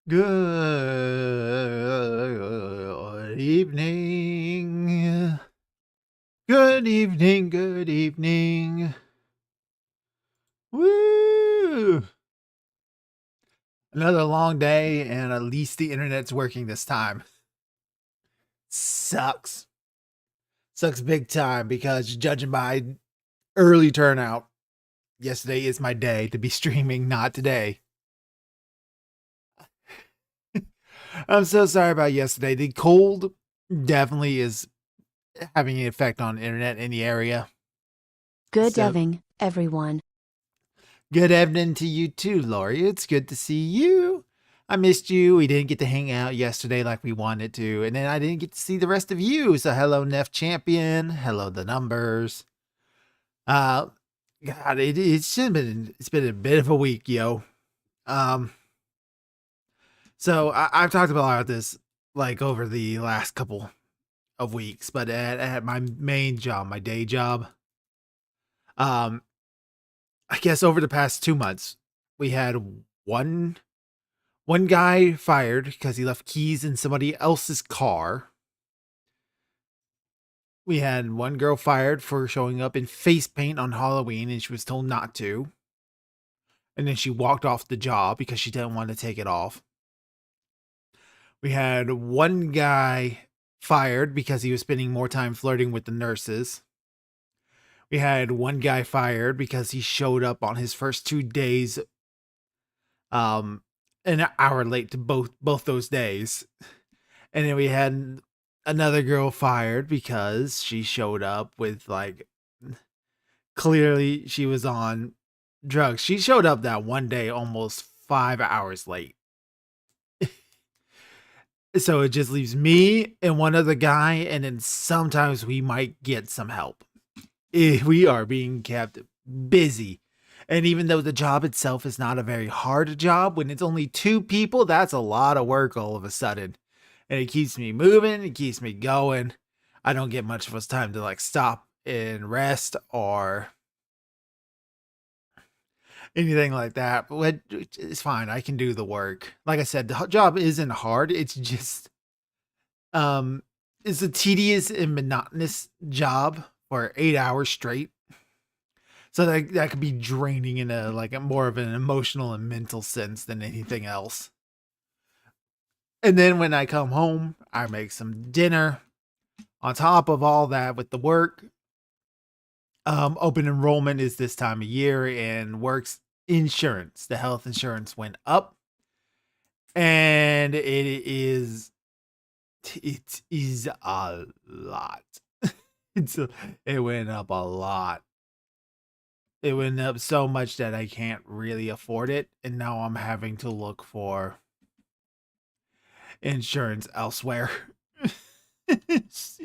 Good evening. Good evening. Good evening. Woo! Another long day, and at least the internet's working this time. Sucks. Sucks big time because judging by early turnout, yesterday is my day to be streaming, not today. I'm so sorry about yesterday. The cold definitely is having an effect on internet in the area. Good So evening, everyone. good evening to you too, Lori. It's good to see you. I missed you. We didn't get to hang out yesterday like we wanted to, and then I didn't get to see the rest of you. So hello, Neff Champion. Hello, the numbers. Uh, God, it's been a bit of a week, yo. Um, so I've talked about a lot of this like over the last couple of weeks, but at my main job, my day job, um, I guess over the past 2 months, we had one guy fired because he left keys in somebody else's car. We had one girl fired for showing up in face paint on Halloween and she was told not to. And then she walked off the job because she didn't want to take it off. We had one guy fired because he was spending more time flirting with the nurses. We had one guy fired because he showed up on his first 2 days um an hour late to both those days. And then we had another girl fired because she showed up with like clearly she was on drugs. She showed up that one day almost 5 hours late. So it just leaves me and one other guy, and then sometimes we might get some help. We are being kept busy. And even though the job itself is not a very hard job, when it's only two people, that's a lot of work all of a sudden. And it keeps me moving, it keeps me going. I don't get much of a time to like stop and rest or anything like that. But it's fine. I can do the work. Like I said, the job isn't hard. It's just um it's a tedious and monotonous job for 8 hours straight. So that could be draining in a more of an emotional and mental sense than anything else. And then when I come home, I make some dinner. On top of all that with the work, open enrollment is this time of year and works insurance. The health insurance went up, and it is a lot. It went up a lot. It went up so much that I can't really afford it, and now I'm having to look for insurance elsewhere. It's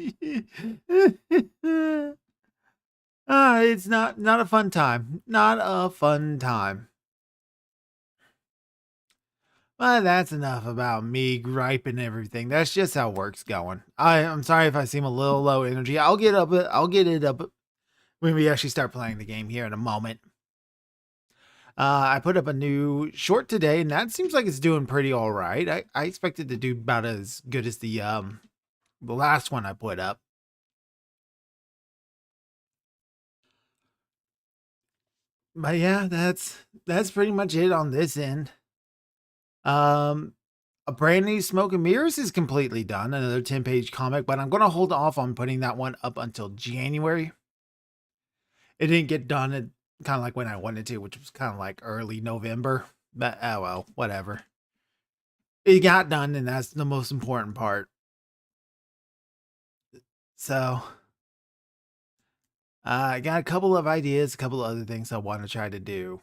not a fun time. Not a fun time. But that's enough about me griping everything. That's just how work's going. I'm sorry if I seem a little low energy. I'll get up. I'll get it up when we actually start playing the game here in a moment. I put up a new short today, and that seems like it's doing pretty all right. I expected to do about as good as the last one I put up. But yeah, that's pretty much it on this end. Um, a brand new Smoke and Mirrors is completely done, another 10-page comic, but I'm going to hold off on putting that one up until January. It didn't get done at kind of like when I wanted to, which was kind of like early November. But oh well, whatever. It got done, and that's the most important part. So I got a couple of ideas, a couple of other things I want to try to do.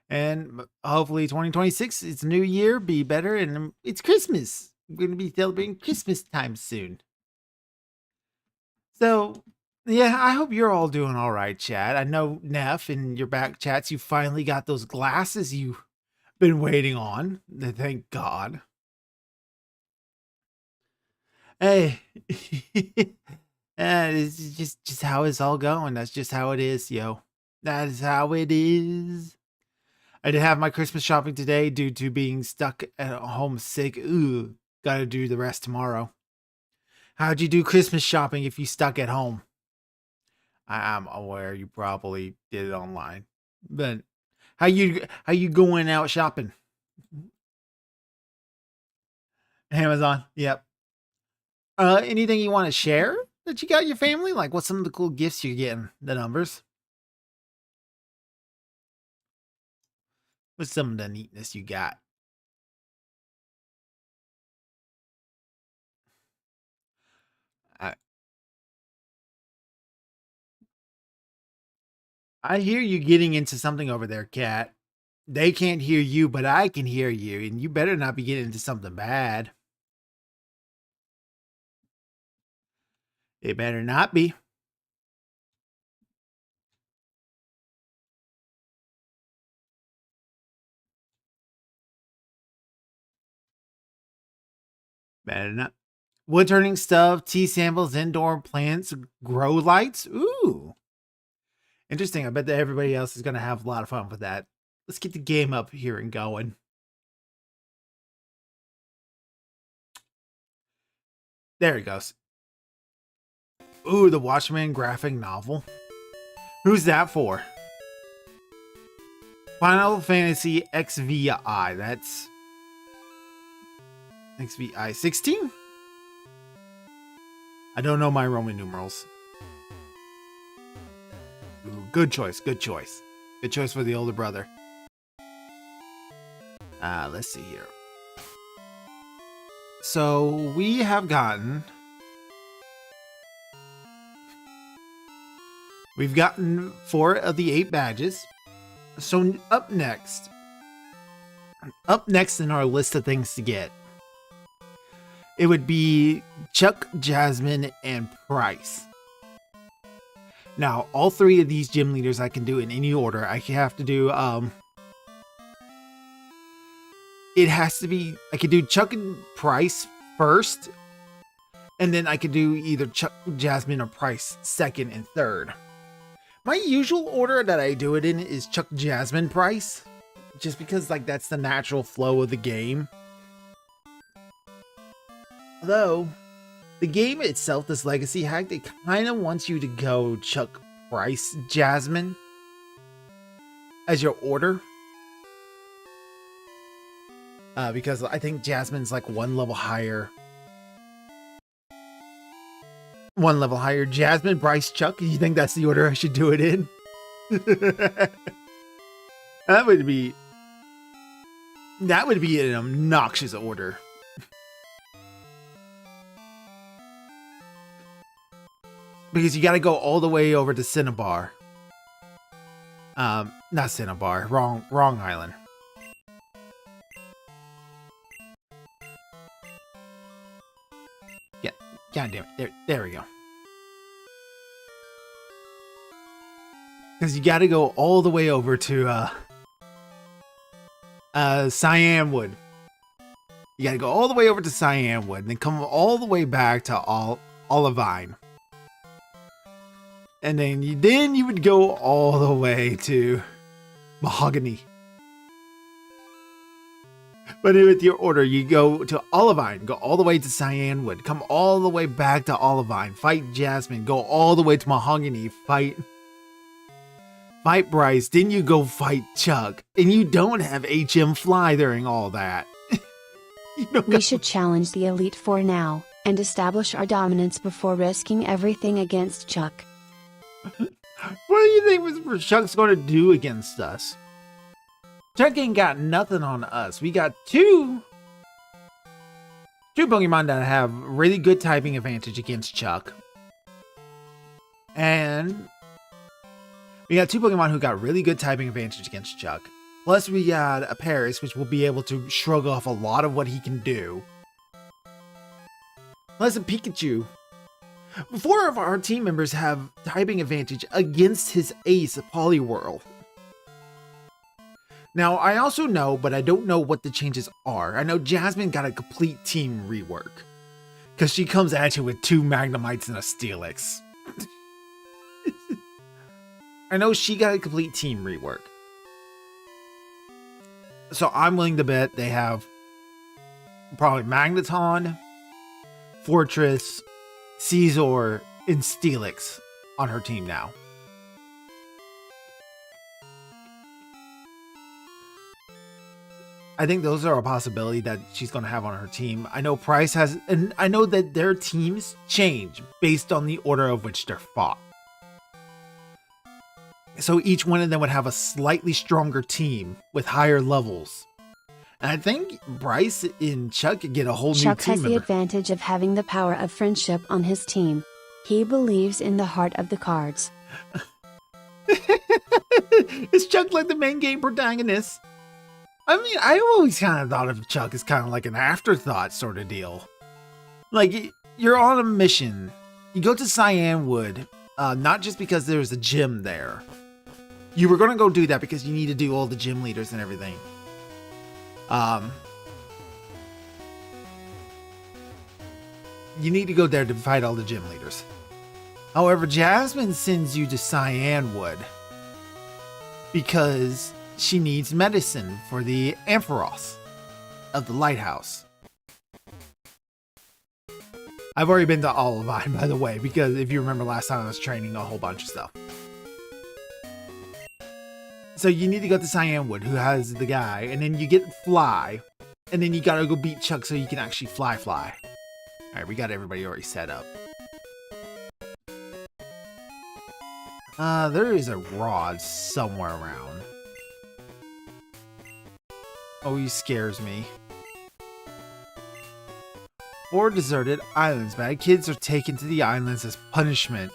And hopefully 2026, it's a new year, be better, and it's Christmas. We're going to be celebrating Christmas time soon. So, yeah, I hope you're all doing all right, Chad. I know, Neff, in your back chats, you finally got those glasses you've been waiting on. Thank God. Hey, it's just how it's all going. That's just how it is, yo. That is how it is. I did have my Christmas shopping today due to being stuck at home sick. Ooh, gotta do the rest tomorrow. How'd you do Christmas shopping if you stuck at home? I am aware you probably did it online, but how you going out shopping? Amazon. Yep. Anything you want to share that you got your family? Like, what's some of the cool gifts you're getting? The numbers. What's some of the neatness you got? I I hear you getting into something over there, Cat. They can't hear you, but I can hear you, and you better not be getting into something bad. It better not be. Better not. Wood turning stuff, tea samples, indoor plants, grow lights. Ooh. Interesting. I bet that everybody else is going to have a lot of fun with that. Let's get the game up here and going. There it goes. Ooh, the Watchmen graphic novel. Who's that for? Final Fantasy XVI. That's XVI 16? I don't know my Roman numerals. Ooh, good choice. Good choice. Good choice for the older brother. Let's see here. So we have gotten... We've gotten 4 of the 8 badges. So up next in our list of things to get, it would be Chuck, Jasmine, and Price. Now, all 3 of these gym leaders I can do in any order. I have to do, it has to be, I could do Chuck and Price first, and then I could do either Chuck, Jasmine, or Price second and third. My usual order that I do it in is Chuck, Jasmine, Price, just because like that's the natural flow of the game. Although, the game itself, this Legacy hack, it kind of wants you to go Chuck, Price, Jasmine as your order. Because I think Jasmine's like one level higher. Jasmine, Bryce, Chuck. You think that's the order I should do it in? That would be an obnoxious order. Because you got to go all the way over to Cinnabar. Not Cinnabar. Wrong island. Yeah, god damn it. There we go. Because you got to go all the way over to Cyanwood. You got to go all the way over to Cyanwood and then come all the way back to Olivine. And then you would go all the way to Mahogany. But with your order, you go to Olivine, go all the way to Cyanwood, come all the way back to Olivine, fight Jasmine, go all the way to Mahogany, fight Bryce, then you go fight Chuck, and you don't have HM Fly during all that. We should challenge the Elite Four now, and establish our dominance before risking everything against Chuck. What do you think Chuck's going to do against us? Chuck ain't got nothing on us. We got two Pokemon that have really good typing advantage against Chuck. And we got 2 Pokemon who got really good typing advantage against Chuck. Plus we got a Paris, which will be able to shrug off a lot of what he can do. Plus a Pikachu. 4 of our team members have typing advantage against his ace, Poliwhirl. Now, I also know, but I don't know what the changes are. I know Jasmine got a complete team rework. Because she comes at you with 2 Magnemites and a Steelix. I know she got a complete team rework. So I'm willing to bet they have probably Magneton, Fortress, Caesar, and Steelix on her team now. I think those are a possibility that she's going to have on her team. I know Price has, and I know that their teams change based on the order of which they're fought. So each one of them would have a slightly stronger team with higher levels. And I think Bryce and Chuck could get a whole Chuck new team has the member. advantage of having the power of friendship on his team. He believes in the heart of the cards. Is Chuck like the main game protagonist? I mean, I always kind of thought of Chuck as kind of like an afterthought sort of deal. Like, you're on a mission. You go to Cyan Wood, not just because there's a gym there. You were going to go do that because you need to do all the gym leaders and everything. You need to go there to fight all the gym leaders. However, Jasmine sends you to Cyan Wood because she needs medicine for the Ampharos of the lighthouse. I've already been to Olivine, by the way, because if you remember last time I was training a whole bunch of stuff. So you need to go to Cyan Wood, who has the guy, and then you get Fly, and then you gotta go beat Chuck so you can actually fly. Alright, we got everybody already set up. There is a rod somewhere around. Oh, he scares me. 4 deserted islands. Bad kids are taken to the islands as punishment.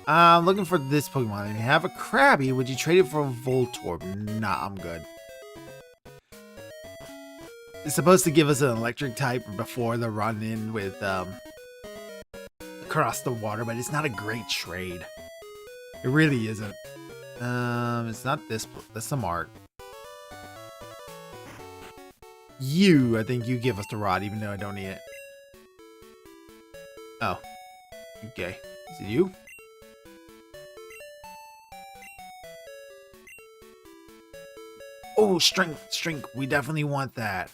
I'm looking for this Pokemon. If you have a Krabby, would you trade it for a Voltorb? Nah, I'm good. It's supposed to give us an electric type before the run-in with across the water, but it's not a great trade. It really isn't. It's not this. That's the mark. I think you give us the rod, even though I don't need it. Oh. Okay. Is it you? Oh, strength. We definitely want that.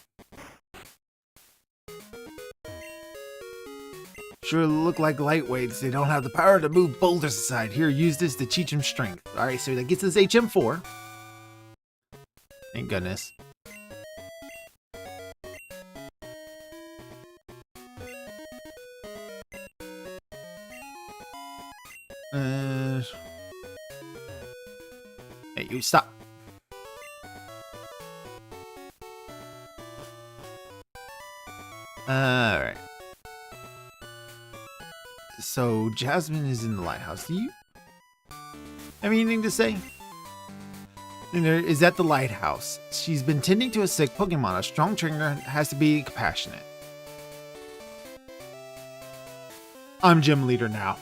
Sure look like lightweights. They don't have the power to move boulders aside. Here, use this to teach them strength. Alright, so that gets us HM4. Thank goodness. Hey, you stop. Alright. So, Jasmine is in the lighthouse. Do you have anything to say? Is at the lighthouse. She's been tending to a sick Pokemon. A strong trainer has to be compassionate. I'm gym leader now.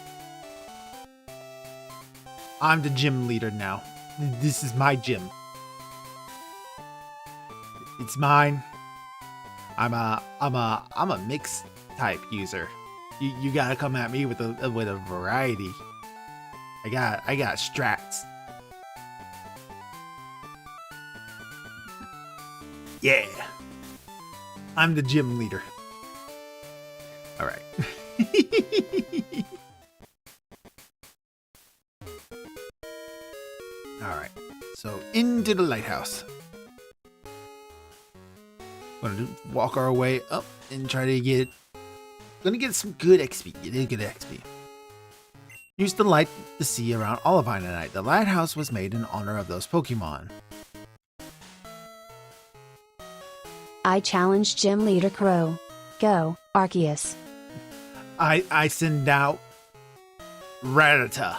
I'm the gym leader now. This is my gym. It's mine. I'm a mixed type user. You gotta come at me with a variety. I got strats. Yeah. I'm the gym leader. All right. All right. So into the lighthouse. Gonna walk our way up and try to get. Gonna get some good XP. Get good XP. Use the light to see around Olivine at night. The lighthouse was made in honor of those Pokemon. I challenge Gym Leader Crow. Go, Arceus. I send out Rattata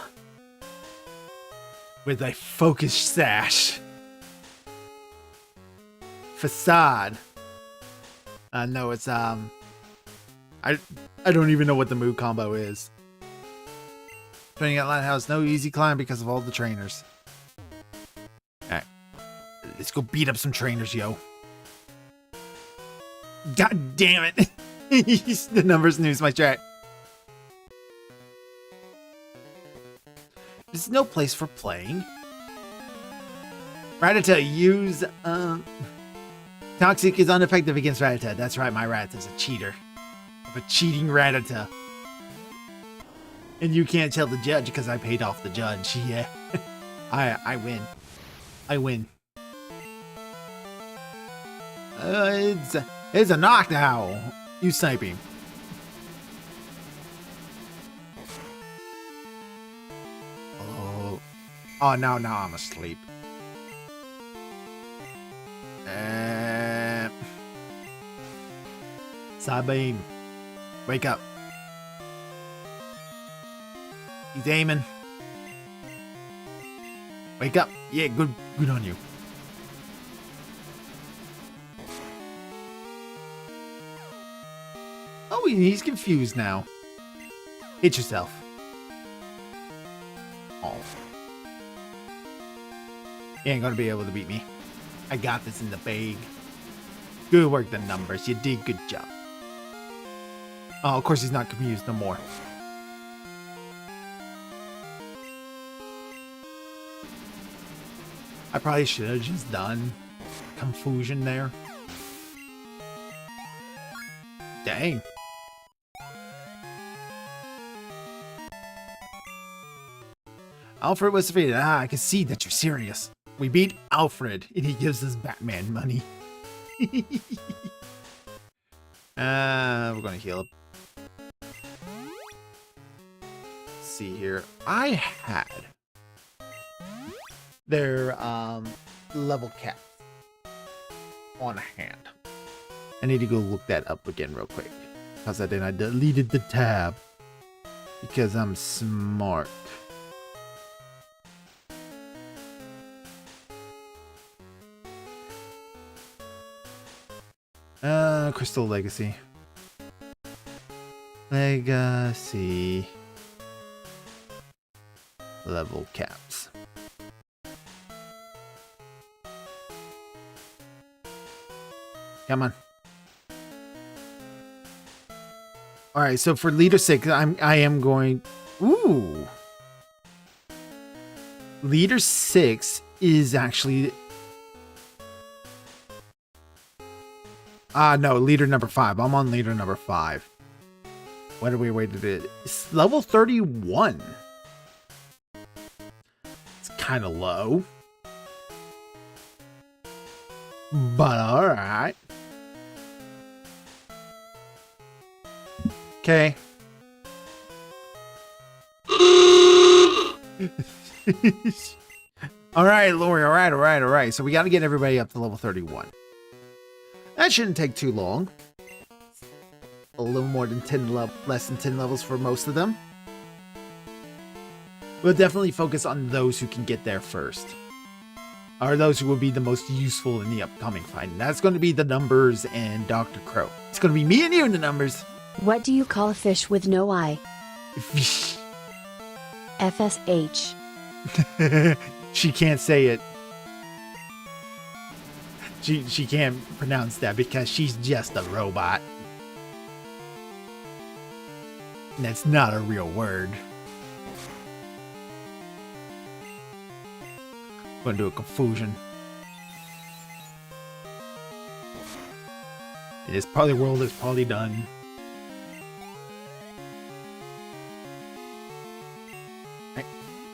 with a focus sash. Facade. No, it's I don't even know what the move combo is. Training at Lighthouse, no easy climb because of all the trainers. Alright. Let's go beat up some trainers, yo. God damn it. The numbers news my chat. This is no place for playing. Rattata, use, Toxic is ineffective against Rattata. That's right, my Rattata's a cheater. I'm a cheating Rattata. And you can't tell the judge because I paid off the judge. Yeah. I win. I win. It's a knockdown. You snipe him. Oh, now I'm asleep. Sabine, wake up. He's aiming. Wake up. Yeah, good on you. Oh, he's confused now. Hit yourself. Oh. You ain't gonna be able to beat me. I got this in the bag. Good work, the numbers. You did good job. Oh, of course he's not confused no more. I probably should have just done confusion there. Dang. Alfred was defeated. Ah, I can see that you're serious. We beat Alfred, and he gives us Batman money. We're gonna heal up. Let's see here. I had their level cap on hand. I need to go look that up again real quick. Because I deleted the tab. Because I'm smart. Crystal Legacy. Legacy. Level caps. Come on. All right, so for leader 6, I am going. Ooh. Leader 6 is actually. No, leader number 5. I'm on leader number 5. What are we waiting to do? It's level 31. It's kind of low. But alright. Okay. Alright, Lori. Alright. So we got to get everybody up to level 31. That shouldn't take too long. A little more than 10 less than 10 levels for most of them. We'll definitely focus on those who can get there first. Or those who will be the most useful in the upcoming fight. And that's going to be the Numbers and Dr. Crow. It's going to be me and you in the Numbers. What do you call a fish with no eye? FSH. She can't say it. She can't pronounce that because she's just a robot. And that's not a real word. I'm gonna do a confusion. This world is probably done.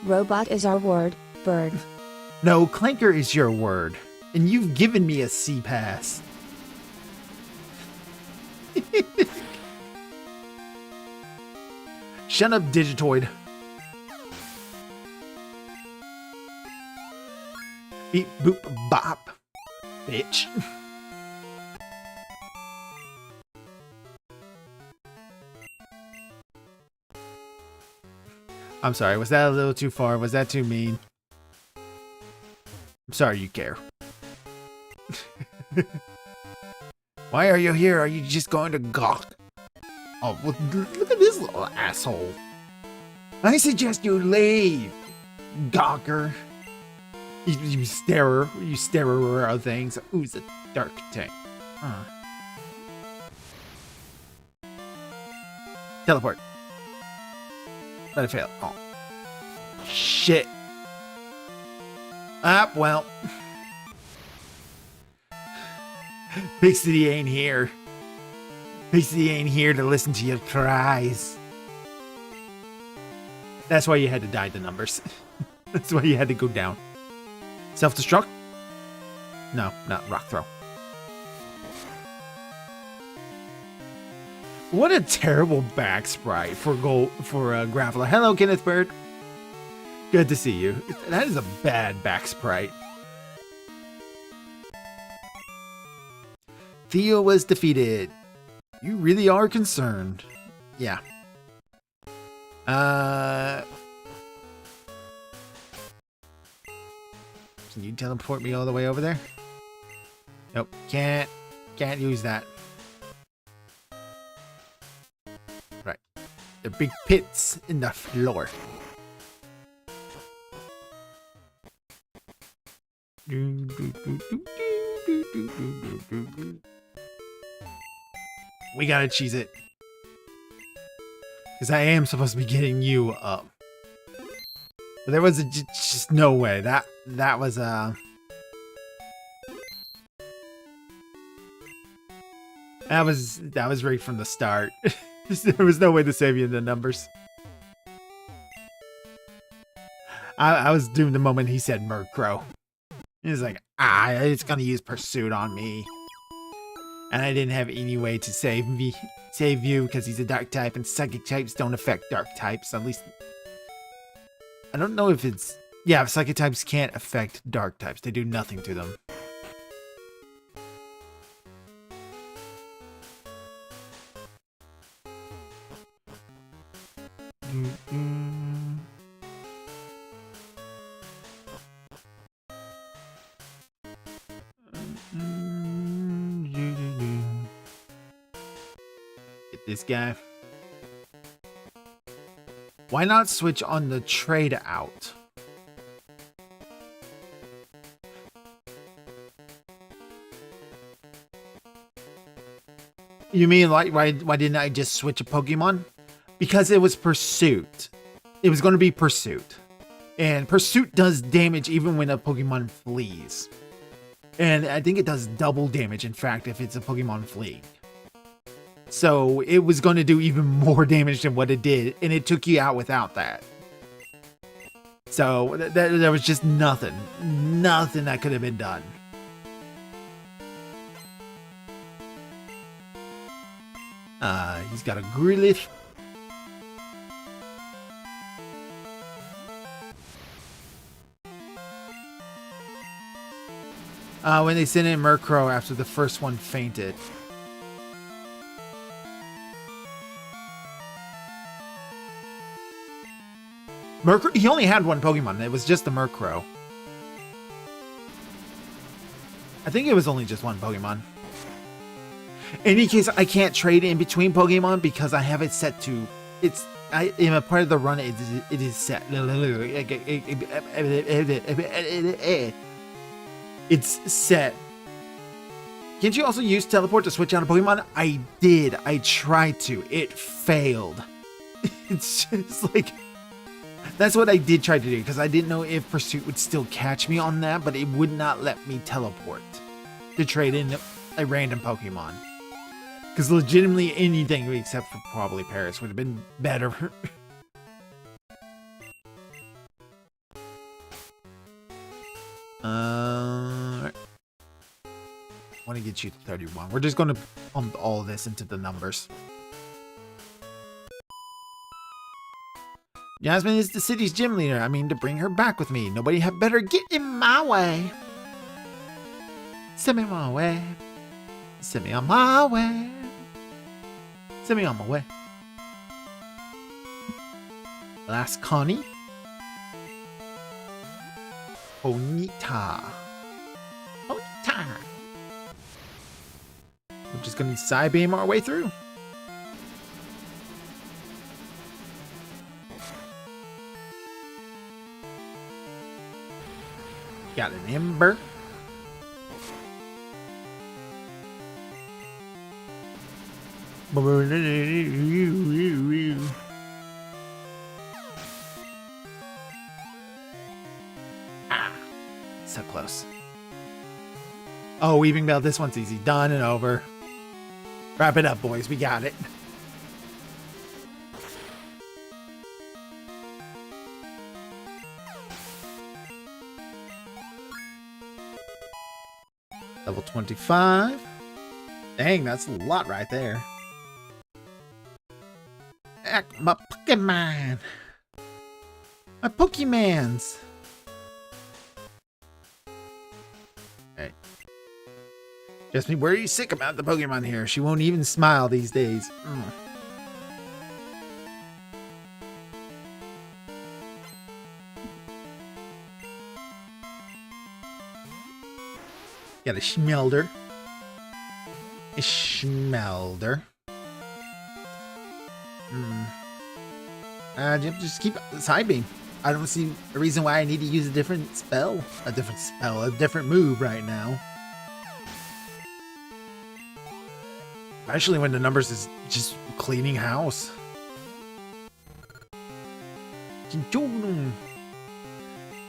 Robot is our word, bird. No, clanker is your word. And you've given me a C-pass. Shut up, Digitoid. Beep, boop, bop. Bitch. I'm sorry, was that a little too far? Was that too mean? I'm sorry you care. Why are you here? Are you just going to gawk? Oh, well, look at this little asshole. I suggest you leave, gawker. You starer of things. Ooh, it's a dark tank. Teleport. Let it fail. Oh. Shit. Ah, well. Pixie ain't here. Pixie ain't here to listen to your cries. That's why you had to die the numbers. That's why you had to go down. Self-destruct? No, not rock throw. What a terrible back sprite for Graveler. Hello, Kenneth Bird. Good to see you. That is a bad back sprite. Theo was defeated. You really are concerned. Yeah. Can you teleport me all the way over there? Nope, can't use that. Right. There are big pits in the floor. We gotta cheese it. Because I am supposed to be getting you up. But there was just no way. That was that was right from the start. There was no way to save you in the numbers. I was doomed the moment he said Murkrow. He was like, it's gonna use Pursuit on me. And I didn't have any way to save you because he's a dark type and psychic types don't affect dark types. At least I don't know if it's psychic types can't affect dark types. They do nothing to them. Get this guy. Why not switch on the trade out? You mean like why didn't I just switch a Pokemon? Because it was Pursuit. It was going to be Pursuit. And Pursuit does damage even when a Pokemon flees. And I think it does double damage, in fact, if it's a Pokemon fleeing. So it was going to do even more damage than what it did, and it took you out without that. So there was just nothing that could have been done. He's got a Grillith. When they sent in Murkrow after the first one fainted. Murkrow, he only had one Pokemon. It was just the Murkrow. I think it was only just one Pokemon. In any case, I can't trade in between Pokemon because I have it set to... in a part of the run, it is set. It's set. Can't you also use teleport to switch out a Pokemon? I did. I tried to. It failed. It's just like... That's what I did try to do, because I didn't know if Pursuit would still catch me on that, but it would not let me teleport to trade in a random Pokemon. Because legitimately anything except for probably Paris would have been better. I want to get you to 31. We're just going to pump all this into the numbers. Yasmin is the city's gym leader. I mean, to bring her back with me. Nobody had better get in my way. Send me on my way. Send me on my way. Send me on my way. Last Connie. Ponyta. Ponyta. We're just going to Psybeam our way through. Got an Ember. So close. Oh, weaving bell. This one's easy. Done and over. Wrap it up, boys. We got it. Level 25. Dang, that's a lot right there. My Pokemon. My Pokemons. Hey. Just me worry sick about the Pokemon here. She won't even smile these days. Got a Schmelder. A Schmelder. Just keep this high beam. I don't see a reason why I need to use a different spell. A different move right now. Especially when the numbers is just cleaning house.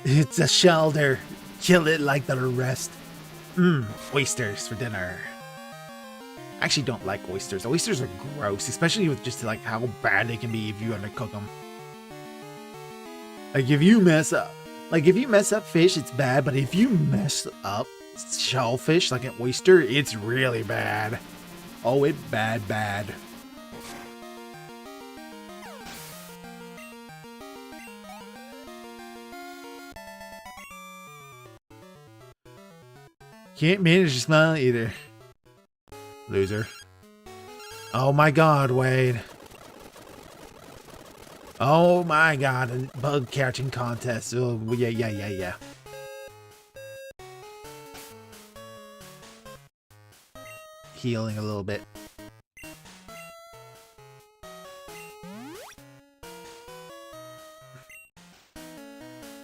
It's a Shelder. Kill it like the rest. Oysters for dinner. I actually don't like oysters. Oysters are gross, especially with just like how bad they can be if you undercook them. Like if you mess up fish, it's bad, but if you mess up shellfish like an oyster, it's really bad. Oh, it's bad. Can't manage to smile either. Loser. Oh my god, Wade. Oh my god, a bug catching contest. Oh, yeah. Healing a little bit.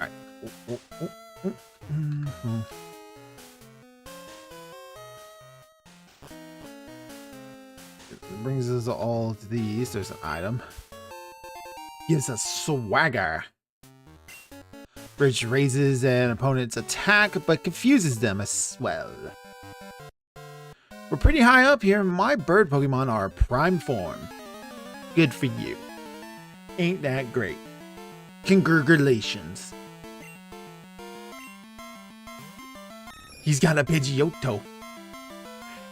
Alright. Brings us all to these. There's an item. Gives us swagger. Bridge raises an opponent's attack, but confuses them as well. We're pretty high up here. My bird Pokemon are prime form. Good for you. Ain't that great? Congratulations. He's got a Pidgeotto.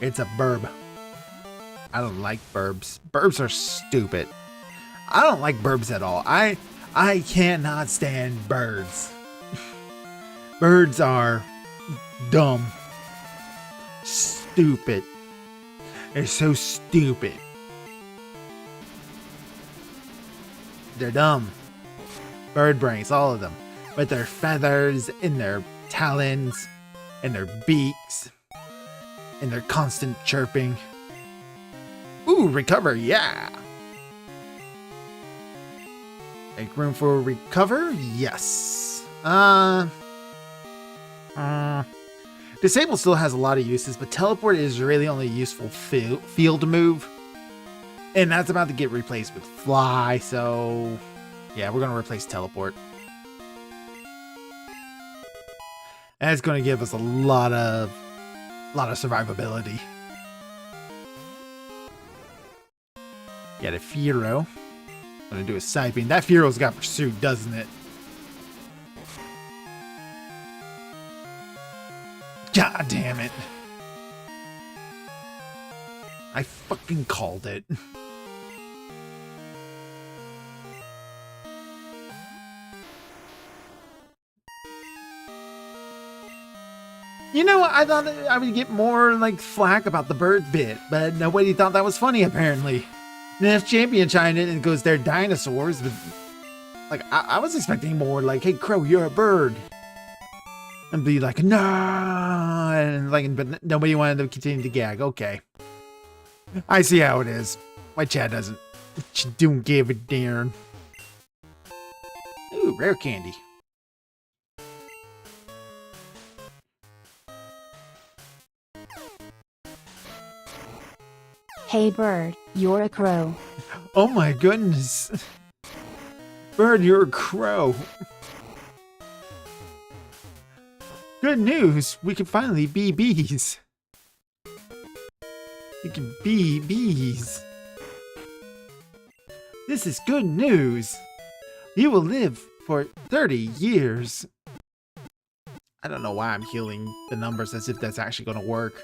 It's a burb. I don't like burbs. Burbs are stupid. I don't like burbs at all. I cannot stand birds. Birds are dumb. Stupid. They're so stupid. They're dumb. Bird brains, all of them. With their feathers, and their talons, and their beaks, and their constant chirping. Ooh, recover, yeah. Make room for recover? Yes. Disable still has a lot of uses, but teleport is really only a useful field move. And that's about to get replaced with fly, so yeah, we're gonna replace teleport. And it's gonna give us a lot of survivability. Got a Fearow. Gonna do a side beam. That Fearow's got pursuit, doesn't it? God damn it. I fucking called it. You know, I thought I would get more like flack about the bird bit, but nobody thought that was funny apparently. And if Champion chimed in and goes, they're dinosaurs, but like I was expecting more like, hey Crow, you're a bird. And be like, no, and like, but nobody wanted to continue to gag. Okay. I see how it is. My chat doesn't. She don't give a darn. Ooh, rare candy. Hey bird, you're a crow. Oh my goodness. Bird, you're a crow. Good news! We can finally be bees. We can be bees. This is good news. You will live for 30 years. I don't know why I'm healing the numbers as if that's actually going to work.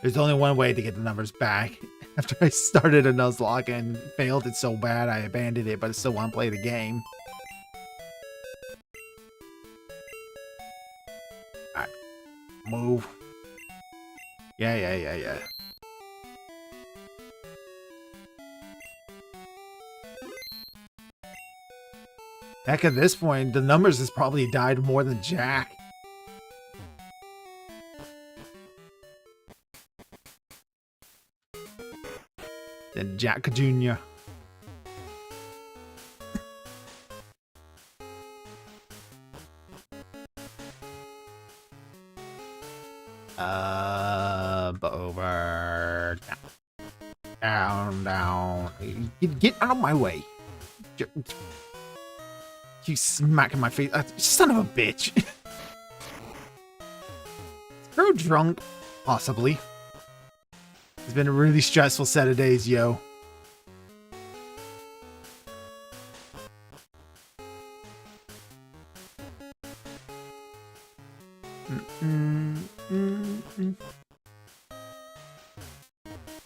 There's only one way to get the numbers back. After I started a Nuzlocke and failed it so bad, I abandoned it, but I still want to play the game. Alright. Move. Yeah. Heck, at this point, the numbers has probably died more than Jack. Than Jack Jr. Over. Down. Get out of my way. You smacking my face. Son of a bitch. Grow drunk. Possibly. It's been a really stressful set of days, yo.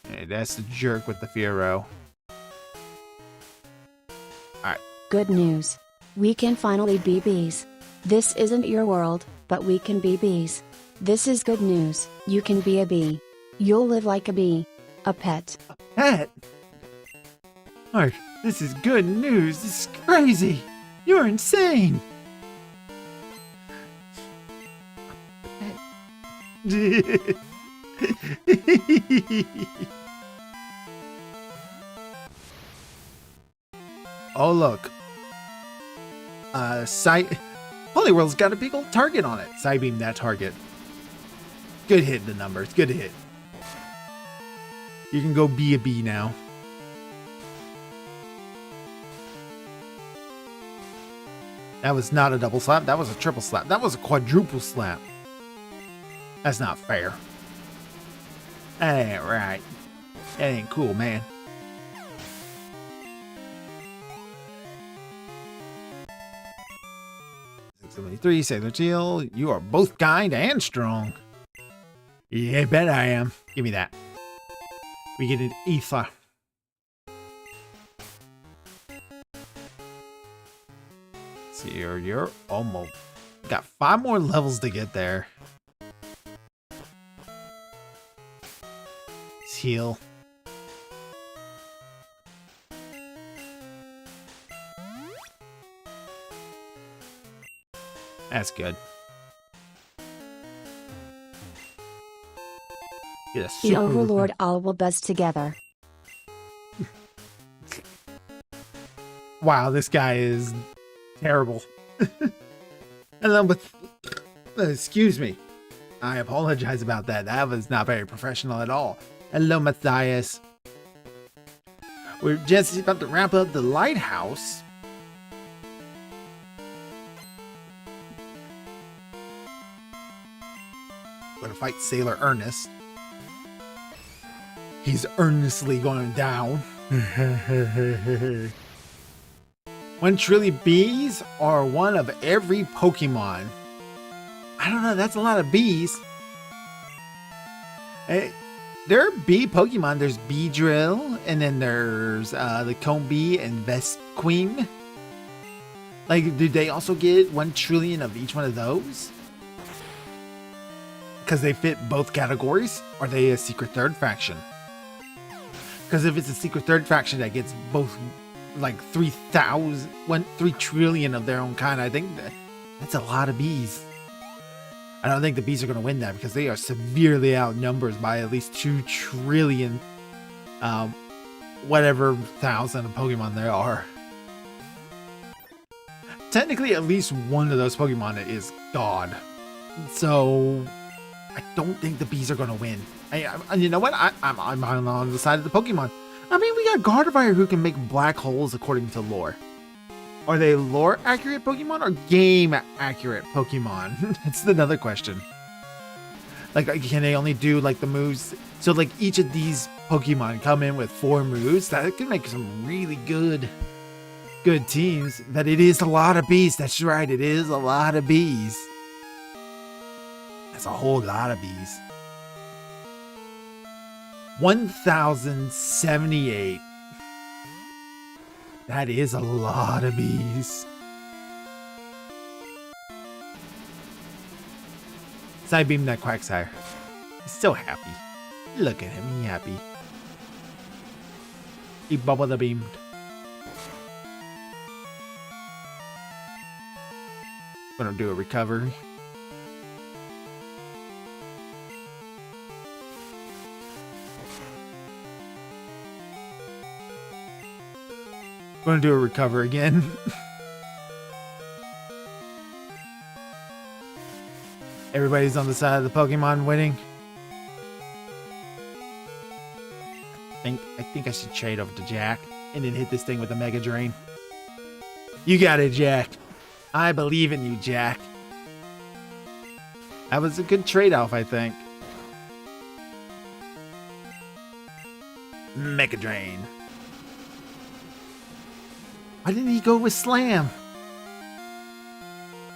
Hey, that's the jerk with the Fiero. Alright. Good news. We can finally be bees. This isn't your world, but we can be bees. This is good news. You can be a bee. You'll live like a bee. A pet. Pet? Mark, this is good news. This is crazy. You're insane. Oh, look. Holyworld's got a big old target on it. Psybeam that target. Good hit, the numbers. Good hit. You can go be a bee now. That was not a double slap. That was a triple slap. That was a quadruple slap. That's not fair. That ain't right. That ain't cool, man. '73 Sailor Teal, you are both kind and strong. Yeah, I bet I am. Give me that. We get an ether. See, you're almost got 5 more levels to get there. Let's heal. That's good. Get a The Overlord all will buzz together. Wow, this guy is terrible. Hello, but excuse me. I apologize about that. That was not very professional at all. Hello, Matthias. We're just about to wrap up the lighthouse. We're gonna fight Sailor Ernest. He's earnestly going down. 1 trillion bees are one of every Pokemon. I don't know, that's a lot of bees. There are bee Pokemon. There's Beedrill, and then there's the Combee and Vespiquen. Like, do they also get 1 trillion of each one of those? Because they fit both categories? Or are they a secret third faction? Because if it's a secret third faction that gets both, like 3 trillion of their own kind, I think that's a lot of bees. I don't think the bees are going to win that because they are severely outnumbered by at least 2 trillion, whatever thousand of Pokemon there are. Technically, at least one of those Pokemon is God. So I don't think the bees are going to win. You know what? I'm on the side of the Pokemon. I mean, we got Gardevoir who can make black holes according to lore. Are they lore accurate Pokemon or game accurate Pokemon? That's another question. Like, can they only do like the moves? So like each of these Pokemon come in with 4 moves. That could make some really good teams. That it is a lot of bees. That's right. It is a lot of bees. That's a whole lot of bees. 1,078. That is a lot of bees. Side beam that Quagsire. He's so happy. Look at him, he's happy. He bubble the beamed. Gonna do a recovery. Gonna do a recover again. Everybody's on the side of the Pokemon winning. I think I should trade over to Jack and then hit this thing with a Mega Drain. You got it, Jack. I believe in you, Jack. That was a good trade-off, I think. Mega Drain. Why didn't he go with Slam?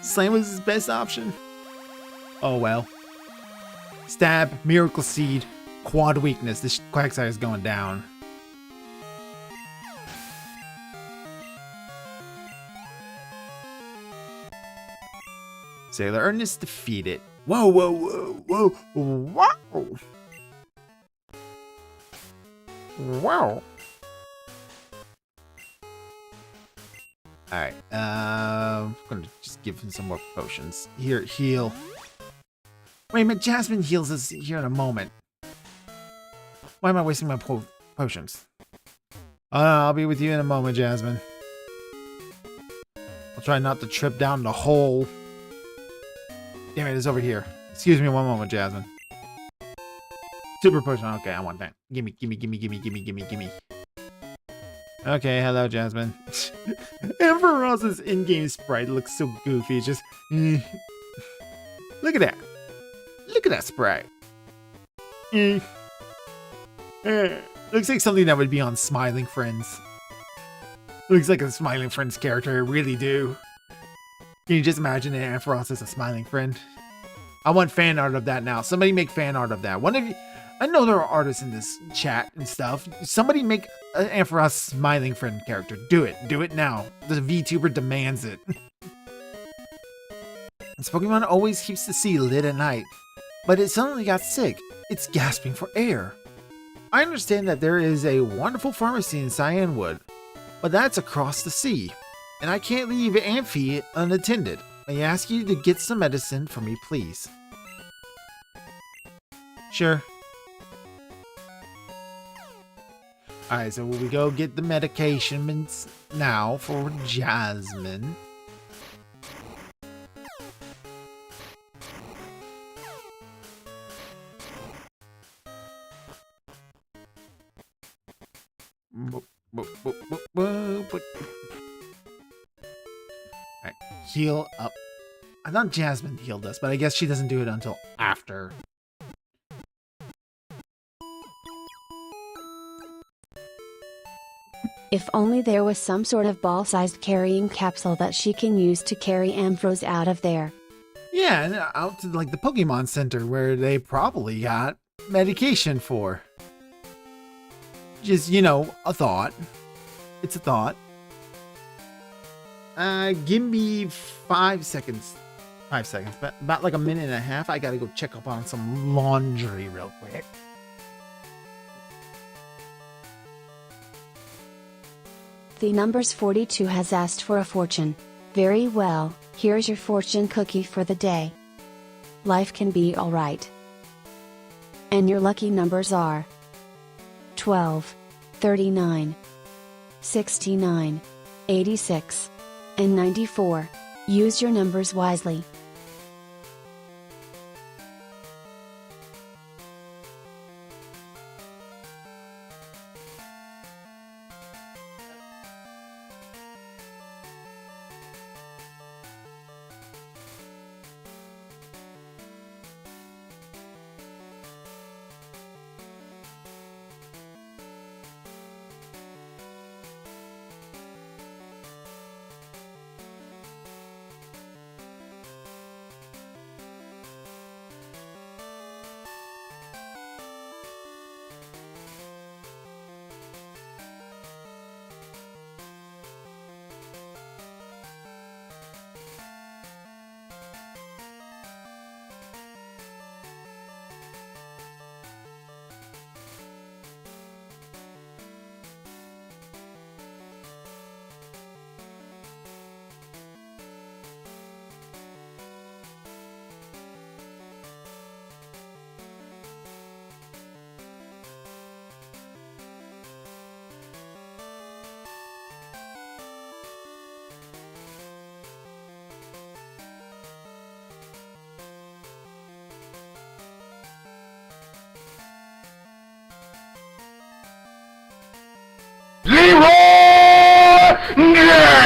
Slam was his best option. Oh well. Stab, Miracle Seed, Quad Weakness. This Quagsire is going down. Sailor Ernest defeated. Whoa, whoa, whoa, whoa, wow. Wow. Alright, I'm gonna just give him some more potions. Here, heal. Wait a minute, Jasmine heals us here in a moment. Why am I wasting my potions? I'll be with you in a moment, Jasmine. I'll try not to trip down the hole. Damn it, it's over here. Excuse me one moment, Jasmine. Super potion. Okay, I want that. Gimme, gimme, gimme, gimme, gimme, gimme, gimme. Okay, hello, Jasmine. Ampharos's in-game sprite looks so goofy. It's just... Look at that. Look at that sprite. Looks like something that would be on Smiling Friends. Looks like a Smiling Friends character, I really do. Can you just imagine an Ampharos as a Smiling Friend? I want fan art of that now. Somebody make fan art of that. One of you... I know there are artists in this chat and stuff. Somebody make an Ampharos Smiling Friend character. Do it. Do it now. The VTuber demands it. This Pokemon always keeps the sea lit at night, but it suddenly got sick. It's gasping for air. I understand that there is a wonderful pharmacy in Cyanwood, but that's across the sea, and I can't leave Amphi unattended. May I ask you to get some medicine for me, please? Sure. Alright, so we go get the medications now for Jasmine. Alright, heal up. I thought Jasmine healed us, but I guess she doesn't do it until after. If only there was some sort of ball-sized carrying capsule that she can use to carry Ampharos out of there. Yeah, and out to like the Pokemon Center where they probably got medication for. Just, you know, a thought. It's a thought. Give me 5 seconds. 5 seconds, but about like a minute and a half. I gotta go check up on some laundry real quick. The numbers 42 has asked for a fortune. Very well, here's your fortune cookie for the day. Life can be alright. And your lucky numbers are 12, 39, 69, 86, and 94. Use your numbers wisely.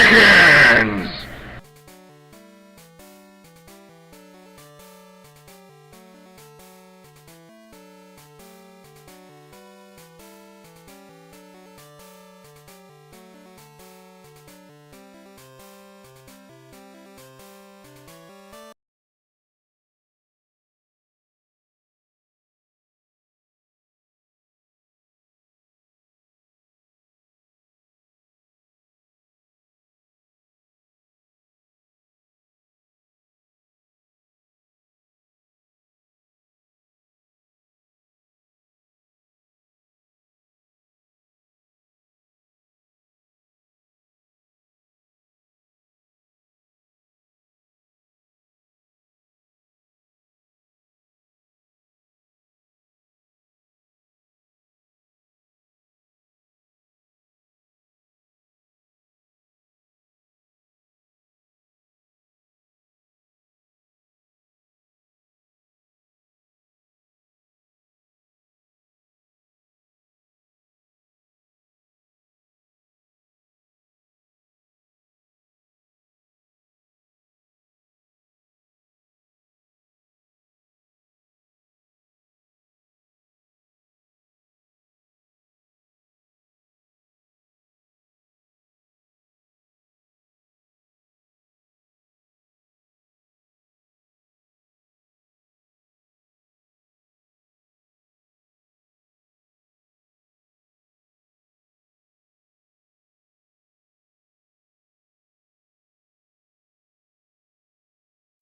Dragons!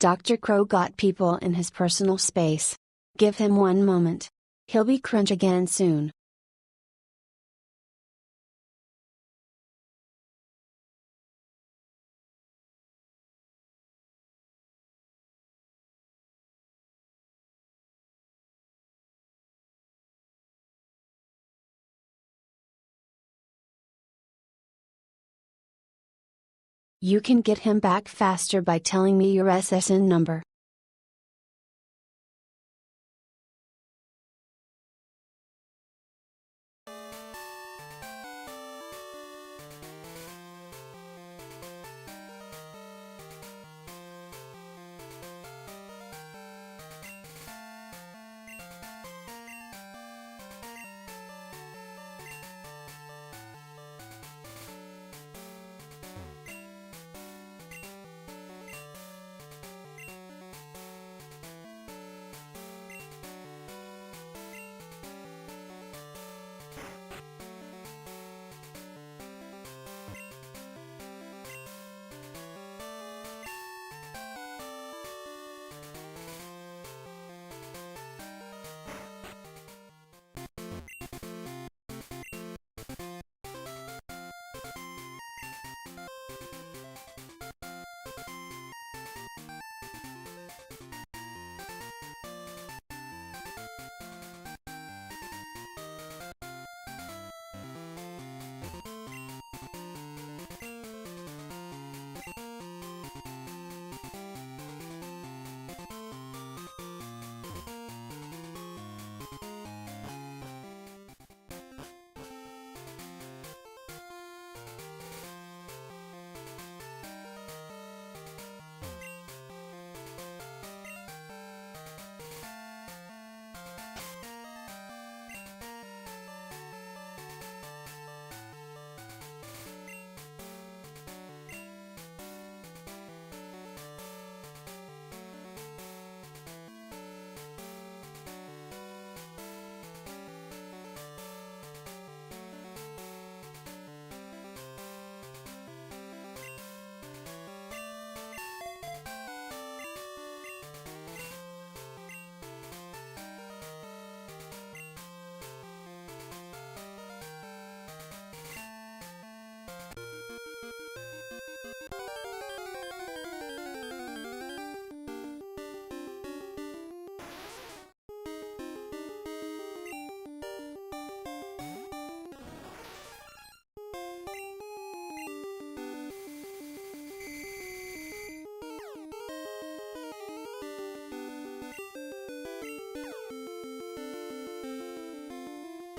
Dr. Crow got people in his personal space. Give him one moment. He'll be cringe again soon. You can get him back faster by telling me your SSN number.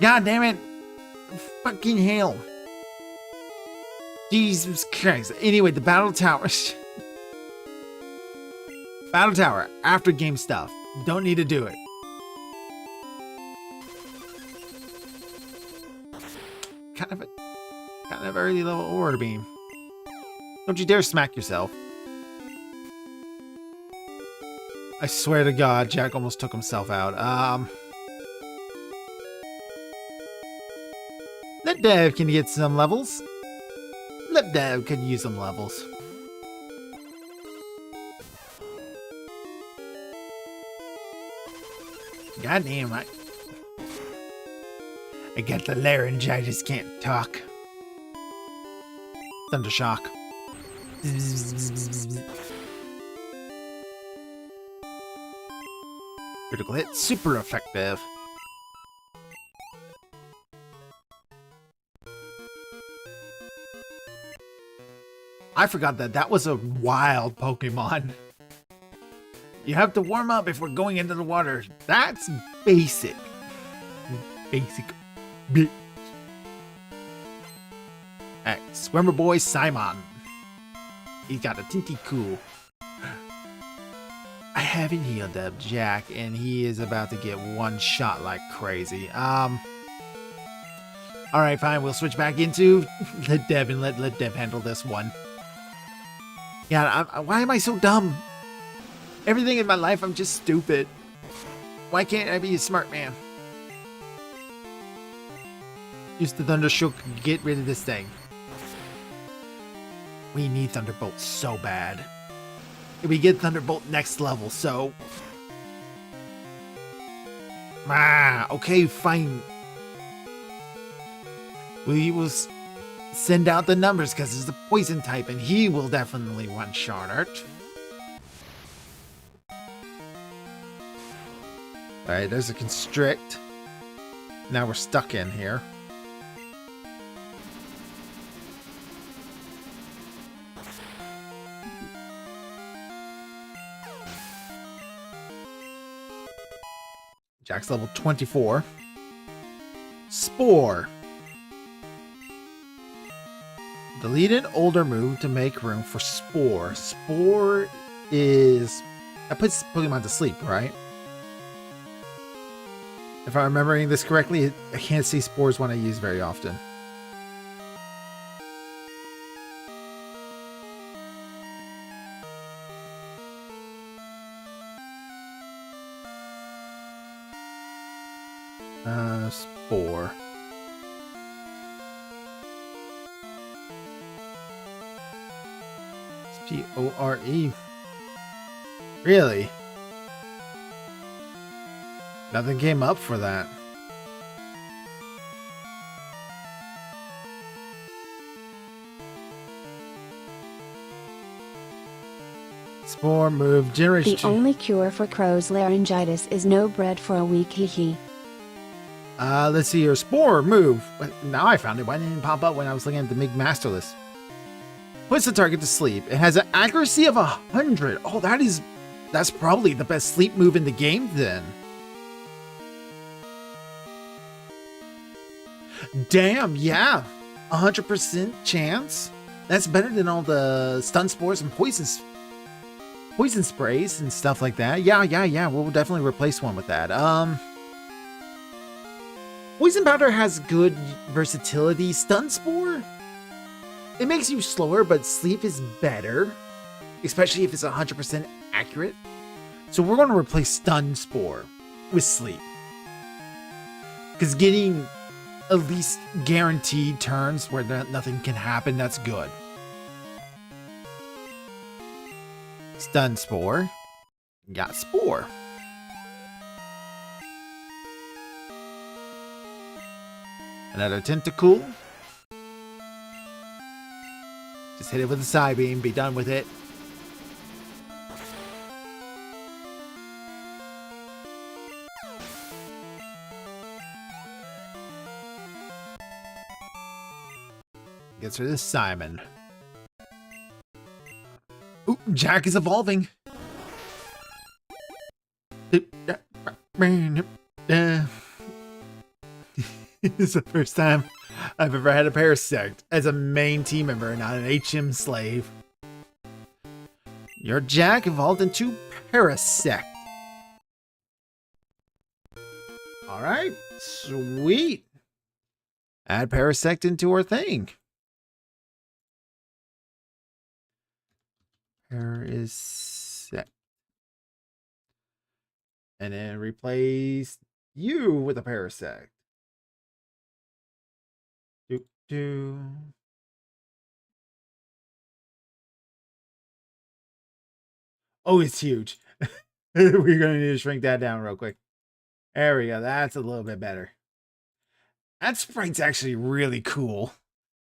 God damn it! Fucking hell! Jesus Christ. Anyway, the battle tower. Battle tower, after game stuff. Don't need to do it. Kind of a early level aura beam. Don't you dare smack yourself. I swear to God, Jack almost took himself out. Let Dev can get some levels. Let Dev can use some levels. Goddamn, I got the laryngitis, can't talk. Thundershock. Critical hit, super effective. I forgot that was a wild Pokemon. You have to warm up before going into the water. That's basic. Basic. Alright, swimmer boy Simon. He's got a tinky cool. I haven't healed up Jack, and he is about to get one shot like crazy. Alright, fine, we'll switch back into let Dev and let Dev handle this one. Yeah, why am I so dumb? Everything in my life, I'm just stupid. Why can't I be a smart man? Use the Thundershock to get rid of this thing. We need Thunderbolt so bad. We get Thunderbolt next level, so... okay, fine. We will send out the numbers because it's the poison type and he will definitely one-shot it. Alright, there's a constrict. Now we're stuck in here. Jack's level 24. Spore. Delete an older move to make room for Spore. Spore is... that puts Pokemon to sleep, right? If I'm remembering this correctly, I can't see Spores when I use very often. Spore. Spore. Really? Nothing came up for that. Spore move generation. The only cure for Crow's laryngitis is no bread for a week, hee. Let's see here. Spore move. Now I found it. Why didn't it pop up when I was looking at the Mig Masterless? Puts the target to sleep. It has an accuracy of 100. Oh, that's probably the best sleep move in the game then. Damn, yeah. 100% chance. That's better than all the stun spores and poison sprays and stuff like that. Yeah. We'll definitely replace one with that. Poison powder has good versatility. Stun spore? It makes you slower, but sleep is better. Especially if it's 100% accurate. So we're going to replace stun spore with sleep. Because getting at least guaranteed turns where nothing can happen, that's good. Stun spore. Got spore. Another tentacle. Just hit it with a side beam, be done with it. Gets rid of Simon. Ooh, Jack is evolving. It's the first time I've ever had a Parasect as a main team member, not an HM slave. Your Jack evolved into Parasect. Alright, sweet. Add Parasect into our thing. Parasect. And then replace you with a Parasect. Do. Oh, it's huge. We're going to need to shrink that down real quick. There we go. That's a little bit better. That sprite's actually really cool.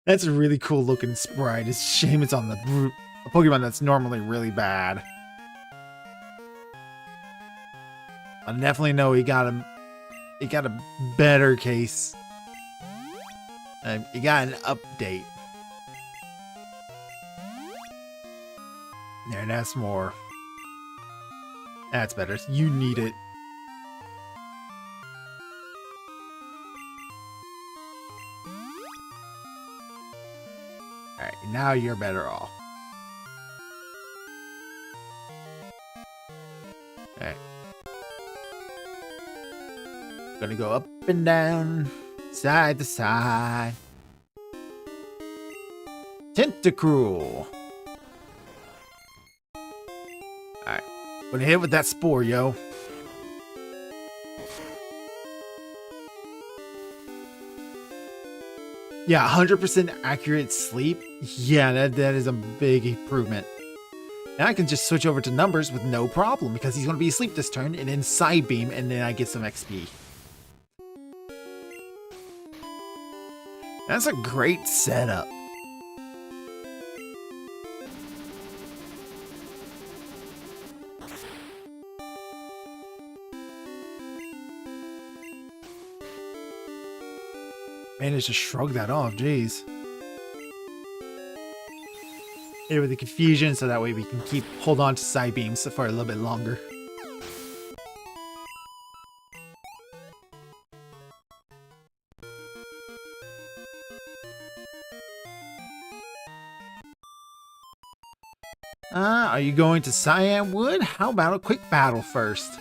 That's a really cool looking sprite. It's a shame it's on a Pokemon that's normally really bad. I definitely know he got a better case. He got an update. There, that's more. That's better. You need it. Alright, now you're better off. Alright. Gonna go up and down, side to side. Tentacruel. Alright. Gonna hit with that spore, yo. Yeah, 100% accurate sleep. Yeah, that is a big improvement. Now I can just switch over to numbers with no problem because he's going to be asleep this turn and then Side Beam and then I get some XP. That's a great setup. Managed to shrug that off, jeez. Hit it with the confusion so that way we can hold on to side beams for a little bit longer. Are you going to Cyan Wood? How about a quick battle first?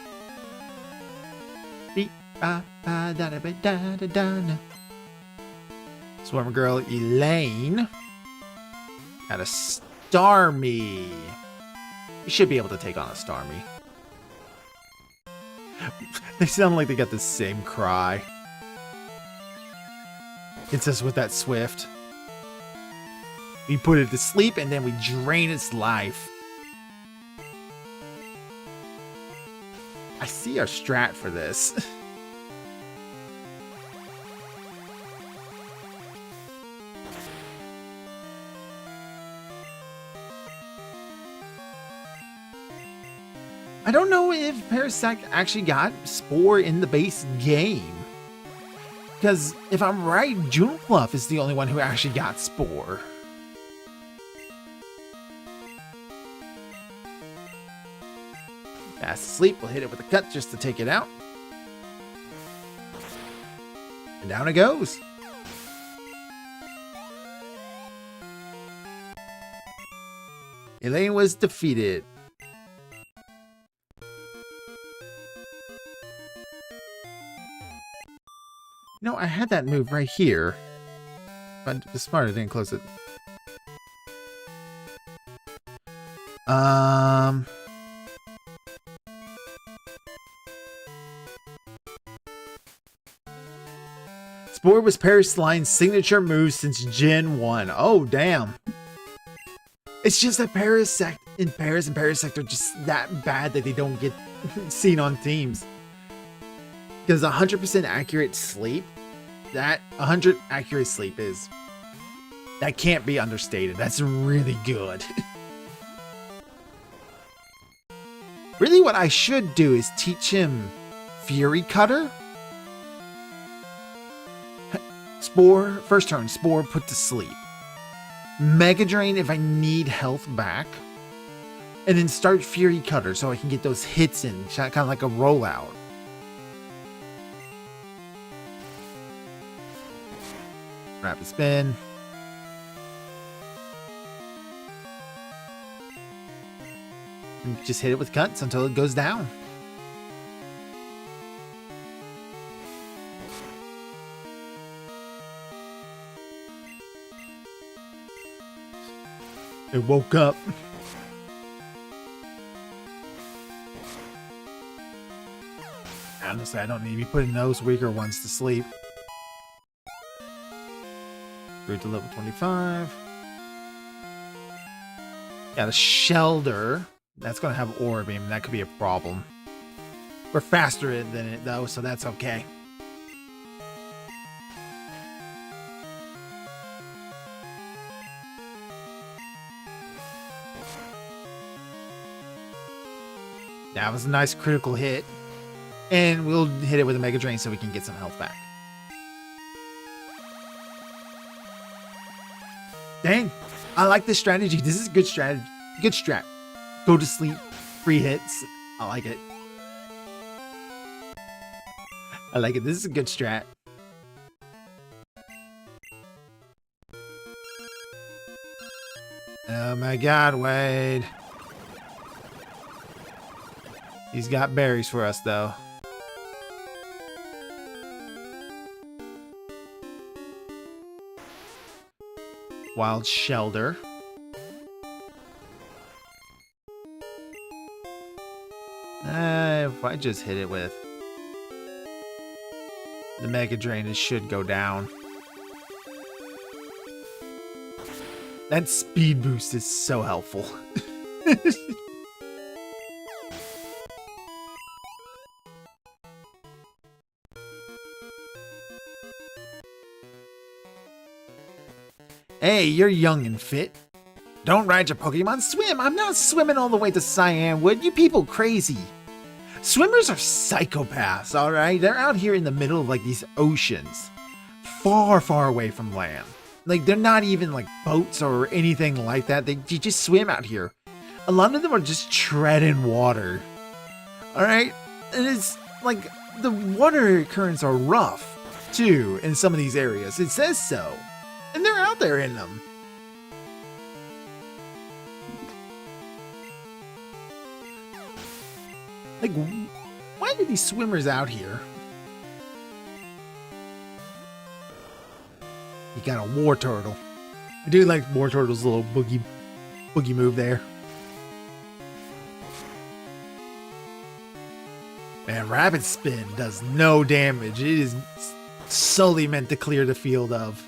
Swimmer girl Elaine had a Starmie. You should be able to take on a Starmie. They sound like they got the same cry. It's just with that Swift. We put it to sleep and then we drain its life. I see our strat for this. I don't know if Parasect actually got Spore in the base game. Because if I'm right, Junepluff is the only one who actually got Spore. Fast asleep, we'll hit it with a cut just to take it out. And down it goes. Elaine was defeated. No, I had that move right here. But the smarter didn't close it. Spore was Parasline's signature move since Gen 1. Oh, damn. It's just that Parasect and Parasect are just that bad that they don't get seen on teams. Because 100% accurate sleep, that 100 accurate sleep is, that can't be understated. That's really good. Really what I should do is teach him Fury Cutter. Spore, first turn, Spore put to sleep. Mega Drain if I need health back. And then start Fury Cutter so I can get those hits in, kind of like a rollout. Rapid spin. And just hit it with cuts until it goes down. It woke up. Honestly, I don't need to be putting those weaker ones to sleep. Grew to level 25. Got a Shelter. That's going to have Aura Beam. That could be a problem. We're faster than it, though, so that's okay. That was a nice critical hit. And we'll hit it with a Mega Drain so we can get some health back. Dang. I like this strategy. This is a good strategy. Good strat. Go to sleep. Free hits. I like it. I like it. This is a good strat. Oh my god, Wade. He's got berries for us, though. Wild Shelter. If I just hit it with the Mega Drain, it should go down. That speed boost is so helpful. Hey, you're young and fit. Don't ride your Pokemon, swim! I'm not swimming all the way to Cyanwood, you people crazy. Swimmers are psychopaths, alright? They're out here in the middle of like these oceans. Far, far away from land. Like, they're not even like boats or anything like that. You just swim out here. A lot of them are just treading water. Alright? And it's like, the water currents are rough, too, in some of these areas. It says so. And they're out there in them. Like, why are these swimmers out here? You got a War Turtle. I do like War Turtle's little boogie move there. Man, Rapid Spin does no damage. It is solely meant to clear the field of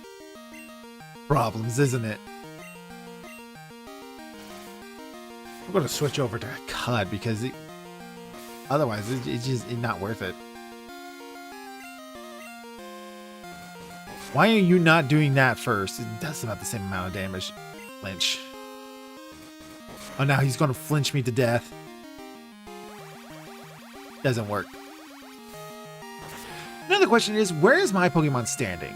problems, isn't it? I'm going to switch over to Cud because otherwise it's just not worth it. Why are you not doing that first? It does about the same amount of damage. Flinch. Oh, now he's going to flinch me to death. Doesn't work. Another question is, where is my Pokemon standing?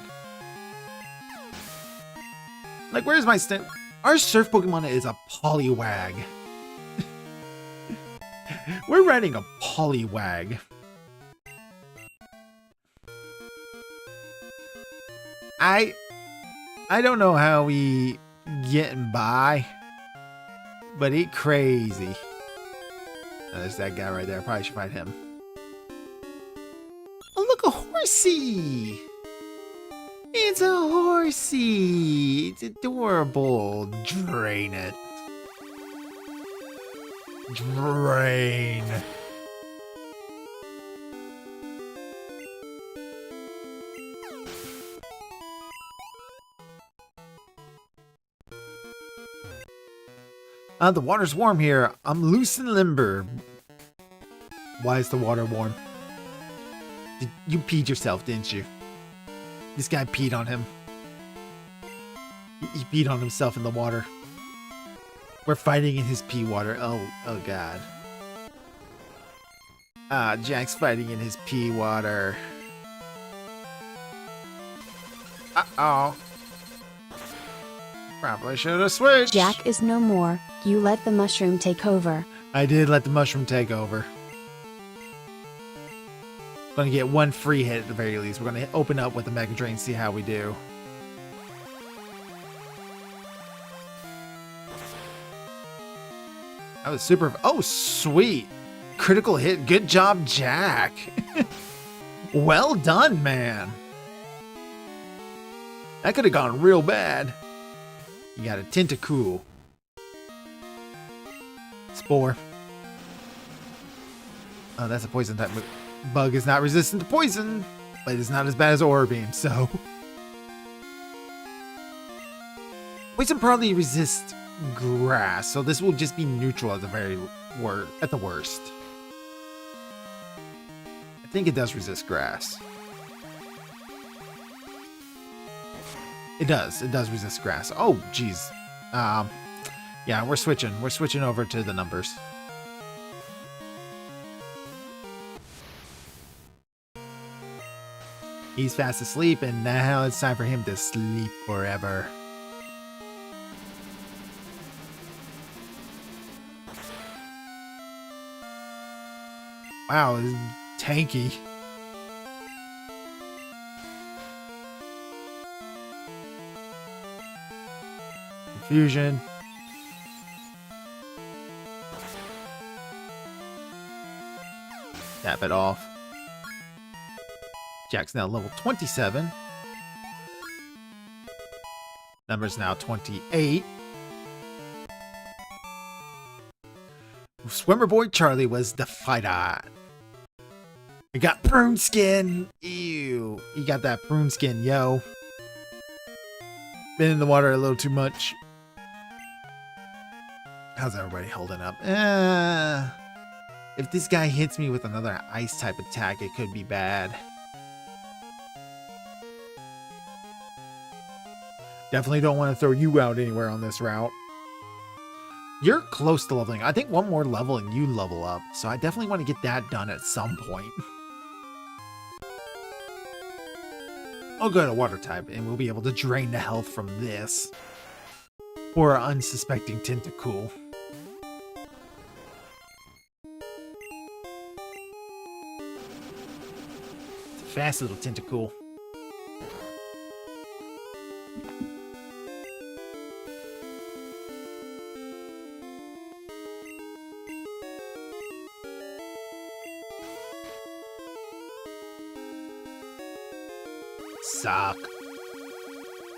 Like, where's my stand? Our Surf Pokemon is a Poliwag. We're riding a Poliwag. I don't know how we getting by, but it crazy. Oh, there's that guy right there. I probably should fight him. Oh, look, a horsey! It's a horsey! It's adorable. Drain it. Drain. The water's warm here. I'm loose and limber. Why is the water warm? You peed yourself, didn't you? This guy peed on him. He peed on himself in the water. We're fighting in his pee water. Oh god. Jack's fighting in his pee water. Uh-oh. Probably should have switched. Jack is no more. You let the mushroom take over. I did let the mushroom take over. Gonna get one free hit at the very least. We're gonna open up with the Mega Drain, see how we do. That was super. Oh, sweet. Critical hit. Good job, Jack. Well done, man. That could have gone real bad. You got a Tentacool. Spore. Oh, that's a poison type move. Bug is not resistant to poison, but it's not as bad as Aura Beam, so. Poison probably resists grass, so this will just be neutral at the worst. I think it does resist grass. It does resist grass. Oh, geez. Yeah, we're switching over to the numbers. He's fast asleep, and now it's time for him to sleep forever. Wow, this is tanky. Confusion. Tap it off. Jack's now level 27. Number's now 28. Swimmer Boy Charlie was the fighter. We got prune skin. Ew. He got that prune skin, yo. Been in the water a little too much. How's everybody holding up? If this guy hits me with another ice type attack, it could be bad. Definitely don't want to throw you out anywhere on this route. You're close to leveling. I think one more level and you level up. So I definitely want to get that done at some point. I'll go to water type and we'll be able to drain the health from this. For our unsuspecting Tentacool. It's a fast little Tentacool. Suck.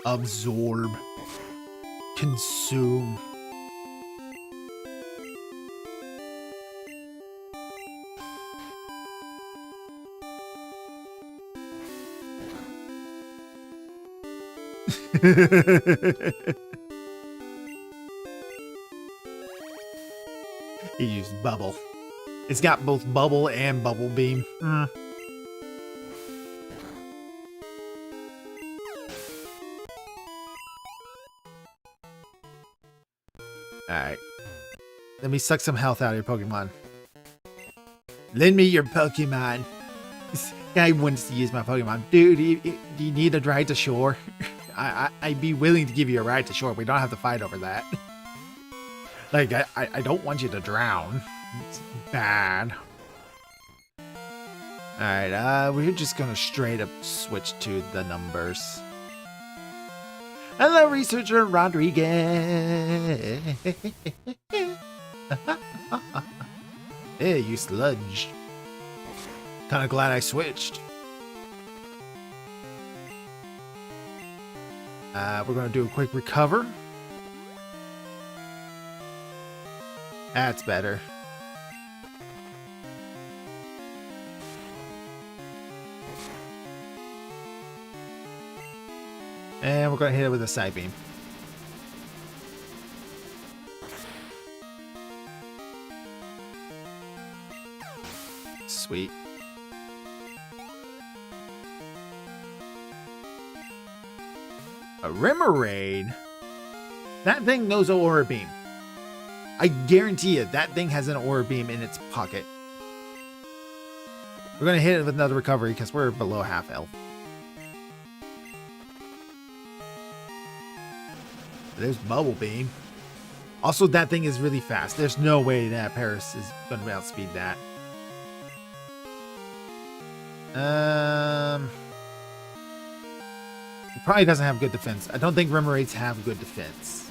Absorb. Consume. He used bubble. It's got both bubble and bubble beam. Alright. Let me suck some health out of your Pokemon. Lend me your Pokemon. This guy wants to use my Pokemon. Dude, do you need a ride to shore? I'd be willing to give you a ride to shore. We don't have to fight over that. Like, I don't want you to drown. It's bad. Alright, we're just gonna straight up switch to the numbers. Hello, researcher Rodriguez. Hey, you sludge. Kinda glad I switched. We're gonna do a quick recover. That's better. And we're going to hit it with a side beam. Sweet. A Remoraid? That thing knows Aura Beam. I guarantee you, that thing has an Aura Beam in its pocket. We're going to hit it with another recovery because we're below half health. There's Bubble Beam. Also, that thing is really fast. There's no way that Paris is going to outspeed that. He probably doesn't have good defense. I don't think Remoraids have good defense.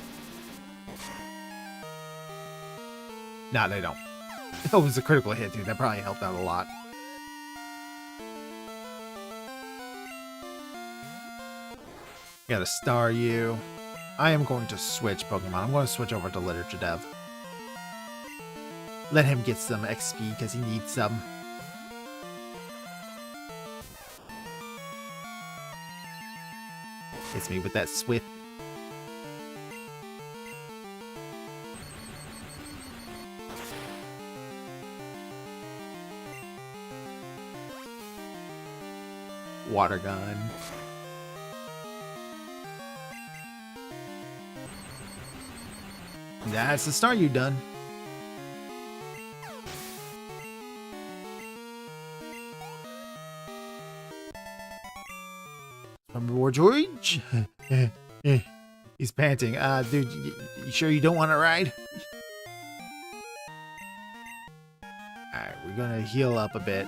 No, they don't. That was a critical hit, dude. That probably helped out a lot. Gotta star you. I am going to switch Pokemon. I'm going to switch over to Literature Dev. Let him get some XP because he needs some. Hits me with that Swift. Water gun. That's the start you done. Remember George? He's panting. Dude, you sure you don't want to ride? Alright, we're gonna heal up a bit.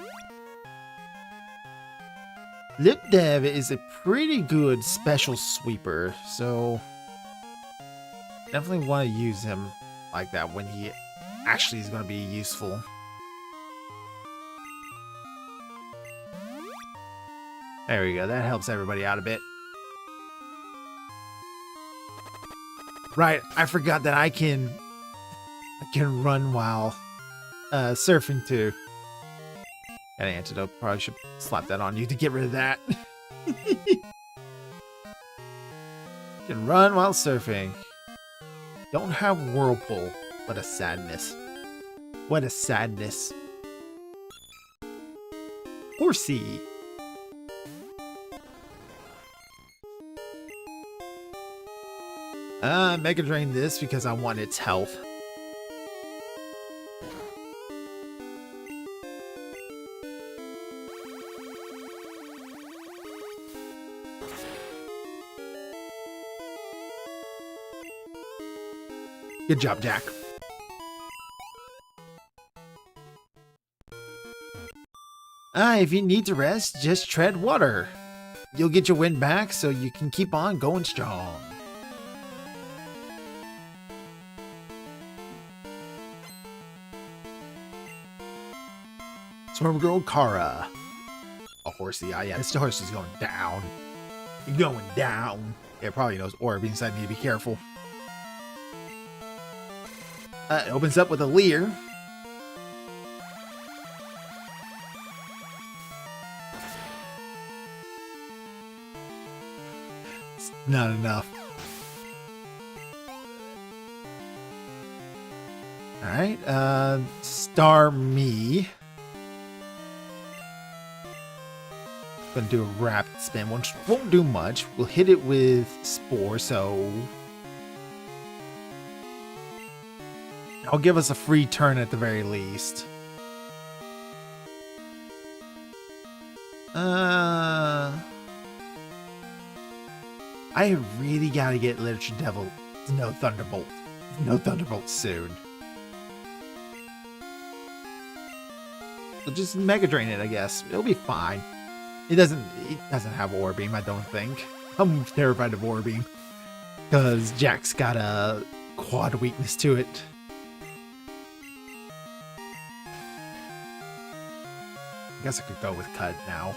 Lip Dev is a pretty good special sweeper, so definitely want to use him like that when he actually is going to be useful. There we go. That helps everybody out a bit. Right, I forgot that I can run while surfing too. Got an antidote. Probably should slap that on you to get rid of that. Can run while surfing. Don't have Whirlpool. What a sadness. What a sadness. Horsey. Mega Drain this because I want its health. Good job, Jack. If you need to rest, just tread water. You'll get your wind back so you can keep on going strong. Swim Girl Kara. A horsey. Yeah, this horse is going down. You're going down. Yeah, probably knows Orbeez, so I need to be careful. It opens up with a Leer. It's not enough. Alright, star me. Gonna do a rapid spin, which won't do much. We'll hit it with Spore, so I'll give us a free turn at the very least. I really gotta get Literature Devil. No Thunderbolt. No Thunderbolt soon. So just Mega Drain it, I guess. It'll be fine. It doesn't have Orbeam, I don't think. I'm terrified of Orbeam. Because Jack's got a quad weakness to it. I guess I could go with Cut now.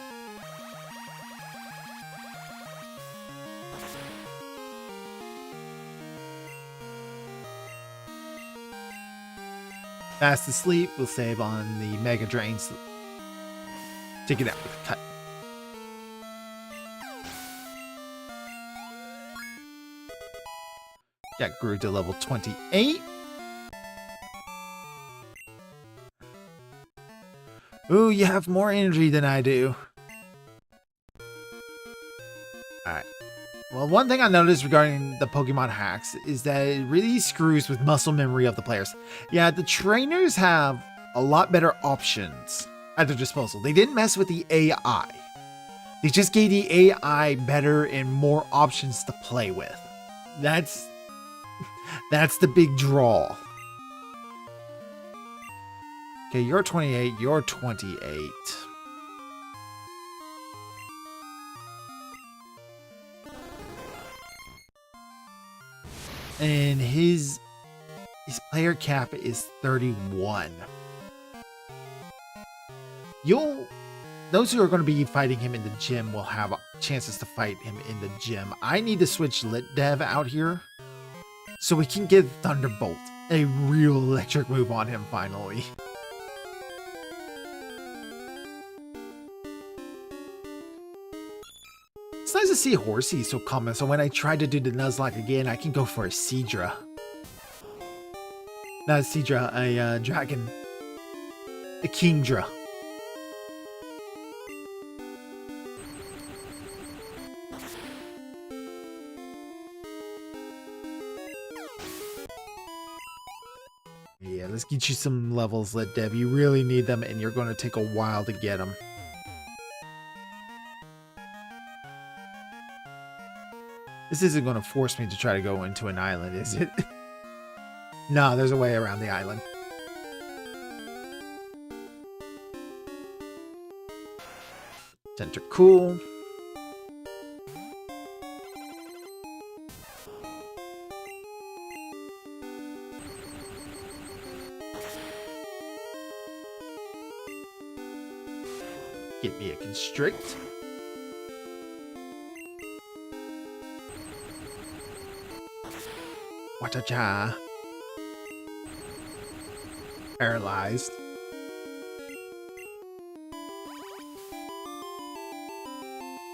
Fast Asleep, we'll save on the Mega Drains. Take it out with Cut. Jack grew to level 28. Ooh, you have more energy than I do. Alright. Well, one thing I noticed regarding the Pokemon hacks is that it really screws with muscle memory of the players. Yeah, the trainers have a lot better options at their disposal. They didn't mess with the AI. They just gave the AI better and more options to play with. That's the big draw. Okay, you're 28, you're 28. And his his player cap is 31. Those who are going to be fighting him in the gym will have chances to fight him in the gym. I need to switch Lit Dev out here so we can get Thunderbolt, a real electric move on him finally. It's nice to see Horsey so common, so when I try to do the Nuzlocke again, I can go for a Seadra. Not a Seadra, a dragon. A Kingdra. Yeah, let's get you some levels, Lit Dev. You really need them, and you're going to take a while to get them. This isn't going to force me to try to go into an island, is it? No, there's a way around the island. Center cool. Get me a constrict. Wacha-cha. Paralyzed.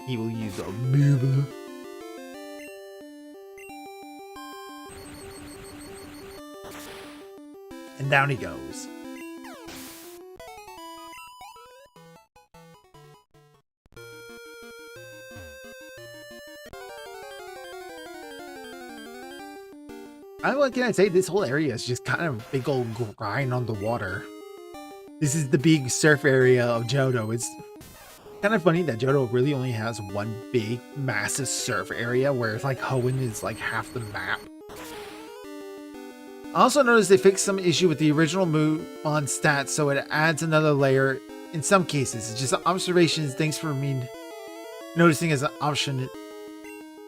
He will use a Mubla. And down he goes. What can I say? This whole area is just kind of a big old grind on the water. This is the big surf area of Johto. It's kind of funny that Johto really only has one big, massive surf area, whereas like Hoenn is like half the map. I also noticed they fixed some issue with the original move on stats, so it adds another layer in some cases. It's just observations. Thanks for me noticing as an option.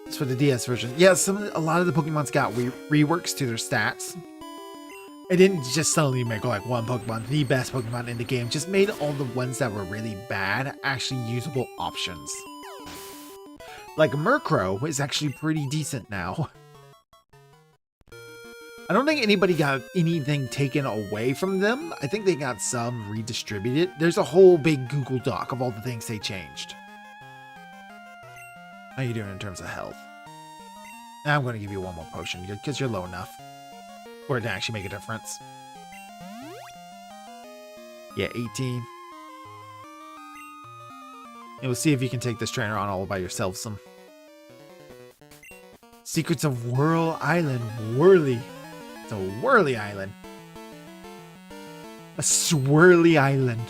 It's for the DS version. Yeah, a lot of the Pokemon's got reworks to their stats. It didn't just suddenly make like one Pokemon the best Pokemon in the game. Just made all the ones that were really bad actually usable options. Like Murkrow is actually pretty decent now. I don't think anybody got anything taken away from them. I think they got some redistributed. There's a whole big Google Doc of all the things they changed. How you doing in terms of health? I'm going to give you one more potion because you're low enough for it to actually make a difference. Yeah, 18. And we'll see if you can take this trainer on all by yourself some. Secrets of Whirl Island. Whirly. It's a whirly island. A swirly island.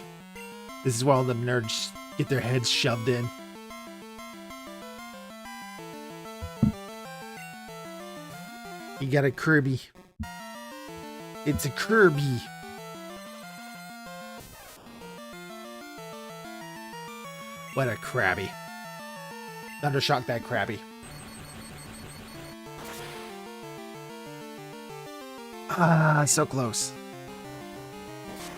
This is where all the nerds get their heads shoved in. You got a Kirby. It's a Kirby. What a Krabby. Thundershock that Krabby. Ah, so close.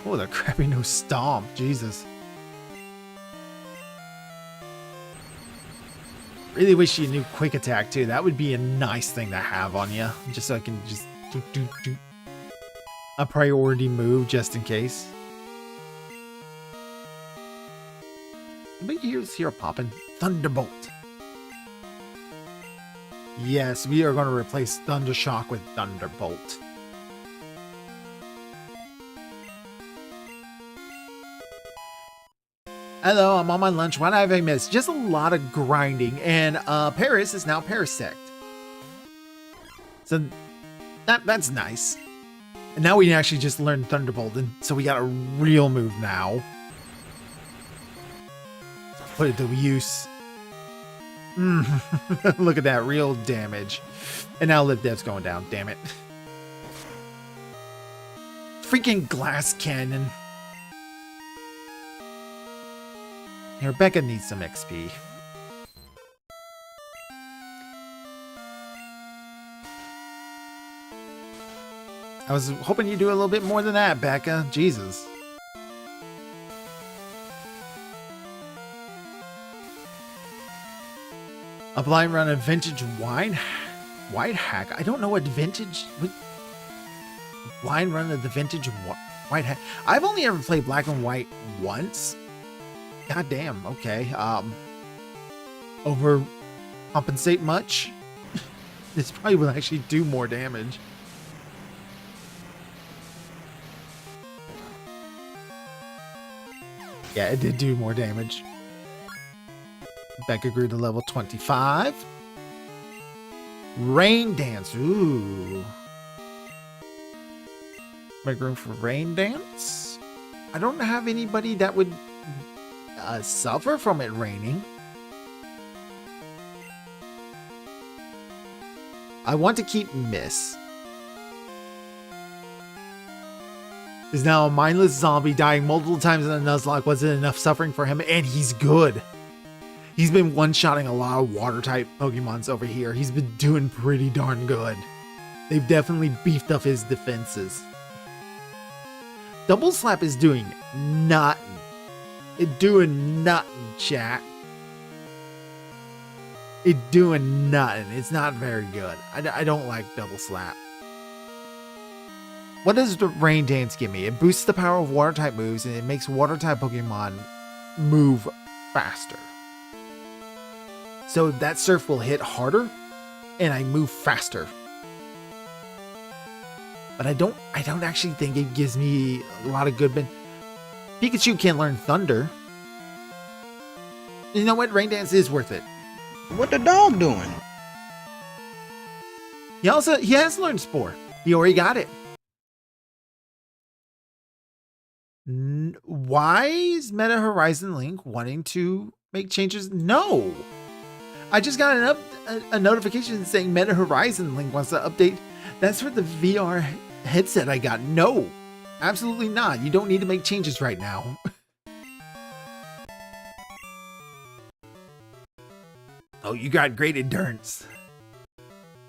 Oh, the Krabby no stomp. Jesus. Really wish you knew quick attack too. That would be a nice thing to have on you. Just so I can just do a priority move just in case. Anybody hear a poppin'? Thunderbolt. Yes, we are going to replace Thundershock with Thunderbolt. Hello, I'm on my lunch. What have I missed? Just a lot of grinding. And Paris is now Parasect. So that's nice. And now we can actually just learn Thunderbolt. And so we got a real move now. Put it to use. Look at that, real damage. And now Lit Dev's going down, damn it. Freaking glass cannon. Rebecca needs some XP. I was hoping you'd do a little bit more than that, Becca. Jesus. A blind run of vintage wine? White hack? I don't know what vintage... What, blind run of the vintage white hack? I've only ever played black and white once. God damn, okay. Overcompensate much? This probably will actually do more damage. Yeah, it did do more damage. Becca grew to level 25. Rain Dance. Ooh. Make room for Rain Dance? I don't have anybody that would suffer from it raining. I want to keep Miss. Is now a mindless zombie dying multiple times in a Nuzlocke wasn't enough suffering for him, and he's good. He's been one-shotting a lot of water-type Pokemons over here. He's been doing pretty darn good. They've definitely beefed up his defenses. Double Slap is doing nothing. It doing nothing, chat. It doing nothing. It's not very good. I don't like Double Slap. What does the Rain Dance give me? It boosts the power of water-type moves, and it makes water-type Pokemon move faster. So that surf will hit harder, and I move faster. But I don't actually think it gives me a lot of good. Pikachu can learn Thunder. You know what? Rain Dance is worth it. What the dog doing? He has learned Spore. He already got it. Why is Meta Horizon Link wanting to make changes? No. I just got a notification saying Meta Horizon Link wants to update. That's for the VR headset I got. No, absolutely not. You don't need to make changes right now. Oh, you got great endurance.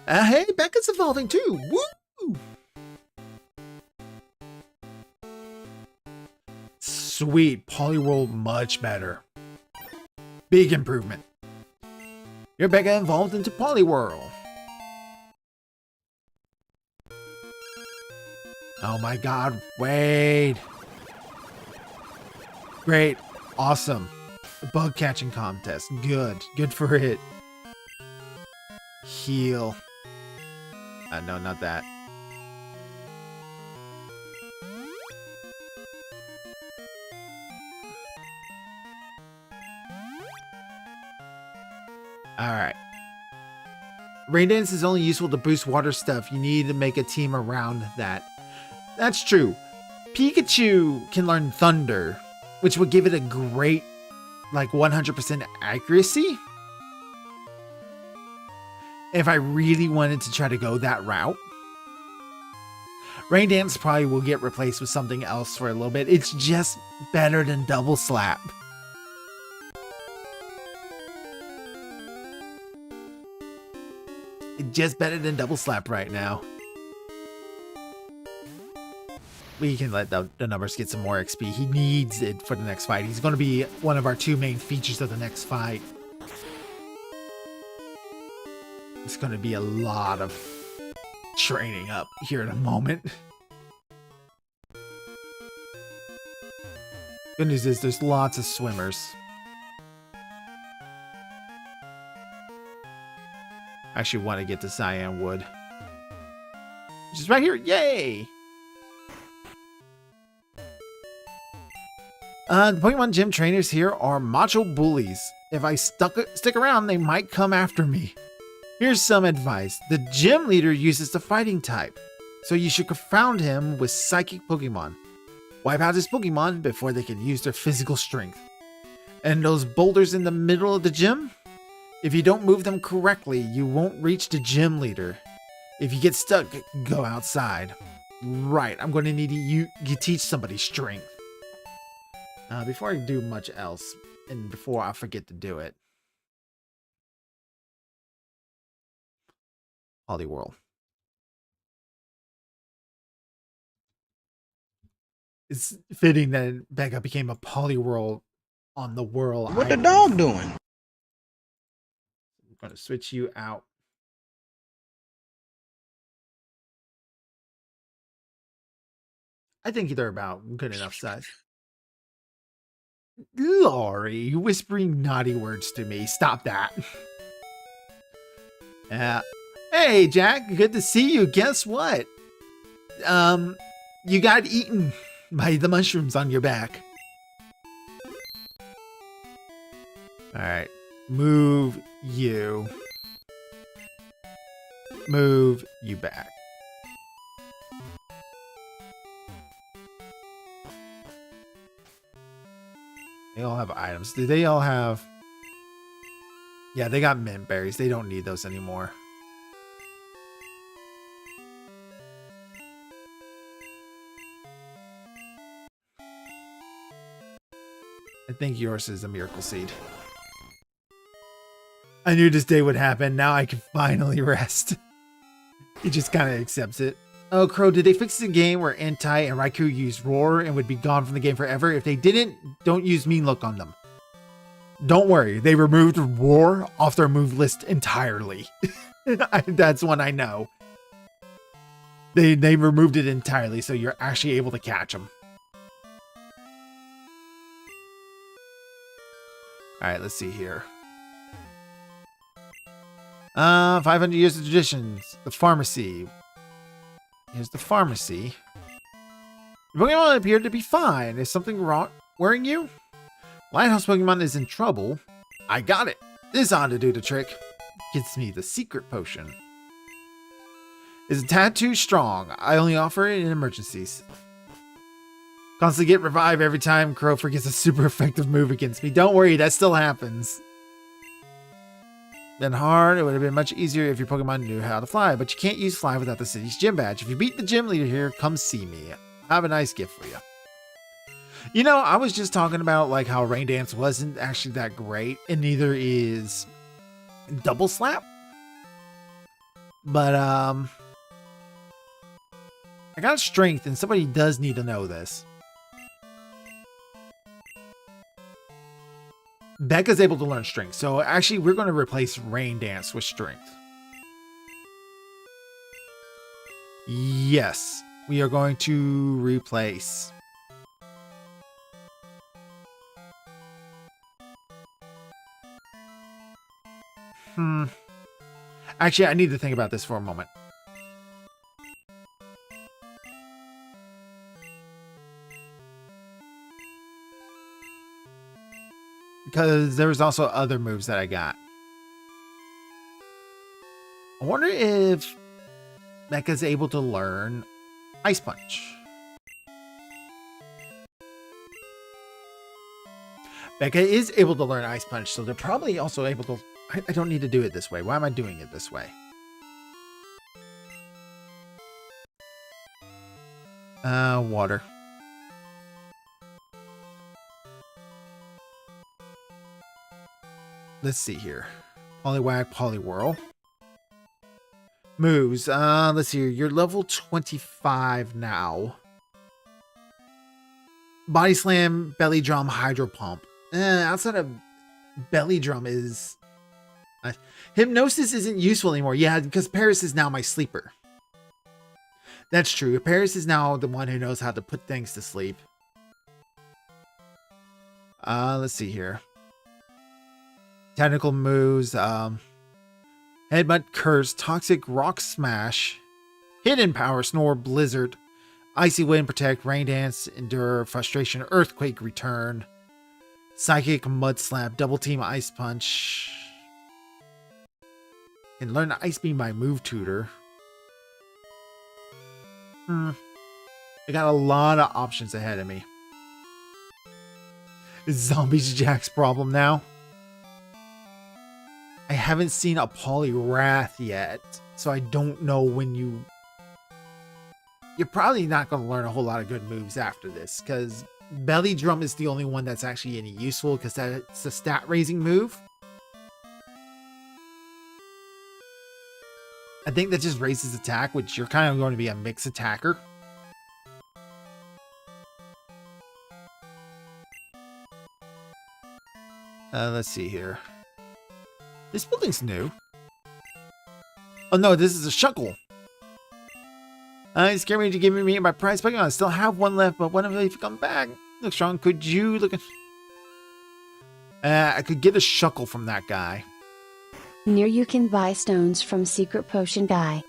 Hey, Becca's evolving too. Woo! Sweet. Poliwhirl much better. Big improvement. Your Becca evolved into Poliwhirl. Oh my god, Wade. Great. Awesome. The bug catching contest. Good. Good for it. Heal. No, not that. Alright. Rain Dance is only useful to boost water stuff. You need to make a team around that. That's true. Pikachu can learn Thunder, which would give it a great, like 100% accuracy. If I really wanted to try to go that route. Rain Dance probably will get replaced with something else for a little bit. It's just better than Double Slap. It's just better than Double Slap right now. We can let the numbers get some more XP. He needs it for the next fight. He's going to be one of our two main features of the next fight. It's going to be a lot of training up here in a moment. Good news is there's lots of swimmers. I actually want to get to Cyan Wood. Which is right here. Yay! The Pokemon gym trainers here are macho bullies. If I stick around, they might come after me. Here's some advice. The gym leader uses the fighting type, so you should confound him with psychic Pokemon. Wipe out his Pokemon before they can use their physical strength. And those boulders in the middle of the gym? If you don't move them correctly, you won't reach the gym leader. If you get stuck, go outside. Right, I'm going to need you teach somebody strength. Before I do much else, and before I forget to do it. Poliwhirl. It's fitting that Becca became a Poliwhirl on the Whirl What the Island. dog doing? I'm gonna switch you out. I think they're about good enough size. Laurie, whispering naughty words to me. Stop that. Hey, Jack. Good to see you. Guess what? You got eaten by the mushrooms on your back. All right. Move you. Move you back. They all have items. Do they all have... Yeah, they got mint berries. They don't need those anymore. I think yours is a miracle seed. I knew this day would happen. Now I can finally rest. He just kind of accepts it. Oh, Crow, did they fix the game where Entei and Raikou used Roar and would be gone from the game forever? If they didn't, don't use Mean Look on them. Don't worry, they removed Roar off their move list entirely. That's one I know. They removed it entirely, so you're actually able to catch them. Alright, let's see here. 500 years of traditions. The pharmacy. Here's the pharmacy. Your Pokemon appear to be fine. Is something wrong worrying you? Lighthouse Pokemon is in trouble. I got it. This ought to do the trick. Gets me the secret potion. Is a tad too strong. I only offer it in emergencies. Constantly get revived every time Crow forgets a super effective move against me. Don't worry, that still happens. Then hard, it would have been much easier if your Pokemon knew how to fly, but you can't use fly without the city's gym badge. If you beat the gym leader here, come see me. I have a nice gift for you. You know, I was just talking about like how Rain Dance wasn't actually that great, and neither is Double Slap. But I got strength, and somebody does need to know this. Becca's able to learn strength, so actually we're going to replace Rain Dance with strength. Yes, we are going to replace. Actually, I need to think about this for a moment. Because there was also other moves that I got. I wonder if Mecha's able to learn Ice Punch. Mecha is able to learn Ice Punch, so they're probably also able to... I don't need to do it this way. Why am I doing it this way? Water. Let's see here. Poliwag, Poliwhirl. Moves. Let's see here. You're level 25 now. Body Slam, Belly Drum, Hydro Pump. Outside of Belly Drum is... Hypnosis isn't useful anymore. Yeah, because Paris is now my sleeper. That's true. Paris is now the one who knows how to put things to sleep. Let's see here. Technical moves. Headbutt, Curse, Toxic, Rock Smash, Hidden Power, Snore, Blizzard, Icy Wind, Protect, Rain Dance, Endure, Frustration, Earthquake, Return, Psychic, Mud Slap, Double Team, Ice Punch. Can learn Ice Beam by Move Tutor. I got a lot of options ahead of me. Is Zombies Jack's problem now? I haven't seen a Poliwrath yet, so I don't know when you... You're probably not going to learn a whole lot of good moves after this, because Belly Drum is the only one that's actually any useful, because that's a stat-raising move. I think that just raises attack, which you're kind of going to be a mixed attacker. Let's see here. This building's new. Oh no, this is a Shuckle. It's scared me to give me my prize Pokemon. I still have one left, but when will you come back? Look strong. Could you look at... I could get a Shuckle from that guy. Near you can buy stones from Secret Potion Guy.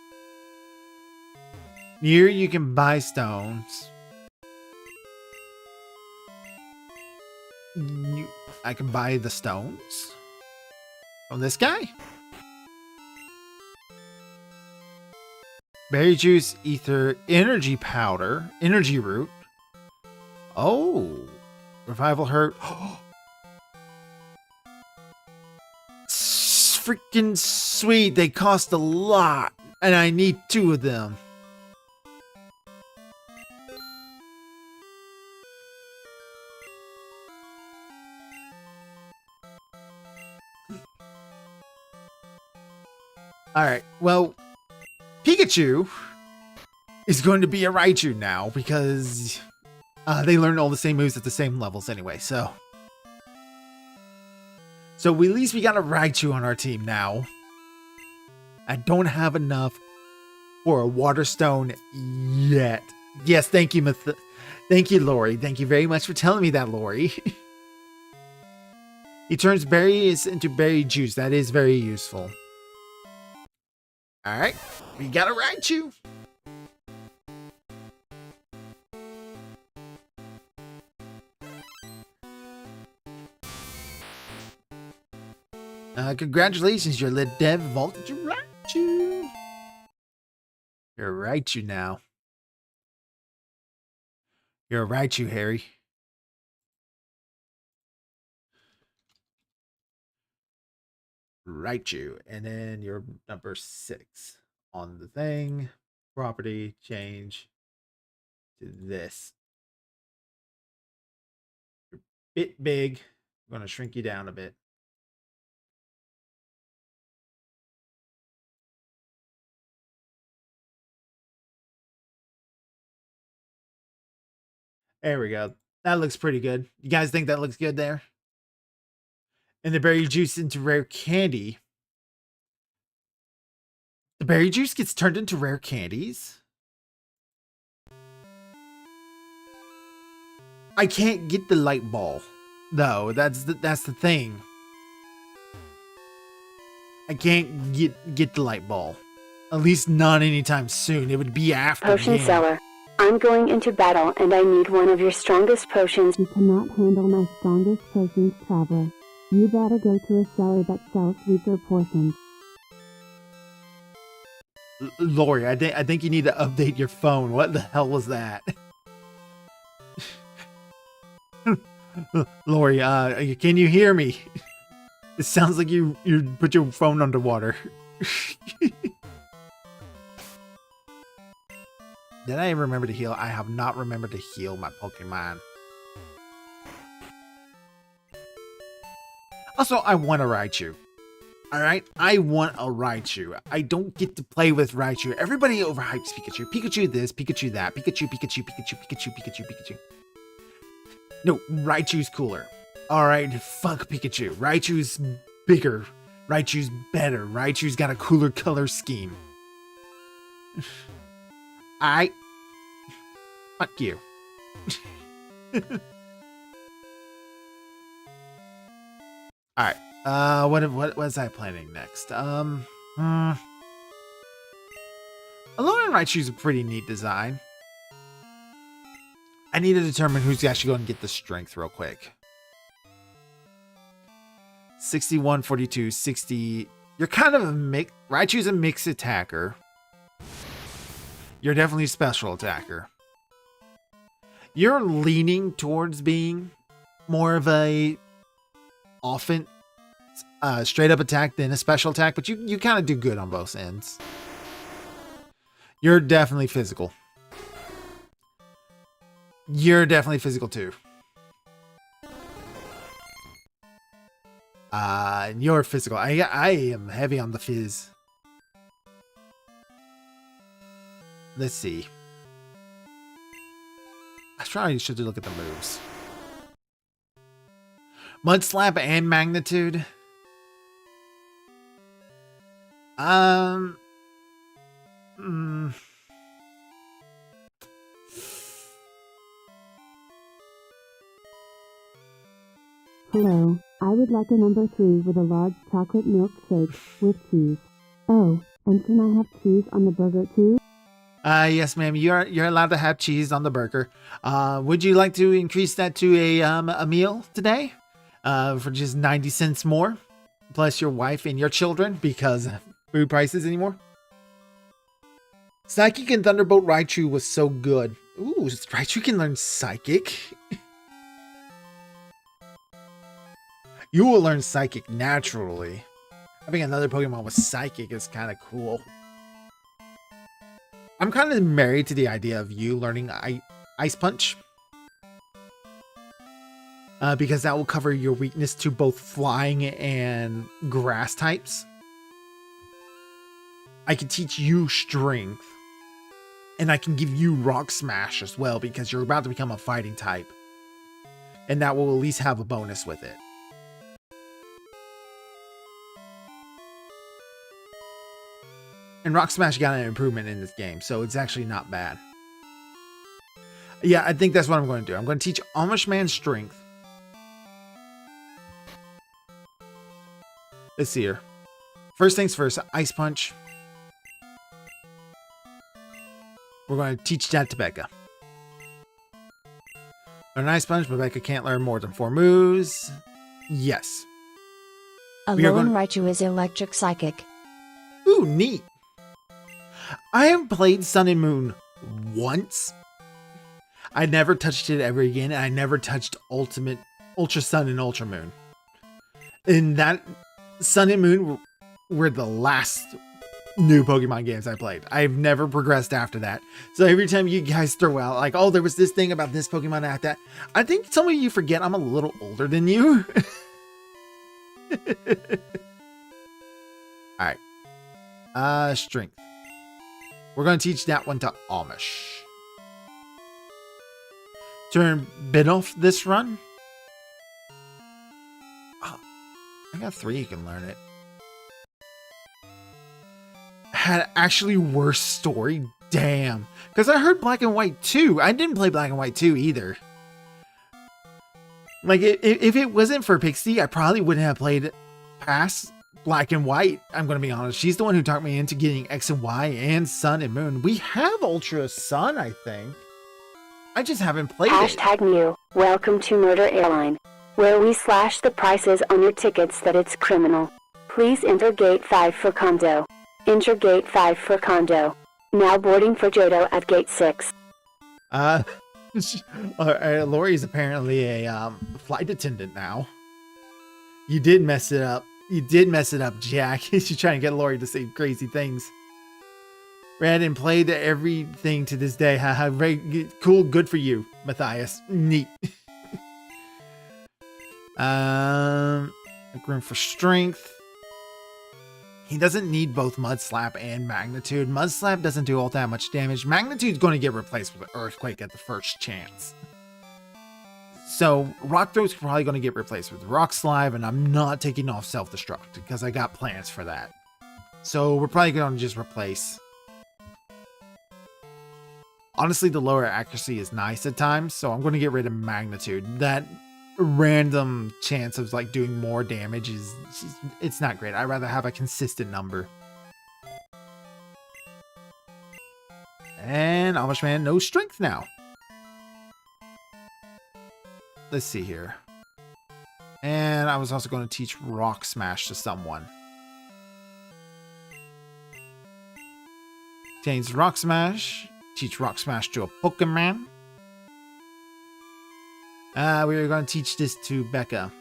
Here you can buy stones. I can buy the stones from this guy. Berry juice, ether, energy powder, energy root. Oh, revival hurt. Freaking sweet. They cost a lot, and I need 2 of them. Alright, well, Pikachu is going to be a Raichu now because they learned all the same moves at the same levels anyway, so at least we got a Raichu on our team now. I don't have enough for a Water Stone yet. Yes, thank you, thank you, Lori. Thank you very much for telling me that, Lori. He turns berries into berry juice. That is very useful. Alright, we got a Raichu. Congratulations, your lead dev vaulted your Raichu. You're a Raichu now. You're a Raichu, Harry. Raichu. And then you're number 6 on the thing. Property, change to this. You're a bit big. I'm going to shrink you down a bit. There we go. That looks pretty good. You guys think that looks good there? And the berry juice into rare candy. The berry juice gets turned into rare candies? I can't get the light ball, though. That's the thing. I can't get the light ball. At least not anytime soon. It would be after Potion the game. seller. I'm going into battle and I need one of your strongest potions. You cannot handle my strongest potions, traveler. You better go to a seller that sells weaker portions. Lori, I think you need to update your phone. What the hell was that? Lori, can you hear me? It sounds like you put your phone underwater. Did I remember to heal? I have not remembered to heal my Pokemon. Also, I want a Raichu. Alright? I want a Raichu. I don't get to play with Raichu. Everybody overhypes Pikachu. Pikachu this, Pikachu that. Pikachu, Pikachu, Pikachu, Pikachu, Pikachu, Pikachu. No, Raichu's cooler. Alright, fuck Pikachu. Raichu's bigger. Raichu's better. Raichu's got a cooler color scheme. Fuck you. Alright. What was I planning next? Alolan Raichu's a pretty neat design. I need to determine who's actually going to get the strength real quick. 61, 42, 60. You're kind of a mix. Raichu's a mixed attacker. You're definitely a special attacker. You're leaning towards being more of a offense, straight up attack than a special attack, but you kind of do good on both ends. You're definitely physical. You're definitely physical too. You're physical. I am heavy on the fizz. Let's see. I probably should look at the moves. Mud Slap and Magnitude. Um. mm, Hello, I would like a number 3 with a large chocolate milkshake with cheese. Oh, and can I have cheese on the burger too? Yes, ma'am. You're allowed to have cheese on the burger. Would you like to increase that to a meal today? For just 90 cents more, plus your wife and your children because food prices anymore. Psychic and Thunderbolt Raichu was so good. Ooh, Raichu can learn Psychic. You will learn Psychic naturally. Having another Pokemon with Psychic is kind of cool. I'm kind of married to the idea of you learning Ice Punch. Because that will cover your weakness to both flying and grass types. I can teach you Strength. And I can give you Rock Smash as well because you're about to become a fighting type. And that will at least have a bonus with it. And Rock Smash got an improvement in this game, so it's actually not bad. Yeah, I think that's what I'm going to do. I'm going to teach Amish Man Strength. Let's see here. First things first, Ice Punch. We're going to teach that to Becca. Learn Ice Punch, but Becca can't learn more than 4 moves. Yes. Alolan Raichu is electric psychic. Ooh, neat. I have played Sun and Moon once. I never touched it ever again, and I never touched Ultra Sun and Ultra Moon. And that Sun and Moon were the last new Pokemon games I played. I've never progressed after that. So every time you guys throw out like, oh, there was this thing about this Pokemon at that, I think some of you forget I'm a little older than you. All right. Strength. We're going to teach that one to Amish. Turn Bidoff this run. Oh, I got 3 you can learn it. Had actually worse story. Damn. Because I heard Black and White 2. I didn't play Black and White 2 either. Like, if it wasn't for Pixie, I probably wouldn't have played past Black and White. I'm going to be honest. She's the one who talked me into getting X and Y and Sun and Moon. We have Ultra Sun, I think. I just haven't played it. #Mew. Welcome to Murder Airline, where we slash the prices on your tickets that it's criminal. Please enter Gate 5 for condo. Enter Gate 5 for condo. Now boarding for Johto at Gate 6. Lori's apparently a flight attendant now. You did mess it up. You did mess it up, Jack. You're trying to get Lori to say crazy things. Read and played everything to this day. Haha, very cool. Good for you, Matthias. Neat. Room for Strength. He doesn't need both Mud Slap and Magnitude. Mud Slap doesn't do all that much damage. Magnitude's going to get replaced with Earthquake at the first chance. So Rock Throw's probably going to get replaced with Rock Slide, and I'm not taking off Self-Destruct because I got plans for that. So we're probably going to just replace. Honestly, the lower accuracy is nice at times, so I'm going to get rid of Magnitude. That random chance of like doing more damage it's not great. I'd rather have a consistent number. And Amish Man, no strength now. Let's see here. And I was also going to teach Rock Smash to someone. Change Rock Smash. Teach Rock Smash to a Pokemon. We're going to teach this to Becca.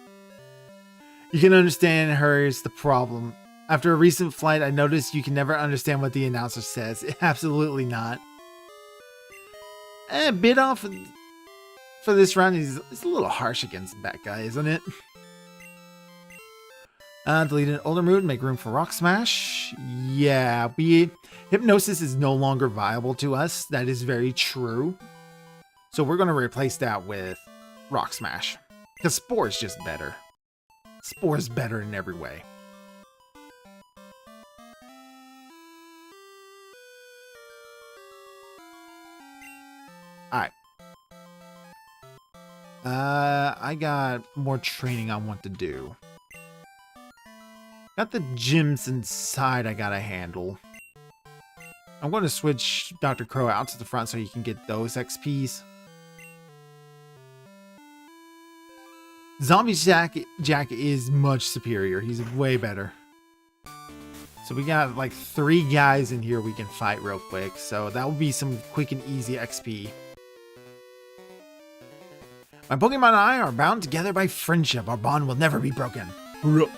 You can understand her is the problem. After a recent flight, I noticed you can never understand what the announcer says. Absolutely not. Bit off for this round is a little harsh against Becca, isn't it? Delete an older mood, make room for Rock Smash. Yeah, Hypnosis is no longer viable to us. That is very true. So we're going to replace that with Rock Smash. Because Spore is just better. Spore's better in every way. Alright. I got more training I want to do. Got the gyms inside I gotta handle. I'm going to switch Dr. Crow out to the front so you can get those XPs. Zombie Jack is much superior. He's way better. So we got like 3 guys in here we can fight real quick. So that will be some quick and easy XP. My Pokemon and I are bound together by friendship. Our bond will never be broken. Rook.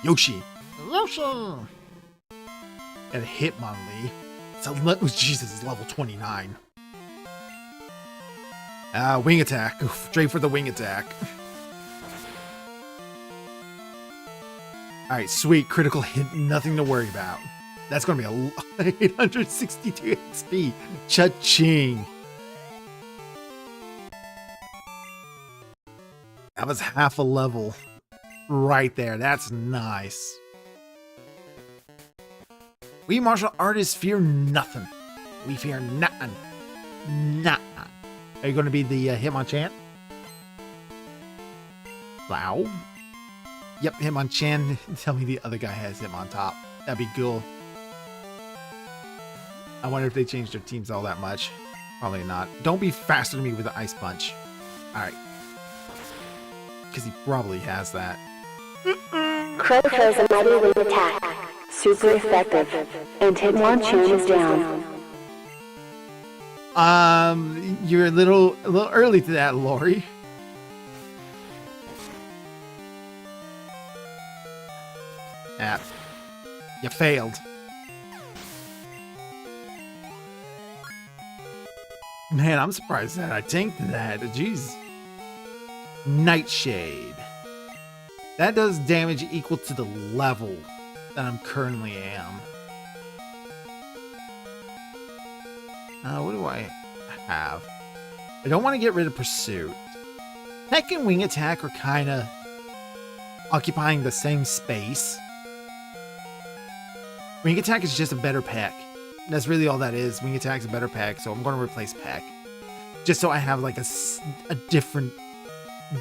Yoshi. Yoshi. And a Hitmonlee. Jesus, it's level 29. Wing attack. Oof, straight for the wing attack. Alright, sweet. Critical hit. Nothing to worry about. That's going to be a 862 XP. Cha-ching. That was half a level. Right there. That's nice. We martial artists fear nothing. We fear nothing. Nothing. Are you going to be the Hitmonchan? Wow. Yep, Hitmonchan. Tell me the other guy has him on top. That'd be cool. I wonder if they changed their teams all that much. Probably not. Don't be faster than me with the Ice Punch. Alright. Because he probably has that. Crow throws a mighty wing attack. Super effective. And Hitmonchan is down. You're a little early to that, Lori. Ah, you failed. Man, I'm surprised that I tanked that. Jeez. Nightshade. That does damage equal to the level that I'm currently am. What do I have? I don't want to get rid of Pursuit. Peck and Wing Attack are kind of occupying the same space. Wing Attack is just a better Peck. That's really all that is. Wing Attack's a better Peck, so I'm going to replace Peck. Just so I have like a different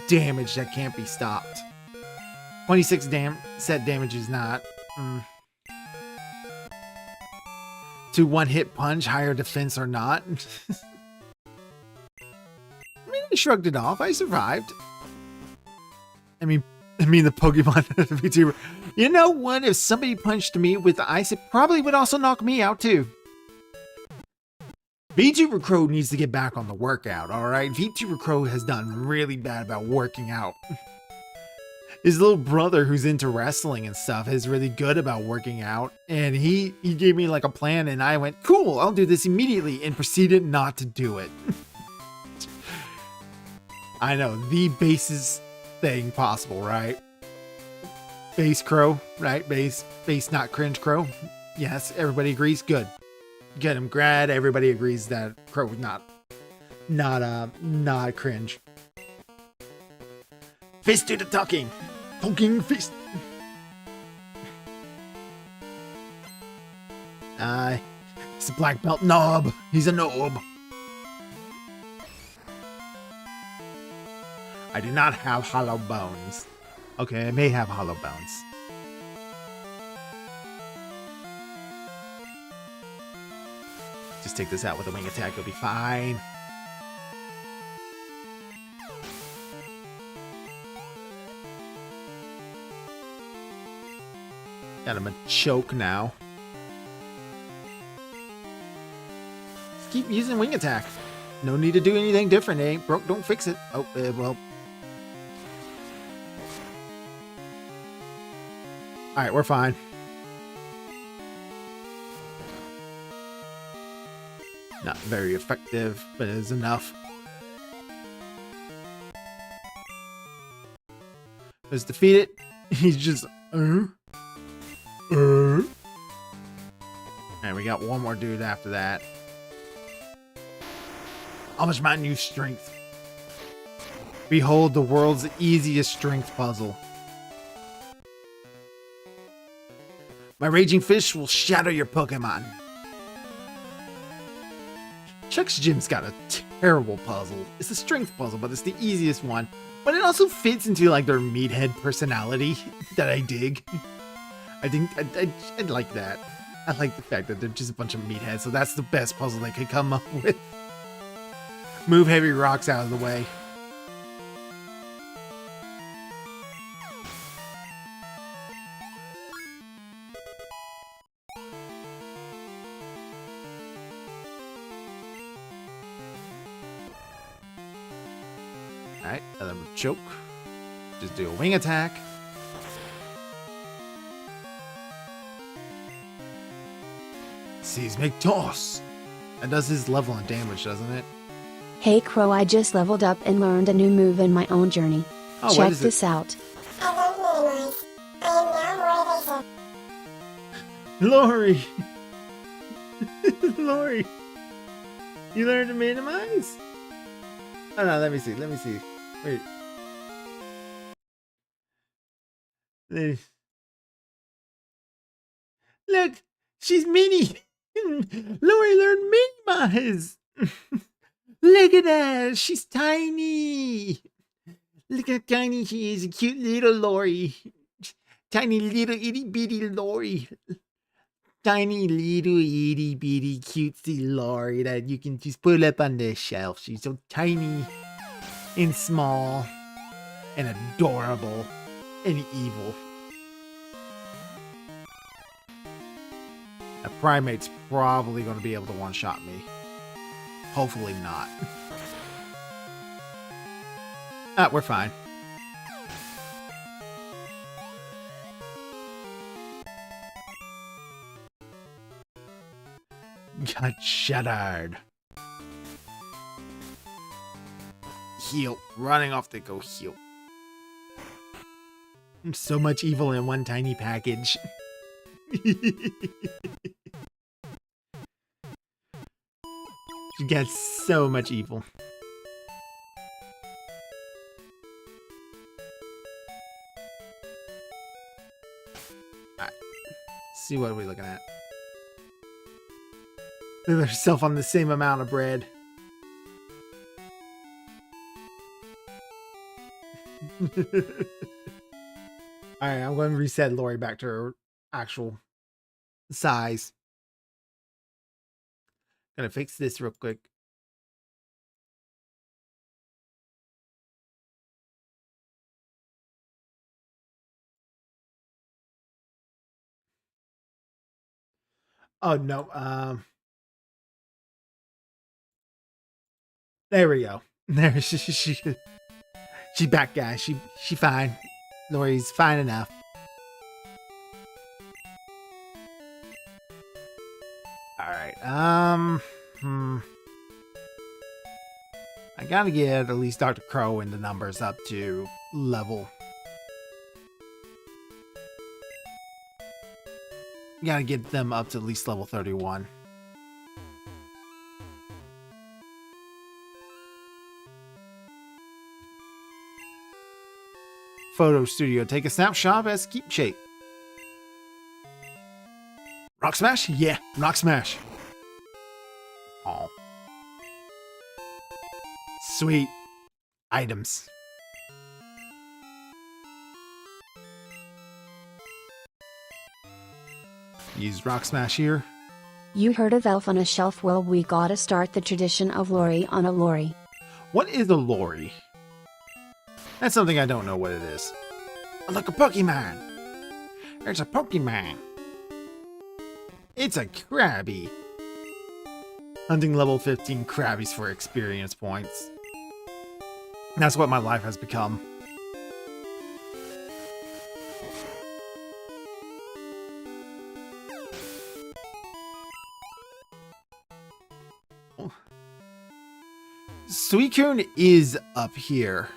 damage that can't be stopped. 26 set damage is not. To one-hit punch, higher defense or not. I mean, I shrugged it off. I survived. I mean the Pokemon VTuber. You know what? If somebody punched me with ice, it probably would also knock me out too. VTuber Crow needs to get back on the workout, alright? VTuber Crow has done really bad about working out. His little brother, who's into wrestling and stuff, is really good about working out. And he gave me like a plan, and I went, cool, I'll do this immediately, and proceeded not to do it. I know, the basest thing possible, right? Base Crow, right? Base not cringe Crow. Yes, everybody agrees. Good. Good, I'm glad everybody agrees that Crow was not cringe. Fist to the talking. Talking fist. He's a black belt knob. He's a knob. I do not have hollow bones. Okay, I may have hollow bones. Just take this out with a wing attack, it'll be fine. Got him a choke now. Just keep using wing attack. No need to do anything different, eh? Broke, don't fix it. Oh, well. Alright, we're fine. Not very effective, but it is enough. Let's defeat it. He's just... And we got one more dude after that. How much my new strength? Behold the world's easiest strength puzzle. My raging fish will shatter your Pokemon. Chuck's Gym's got a terrible puzzle. It's a strength puzzle, but it's the easiest one. But it also fits into like their meathead personality that I dig. I think I like that. I like the fact that they're just a bunch of meatheads, so that's the best puzzle they could come up with. Move heavy rocks out of the way. Alright, another choke. Just do a wing attack. Seismic Toss. That does his level and damage, doesn't it? Hey Crow, I just leveled up and learned a new move in my own journey. Oh, what Check is it? this out. Lori! Lori! You learned to minimize? Oh no, let me see. Wait. Look! She's mini! Lori learned minimize! Look at her! She's tiny! Look how tiny she is, a cute little Lori. Tiny little itty bitty Lori. Tiny little itty bitty cutesy Lori that you can just put up on the shelf. She's so tiny and small and adorable and evil. A primate's probably going to be able to one-shot me. Hopefully not. Ah, we're fine. Got shattered. Heal. Running off to go heal. So much evil in one tiny package. You got so much evil. Alright. See what are we looking at. They're herself on the same amount of bread. Alright, I'm going to reset Lori back to her actual size. Gonna fix this real quick. Oh no, there we go. There she's back, guys. She fine. Lori's fine enough. Alright, I gotta get at least Dr. Crow and the numbers up to level. Gotta get them up to at least level 31. Photo studio. Take a snapshot as keepsake. Rock smash? Yeah, rock smash. Oh. Sweet. Items. Use rock smash here. You heard of Elf on a Shelf? Well, we gotta start the tradition of Lori on a Lori. What is a Lori? That's something I don't know what it is. Oh, look, a Pokemon! There's a Pokemon! It's a Krabby! Hunting level 15 Krabbies for experience points. That's what my life has become. Oh. Suicune is up here.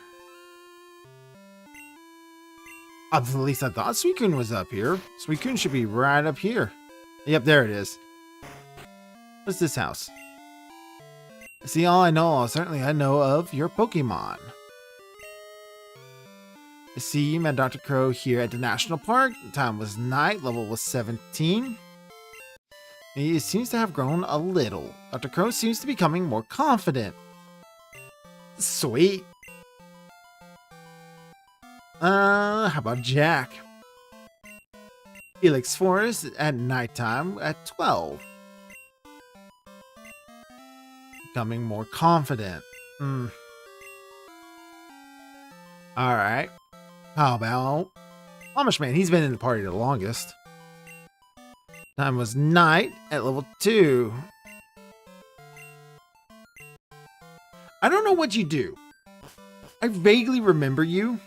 At least I thought Suicune was up here. Suicune should be right up here. Yep, there it is. What's this house? See, all I know, certainly I know of your Pokemon. See, you met Dr. Crow here at the National Park. Time was night, level was 17. He seems to have grown a little. Dr. Crow seems to be becoming more confident. Sweet. How about Jack? Helix Forest at nighttime at 12. Becoming more confident. Alright. How about Amish Man? He's been in the party the longest. Time was night at level 2. I don't know what you do. I vaguely remember you.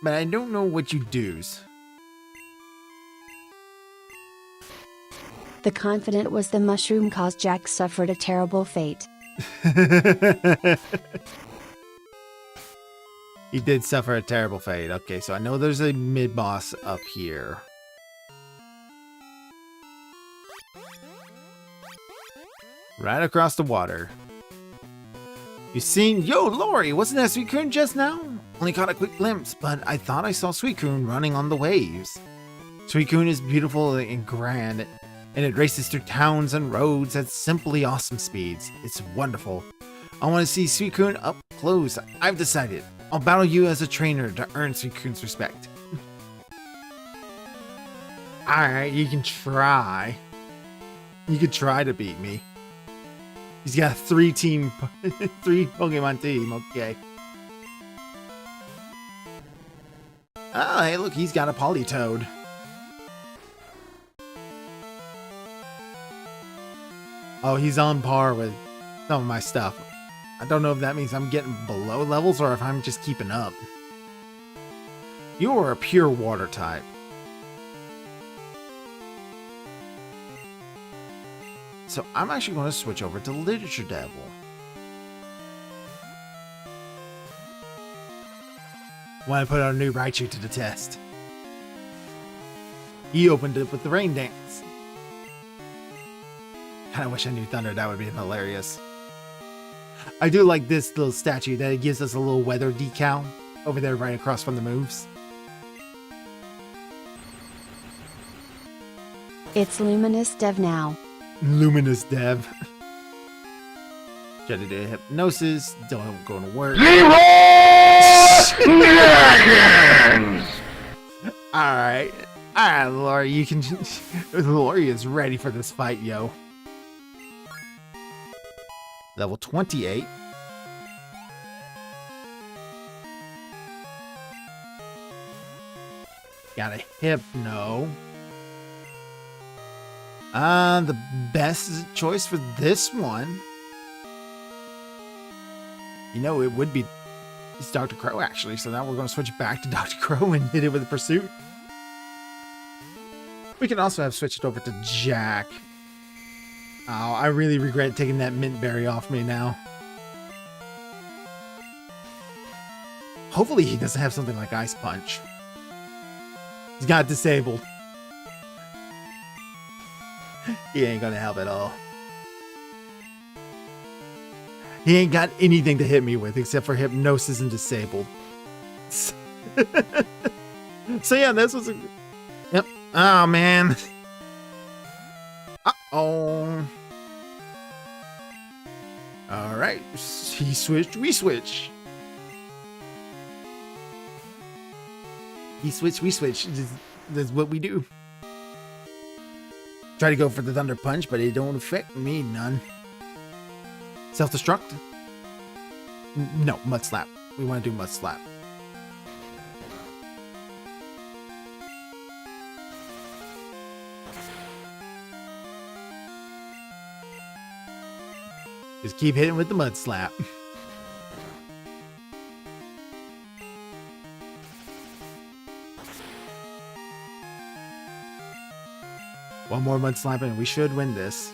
But I don't know what you do's. The confident was the mushroom caused Jack suffered a terrible fate. He did suffer a terrible fate. Okay, so I know there's a mid-boss up here. Right across the water. You seen... Yo, Lori, wasn't that Suicune just now? Only caught a quick glimpse, but I thought I saw Suicune running on the waves. Suicune is beautiful and grand, and it races through towns and roads at simply awesome speeds. It's wonderful. I want to see Suicune up close. I've decided. I'll battle you as a trainer to earn Suicune's respect. Alright, you can try. You could try to beat me. He's got a 3 Pokemon team, okay. Oh, hey, look, he's got a Politoed. Oh, he's on par with some of my stuff. I don't know if that means I'm getting below levels or if I'm just keeping up. You are a pure water type. So I'm actually going to switch over to Literature Devil. Want to put our new Raichu to the test. He opened it with the Rain Dance. Kinda wish I knew Thunder, that would be hilarious. I do like this little statue that it gives us a little weather decal over there right across from the moves. It's Luminous Dev now. Luminous Dev. Try to do hypnosis, don't go to work. Alright. Alright, Lori, you can... Lori is ready for this fight, yo. Level 28. Got a Hypno. The best choice for this one. You know, it would be... It's Dr. Crow, actually, so now we're going to switch back to Dr. Crow and hit it with a Pursuit. We can also have switched over to Jack. Oh, I really regret taking that mint berry off me now. Hopefully he doesn't have something like Ice Punch. He's got disabled. He ain't gonna help at all. He ain't got anything to hit me with except for hypnosis and disabled. So yeah, this was a... Yep. Oh, man. Uh-oh. Alright. He switched, we switch. He switched, we switch. That's what we do. Try to go for the Thunder Punch, but it don't affect me none. Self-destruct? No, Mud Slap. We want to do Mud Slap. Just keep hitting with the Mud Slap. One more Mud Slap and we should win this.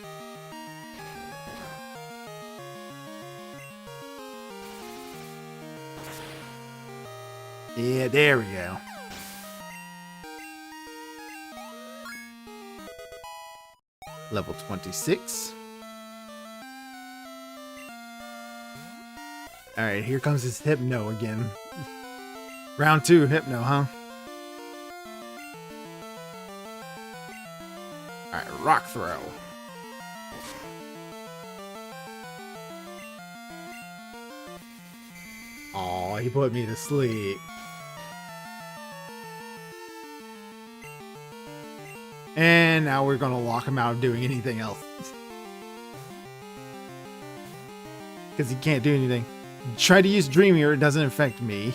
Yeah, there we go. Level 26. Alright, here comes this Hypno again. Round 2 Hypno, huh? Alright, Rock Throw. Aw, he put me to sleep. And now we're gonna lock him out of doing anything else. Because he can't do anything. Try to use Dreamier, it doesn't affect me.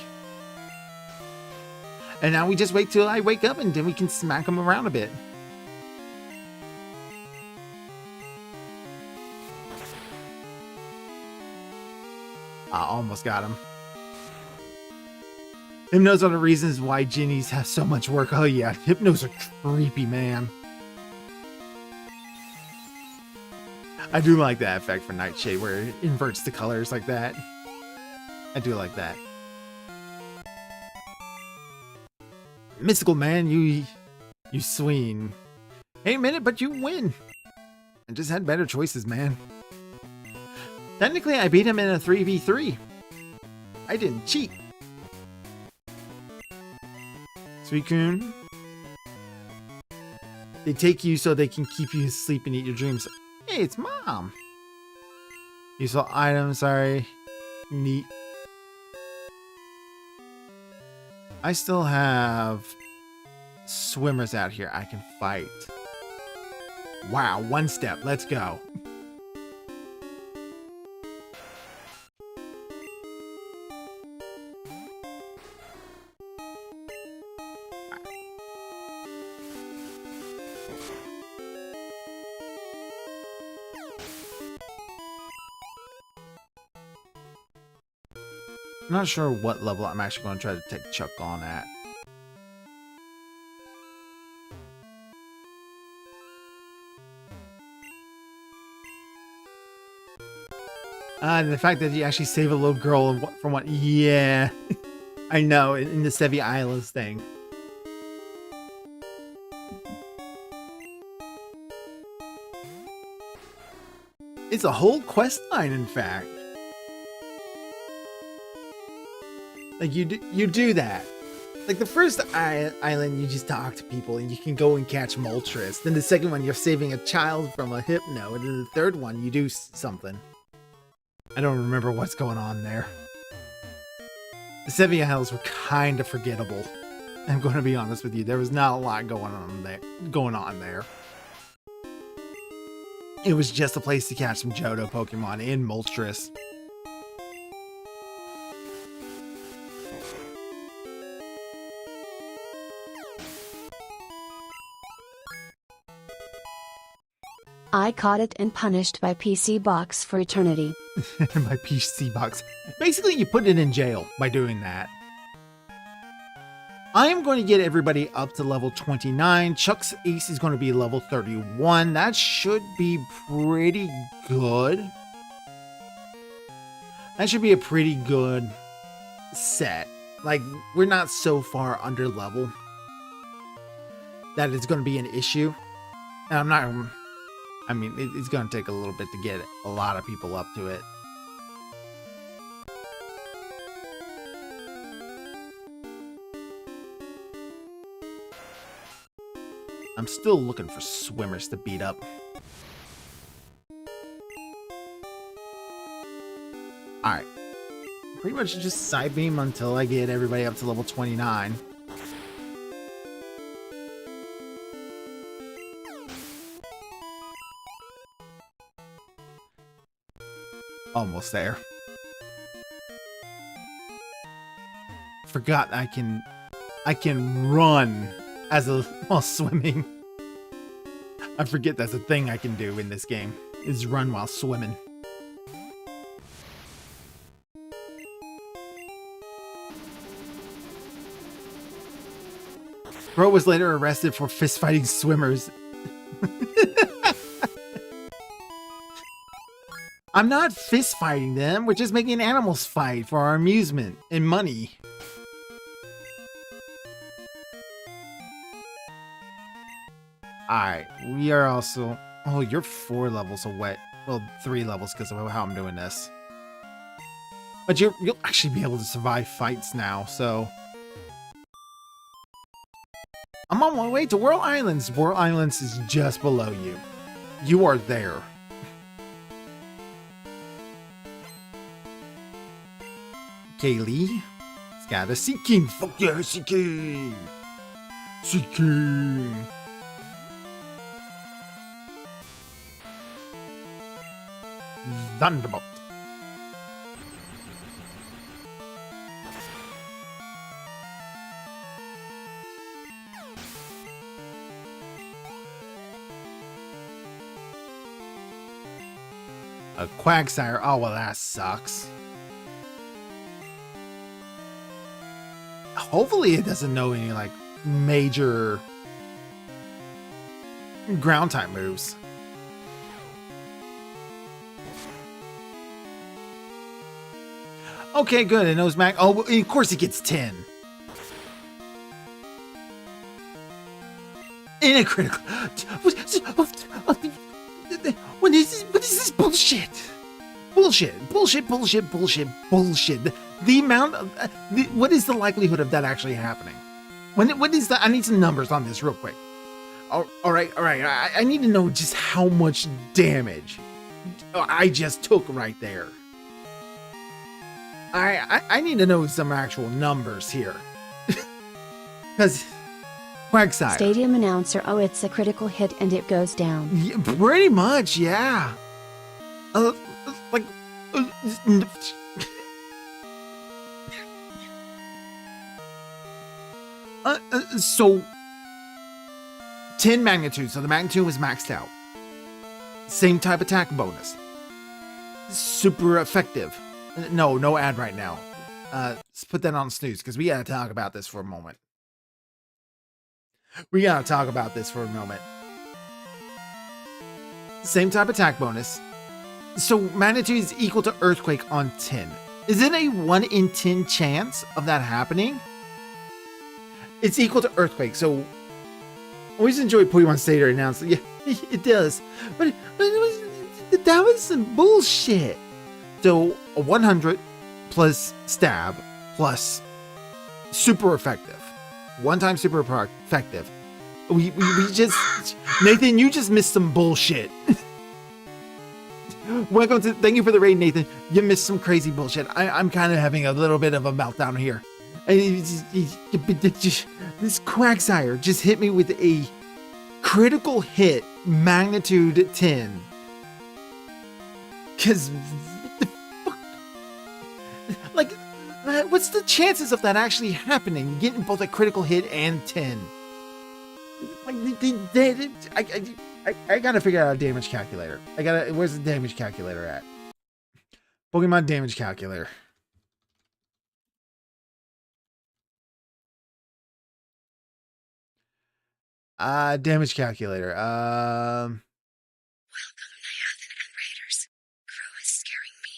And now we just wait till I wake up and then we can smack him around a bit. I almost got him. Hypnos are the reasons why Ginnies have so much work. Oh yeah, Hypnos are creepy, man. I do like that effect for Nightshade where it inverts the colors like that. I do like that. Mystical man, you swing. Hey, a minute, but you win. I just had better choices, man. Technically, I beat him in a 3v3. I didn't cheat. Suicune. They take you so they can keep you asleep and eat your dreams. Hey, it's Mom. Useful item, sorry. Neat. I still have swimmers out here I can fight. Wow, one step. Let's go. I'm not sure what level I'm actually going to try to take Chuck on at. And the fact that you actually save a little girl from what? Yeah, I know, in the Sevi Islas thing. It's a whole quest line, in fact. Like, you do that. Like, the first island, you just talk to people and you can go and catch Moltres. Then the second one, you're saving a child from a Hypno. And then the third one, you do something. I don't remember what's going on there. The Sevi Isles were kind of forgettable. I'm going to be honest with you. There was not a lot going on there. It was just a place to catch some Johto Pokemon in Moltres. I caught it and punished by PC Box for eternity. My PC Box. Basically, you put it in jail by doing that. I am going to get everybody up to level 29. Chuck's Ace is going to be level 31. That should be pretty good. That should be a pretty good set. Like, we're not so far under level that it's going to be an issue. And I'm not... I mean, it's going to take a little bit to get a lot of people up to it. I'm still looking for swimmers to beat up. Alright. Pretty much just side beam until I get everybody up to level 29. Almost there. Forgot I can run while swimming. I forget that's a thing I can do in this game, is run while swimming. Bro was later arrested for fistfighting swimmers. I'm not fist fighting them, we're just making animals fight for our amusement and money. Alright, we are also... Oh, you're 4 levels away. Well, 3 levels because of how I'm doing this. But you'll actually be able to survive fights now, so... I'm on my way to Whirl Islands. Whirl Islands is just below you. You are there. Kaylee. Scatter Seeking. Fuck yeah, Seeking. Seeking. Thunderbolt. A Quagsire. Oh, well, that sucks. Hopefully it doesn't know any, like, major ground type moves. Okay, good. It knows Mag. Oh, of course it gets 10. In a critical. What is this bullshit? Bullshit. The amount of. What is the likelihood of that actually happening? What is that? I need some numbers on this real quick. All right. I need to know just how much damage I just took right there. I need to know some actual numbers here. Because Quagsire. Stadium announcer, oh, it's a critical hit and it goes down. Yeah, pretty much, yeah. Like, so 10 magnitude. So the magnitude was maxed out. Same type attack bonus. Super effective. No ad right now. Let's put that on snooze because we gotta talk about this for a moment. Same type attack bonus. So magnitude is equal to earthquake on 10. Is it a 1 in 10 chance of that happening? It's equal to earthquake. So always enjoy Pokemon Stadium announced. Yeah, it does. But that was some bullshit. So a 100 plus stab plus super effective. One time super effective. We just Nathan, you just missed some bullshit. Thank you for the raid, Nathan. You missed some crazy bullshit. I'm kind of having a little bit of a meltdown here. This Quagsire just hit me with a critical hit, magnitude 10. Cause what the fuck? Like, what's the chances of that actually happening? Getting both a critical hit and 10. Like, I gotta figure out a damage calculator. Where's the damage calculator at? Pokemon damage calculator. Damage calculator. Welcome, Niathan and Raiders. Crow is scaring me.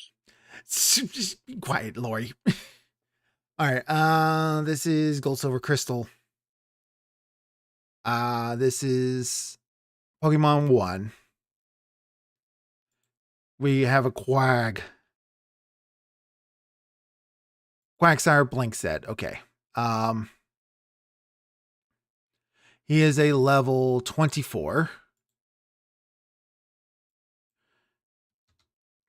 Just be quiet, Lori. Alright, this is Gold, Silver, Crystal. This is Pokemon 1. We have a Quagsire Blink set. Okay. He is a level 24.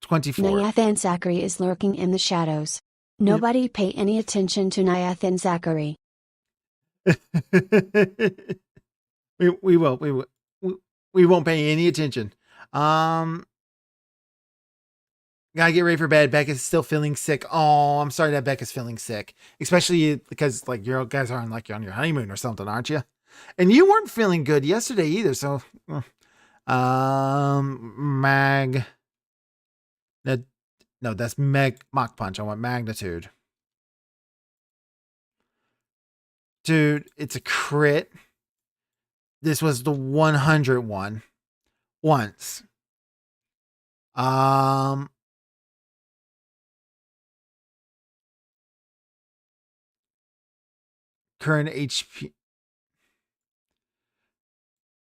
24. Niathan Zachary is lurking in the shadows. Nobody pay any attention to Niathan Zachary. we won't pay any attention. Gotta get ready for bed. Becca's still feeling sick. Oh, I'm sorry that Becca's feeling sick. Especially because like you guys are on your honeymoon or something, aren't you? And you weren't feeling good yesterday either, so Mag. No, that's Mach Punch. I want magnitude. Dude, it's a crit. This was the 100 one. Once. Current HP.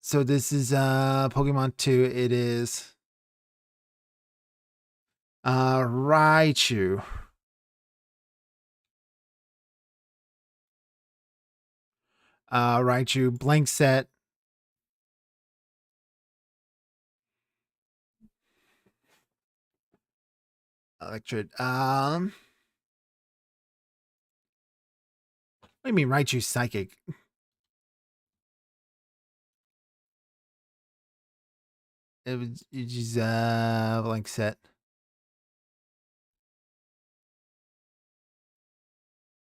So this is Pokemon 2. It is Raichu. Raichu, blank set. Electrode. What do you mean Raichu Psychic? It's just blank set.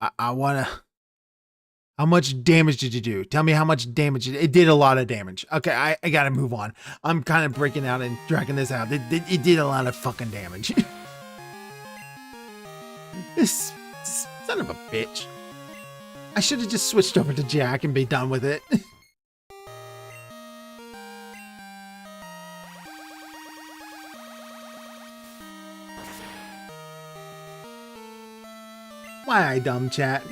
I wanna. How much damage did you do? Tell me how much damage it did. A lot of damage. Okay, I gotta move on. I'm kind of breaking out and dragging this out. It did a lot of fucking damage. This son of a bitch. I should have just switched over to Jack and be done with it. Why I dumb, chat?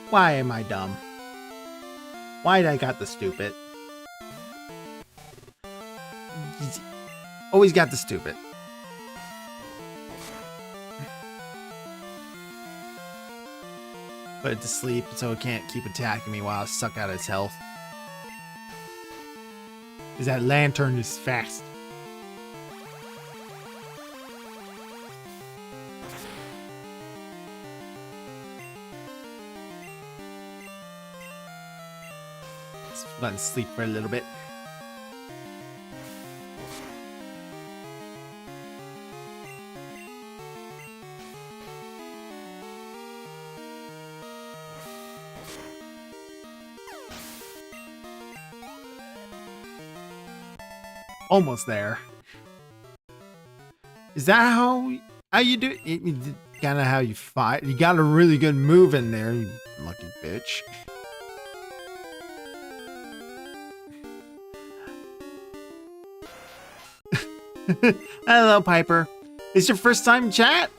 Why am I dumb? Why'd I got the stupid? Always got the stupid. Put it to sleep so it can't keep attacking me while I suck out its health. Because that lantern is fast. Let's let it sleep for a little bit. Almost there. Is that how you do it? Kind of how you fight. You got a really good move in there, you lucky bitch. Hello, Piper. Is your first time chat?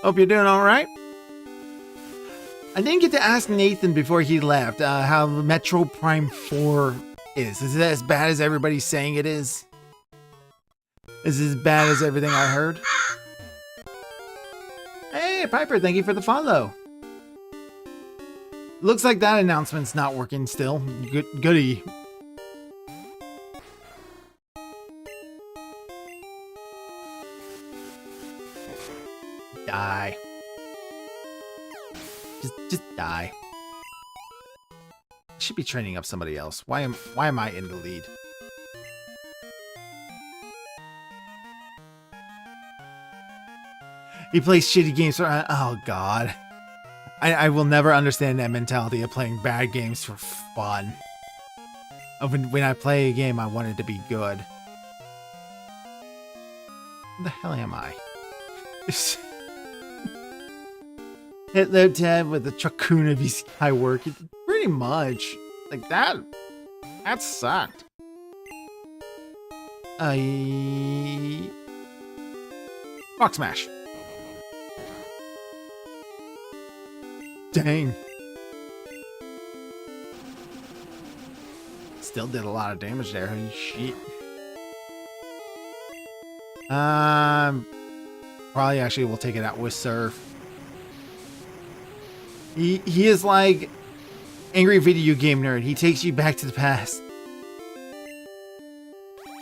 Hope you're doing all right. I didn't get to ask Nathan before he left how Metro Prime 4 is. Is it as bad as everybody's saying it is? Is it as bad as everything I heard? Hey, Piper, thank you for the follow. Looks like that announcement's not working still. Goody. Die. Just die. Should be training up somebody else. Why am I in the lead? He plays shitty games for oh god. I will never understand that mentality of playing bad games for fun. When I play a game, I want it to be good. Where the hell am I? Hitler Ted with the Chakuna V Sky work. Pretty much. Like that sucked. Rock Smash. Dang. Still did a lot of damage there. Holy shit. Probably actually will take it out with Surf. He is like angry video game nerd. He takes you back to the past.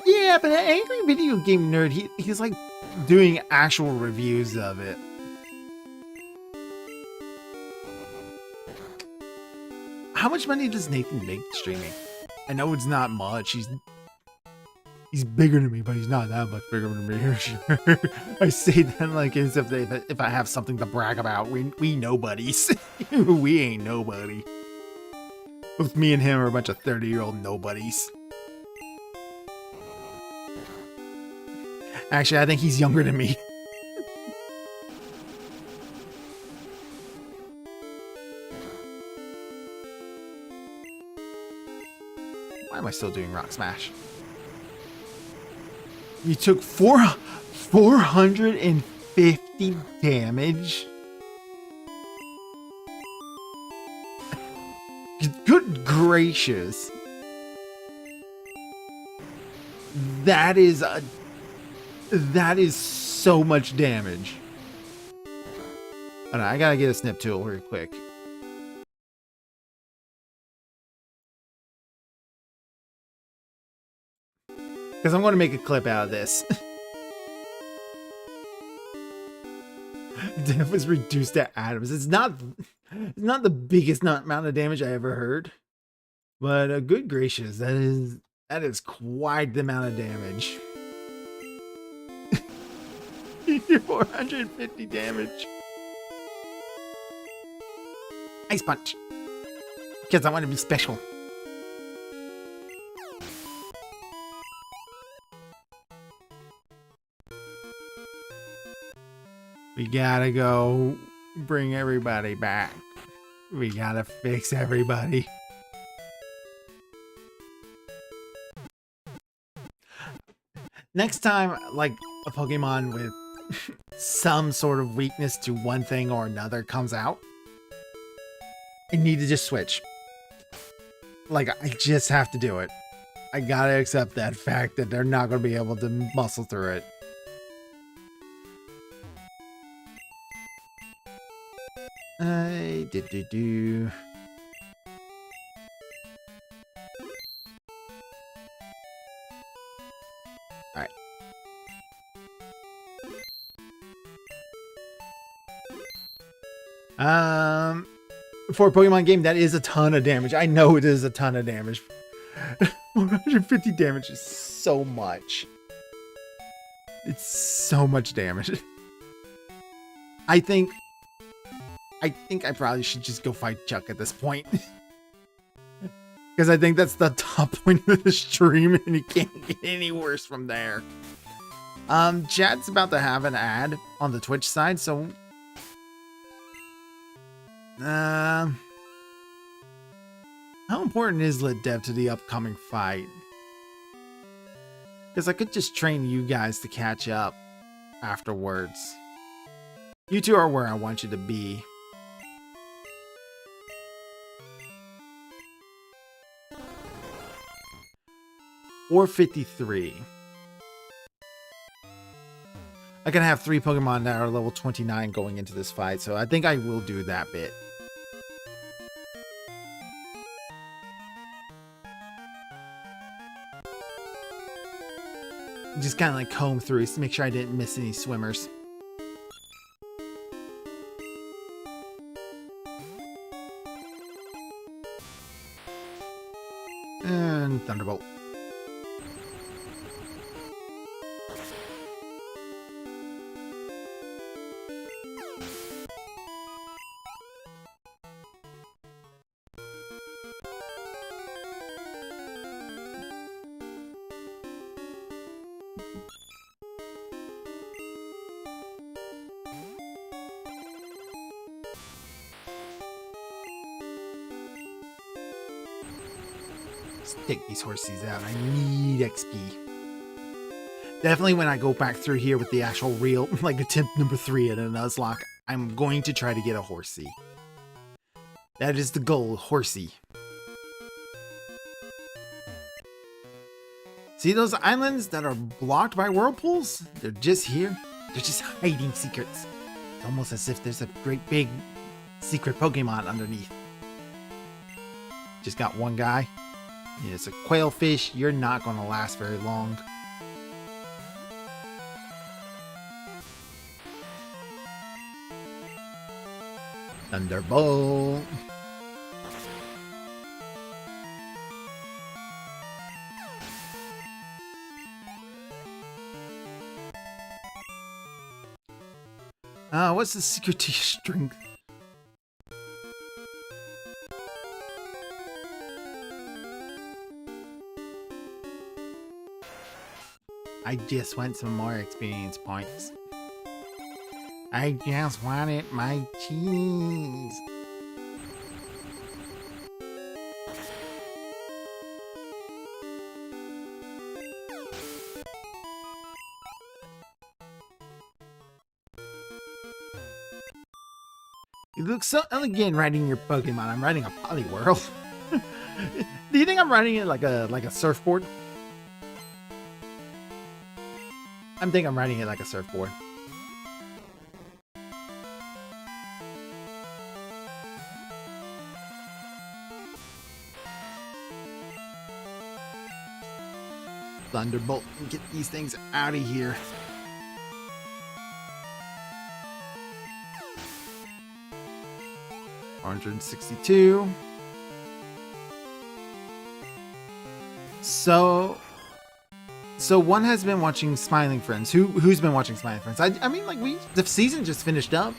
Yeah, but an angry video game nerd, he's like doing actual reviews of it. How much money does Nathan make streaming? I know it's not much. He's bigger than me, but he's not that much bigger than me. Sure. I say that like as if I have something to brag about. We nobodies. We ain't nobody. Both me and him are a bunch of 30-year-old nobodies. Actually, I think he's younger than me. Why am I still doing Rock Smash? You took 450 damage? Good gracious. That is so much damage. Hold on, I gotta get a snip tool real quick. Because I'm going to make a clip out of this. Death was reduced to atoms. It's not the biggest amount of damage I ever heard. But good gracious, that is quite the amount of damage. 450 damage. Ice punch. Because I want to be special. We gotta go bring everybody back. We gotta fix everybody. Next time, like, a Pokemon with some sort of weakness to one thing or another comes out, I need to just switch. Like, I just have to do it. I gotta accept that fact that they're not gonna be able to muscle through it. Do. Alright. For a Pokemon game, that is a ton of damage. I know it is a ton of damage. 150 damage is so much. It's so much damage. I think I probably should just go fight Chuck at this point. Because I think that's the top point of the stream and it can't get any worse from there. Chad's about to have an ad on the Twitch side, so... how important is Lit Dev to the upcoming fight? Because I could just train you guys to catch up afterwards. You two are where I want you to be. Or 53. I can have 3 Pokemon that are level 29 going into this fight, so I think I will do that bit. Just kind of like comb through to make sure I didn't miss any swimmers. And Thunderbolt. Take these horses out. I need XP. Definitely when I go back through here with the actual real, like attempt number 3 at a Nuzlocke, I'm going to try to get a Horsey. That is the goal, Horsey. See those islands that are blocked by whirlpools? They're just here. They're just hiding secrets. It's almost as if there's a great big secret Pokemon underneath. Just got one guy. It's a quail fish. You're not going to last very long. Thunderbolt. What's the secret to your strength? I just want some more experience points. I just wanted my cheese. You look so elegant riding your Pokemon. I'm riding a Poliwhirl. Do you think I'm riding it like a surfboard? I'm thinking I'm riding it like a surfboard. Thunderbolt, get these things out of here. $162. So one has been watching Smiling Friends. Who's been watching Smiling Friends? I mean, like, the season just finished up.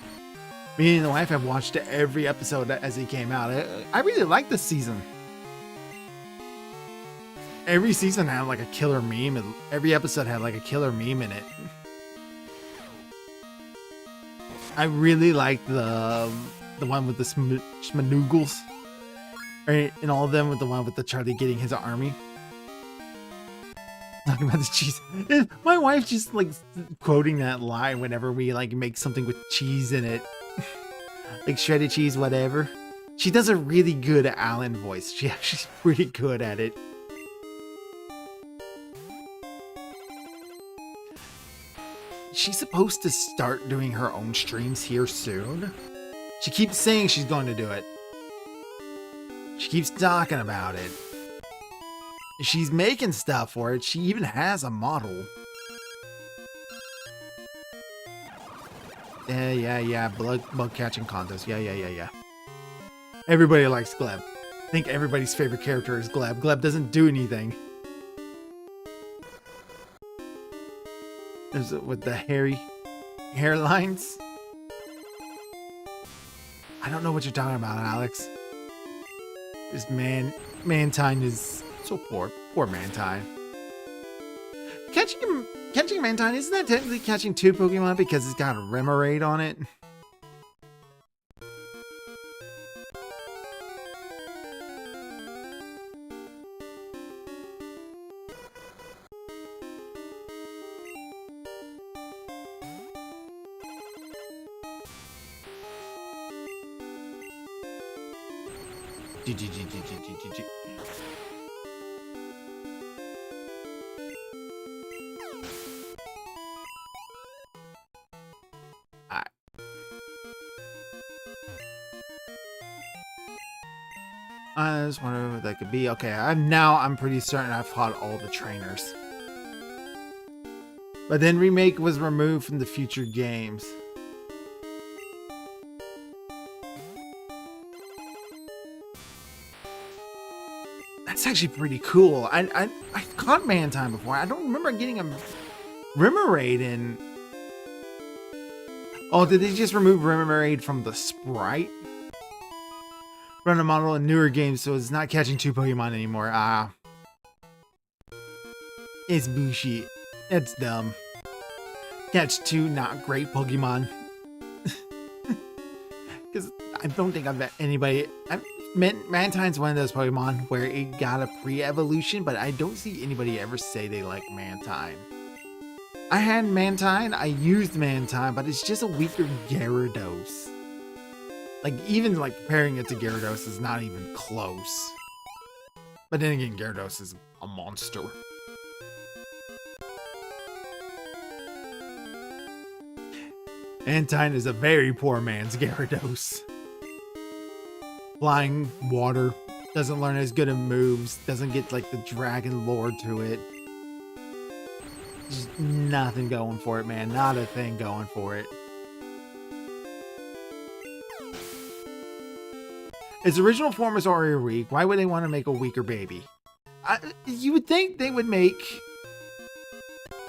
Me and the wife have watched every episode as it came out. I really like this season. Every season had like a killer meme, and every episode had like a killer meme in it. I really like the one with the Schmanoogles. Right, and all of them with the one with the Charlie getting his army. Talking about the cheese. My wife just like quoting that line whenever we like make something with cheese in it. Like shredded cheese, whatever. She does a really good Alan voice. She's pretty good at it. She's supposed to start doing her own streams here soon. She keeps saying she's going to do it. She keeps talking about it. She's making stuff for it. She even has a model. Yeah. Bug catching contest. Yeah. Everybody likes Gleb. I think everybody's favorite character is Gleb. Gleb doesn't do anything. Is it with the hairy hairlines? I don't know what you're talking about, Alex. This Mantine is so poor. Poor Mantine. Catching Mantine, isn't that technically catching two Pokemon because it's got a Remoraid on it? GG. Alright. I just wonder what that could be. Okay, I'm pretty certain I've fought all the trainers. But then Remake was removed from the future games. That's actually pretty cool. I caught Mantine before. I don't remember getting a Remoraid in. Oh, did they just remove Remoraid from the sprite? Run a model in newer games, so it's not catching two Pokemon anymore. It's bullshit. It's dumb. Catch two not great Pokemon. Because I don't think I've met anybody. Mantine's one of those Pokemon where it got a pre-evolution, but I don't see anybody ever say they like Mantine. I had Mantine, I used Mantine, but it's just a weaker Gyarados. Like, even like comparing it to Gyarados is not even close. But then again, Gyarados is a monster. Mantine is a very poor man's Gyarados. Flying water, doesn't learn as good of moves, doesn't get like the dragon lore to it. Just nothing going for it, man. Not a thing going for it. Its original form is already weak. Why would they want to make a weaker baby? You would think they would make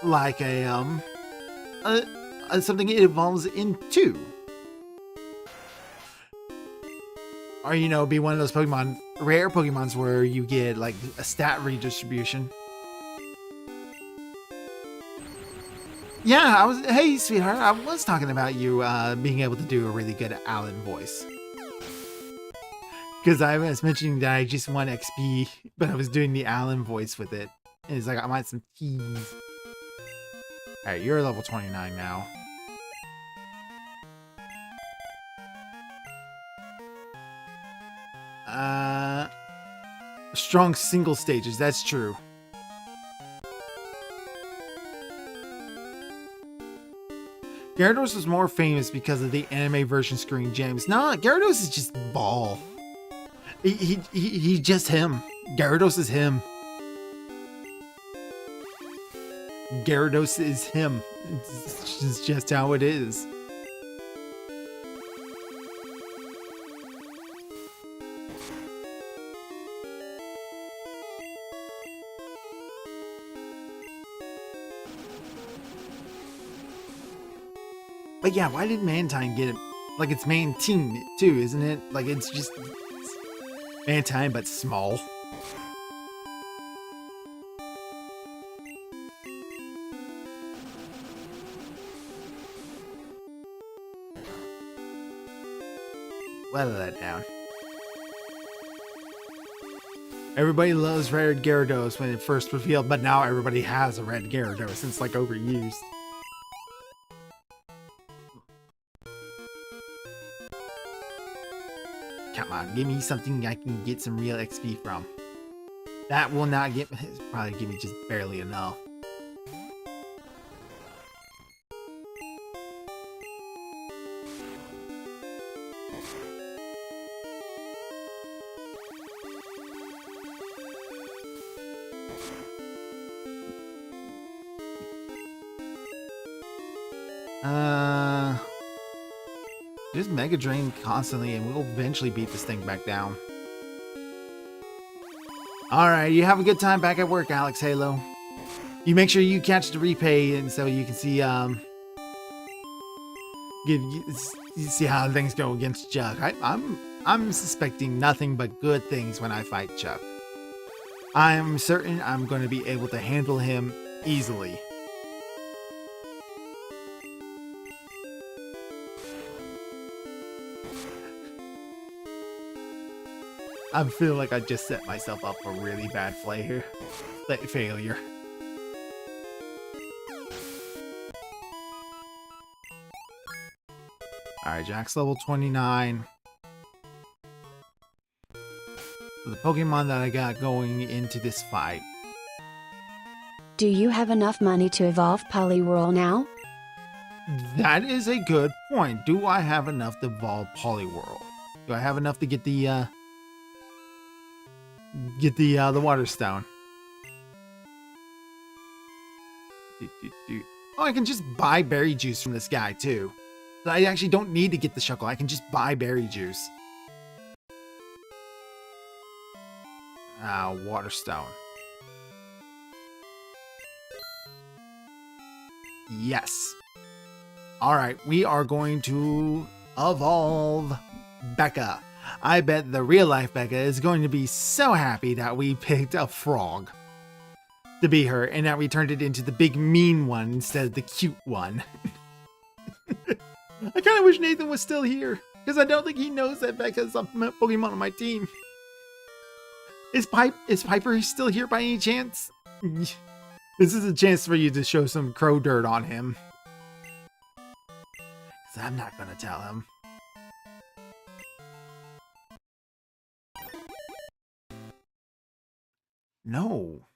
like something it evolves into. Or, you know, be one of those Pokemon, rare Pokemons where you get like a stat redistribution. Yeah, hey sweetheart, I was talking about you being able to do a really good Alan voice. Because I was mentioning that I just won XP, but I was doing the Alan voice with it. And it's like, I want some keys. Alright, you're level 29 now. Strong single stages, that's true. Gyarados was more famous because of the anime version Screen Gems. Nah, Gyarados is just ball. He's just him. Gyarados is him. Gyarados is him. It's just how it is. But yeah, why did Mantine get it? Like, it's Mantine too, isn't it? Like, it's just Mantine, but small. Weather that down. Everybody loves red Gyarados when it first revealed, but now everybody has a red Gyarados. It's like overused. Come on, give me something I can get some real XP from. That will not get, probably give me just barely enough. Just Mega Drain constantly and we'll eventually beat this thing back down. Alright, you have a good time back at work, Alex Halo. You make sure you catch the replay and so you can see you see how things go against Chuck. I'm suspecting nothing but good things when I fight Chuck. I'm certain I'm going to be able to handle him easily. I feel like I just set myself up for really bad failure. Alright, Jack's level 29. The Pokemon that I got going into this fight. Do you have enough money to evolve Poliwhirl now? That is a good point. Do I have enough to evolve Poliwhirl? Do I have enough to get the Water Stone? Oh, I can just buy berry juice from this guy too. I actually don't need to get the Shuckle. I can just buy berry juice. Water Stone. Yes. Alright, we are going to evolve Becca. I bet the real life Becca is going to be so happy that we picked a frog to be her and that we turned it into the big mean one instead of the cute one. I kind of wish Nathan was still here because I don't think he knows that Becca's a Pokemon on my team. Is Piper still here by any chance? This is a chance for you to show some crow dirt on him. 'Cause I'm not gonna tell him. No.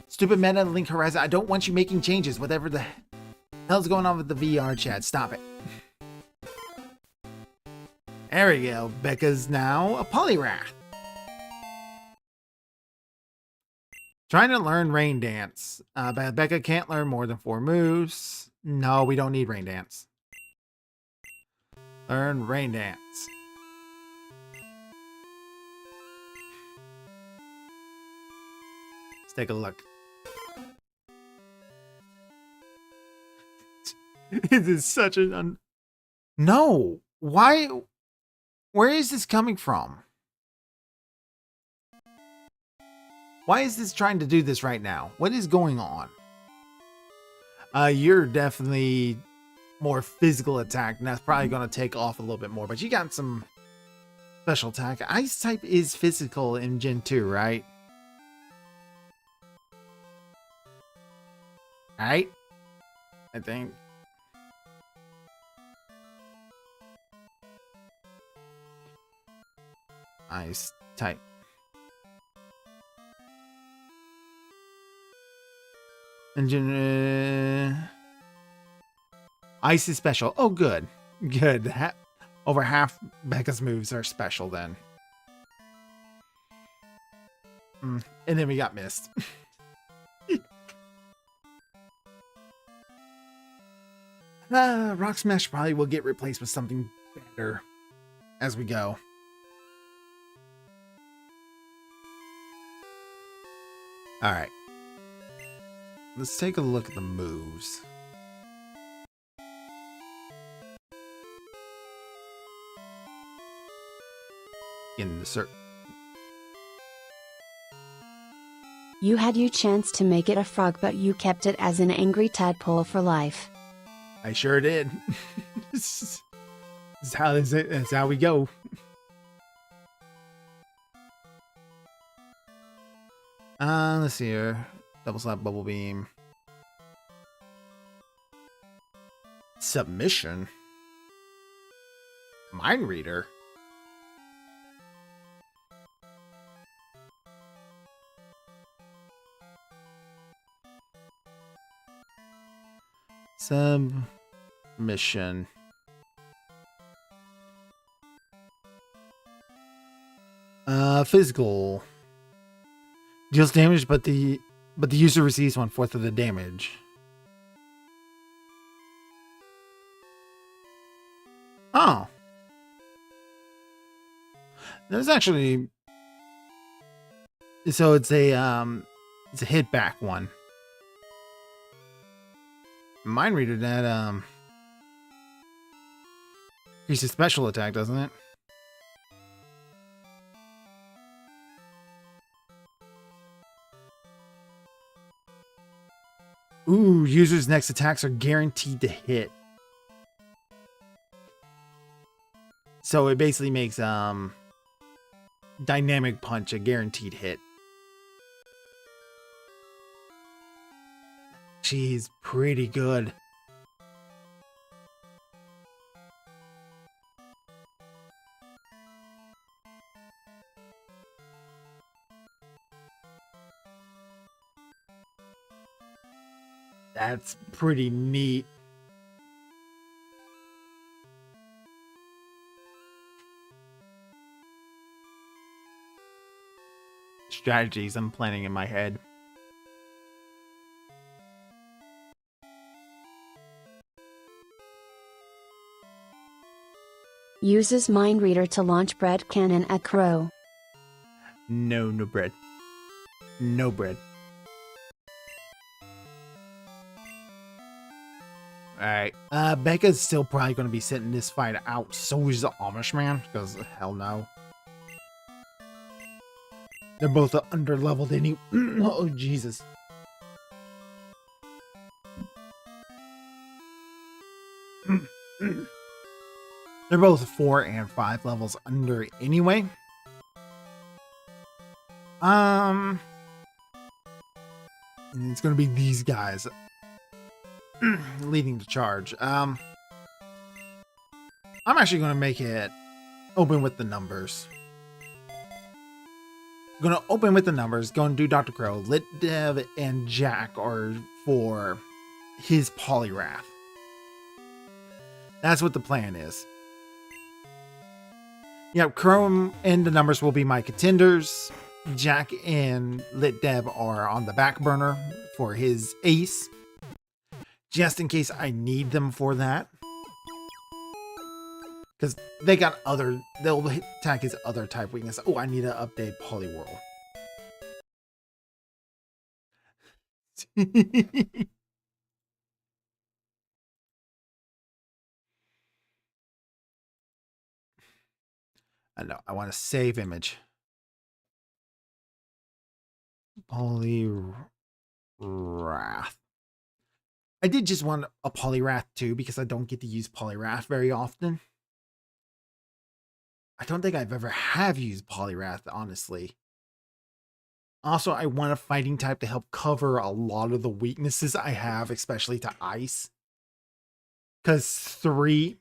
Stupid Meta Link Horizon, I don't want you making changes. Whatever the hell's going on with the VR chat. Stop it. There we go. Becca's now a Poliwrath. Trying to learn Rain Dance. But Becca can't learn more than 4 moves. No, we don't need Rain Dance. Learn Rain Dance. Let's take a look. It is such an No! Why? Where is this coming from? Why is this trying to do this right now? What is going on? You're definitely more physical attack, and that's probably going to take off a little bit more, but you got some special attack. Ice type is physical in Gen 2, right? Right? I think. Ice type. Engine. Ice is special. Oh, good. Good. Over half Becca's moves are special then. And then we got missed. Rock Smash probably will get replaced with something better as we go. Alright. Let's take a look at the moves. In the cert. You had your chance to make it a frog, but you kept it as an angry tadpole for life. I sure did. This is how this is. That's how we go. Let's see here. Double slap, bubble beam. Submission. Mind reader. Submission. Physical. Deals damage, but the user receives 1/4 of the damage. Oh. There's actually, so it's a hit back one. Mind reader that increases special attack, doesn't it? Ooh, users' next attacks are guaranteed to hit. So it basically makes Dynamic Punch a guaranteed hit. She's pretty good. That's pretty neat. Strategies I'm planning in my head. Uses Mind Reader to launch bread cannon at Crow. No bread. No bread. Alright. Becca's still probably going to be sitting this fight out. So is the Amish man. Because hell no. They're both underleveled anyway. Oh, Jesus. They're both 4 and 5 levels under anyway. And it's gonna be these guys leading the charge. I'm actually gonna make it open with the numbers. I'm gonna open with the numbers. Gonna do Dr. Crow. Lit Dev and Jack are for his Polyrath. That's what the plan is. Yeah, Chrome and the numbers will be my contenders. Jack and Lit Dev are on the back burner for his ace. Just in case I need them for that. Because they got they'll attack his other type weakness. Oh, I need to update Poliwhirl. I know. I want to save image. Polyrath. I did just want a Polyrath too because I don't get to use Polyrath very often. I don't think I've ever have used Polyrath, honestly. Also, I want a fighting type to help cover a lot of the weaknesses I have, especially to ice. Because three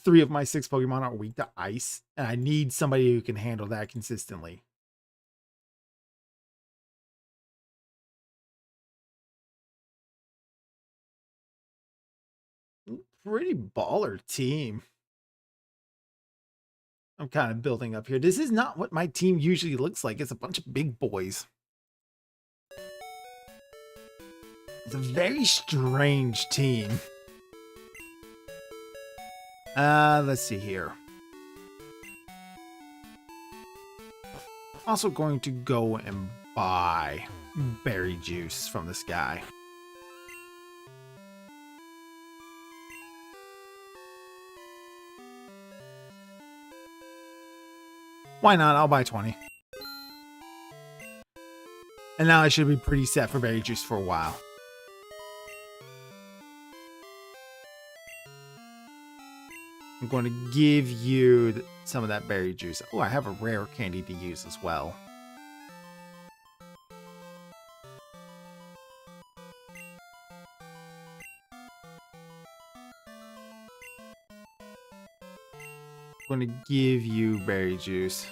of my 6 Pokemon are weak to ice, and I need somebody who can handle that consistently. pretty baller team. I'm kind of building up here. This is not what my team usually looks like. It's a bunch of big boys. It's a very strange team. Let's see here. Also going to go and buy berry juice from this guy. Why not? I'll buy 20. And now I should be pretty set for berry juice for a while. I'm going to give you some of that berry juice. Oh, I have a rare candy to use as well. I'm going to give you berry juice.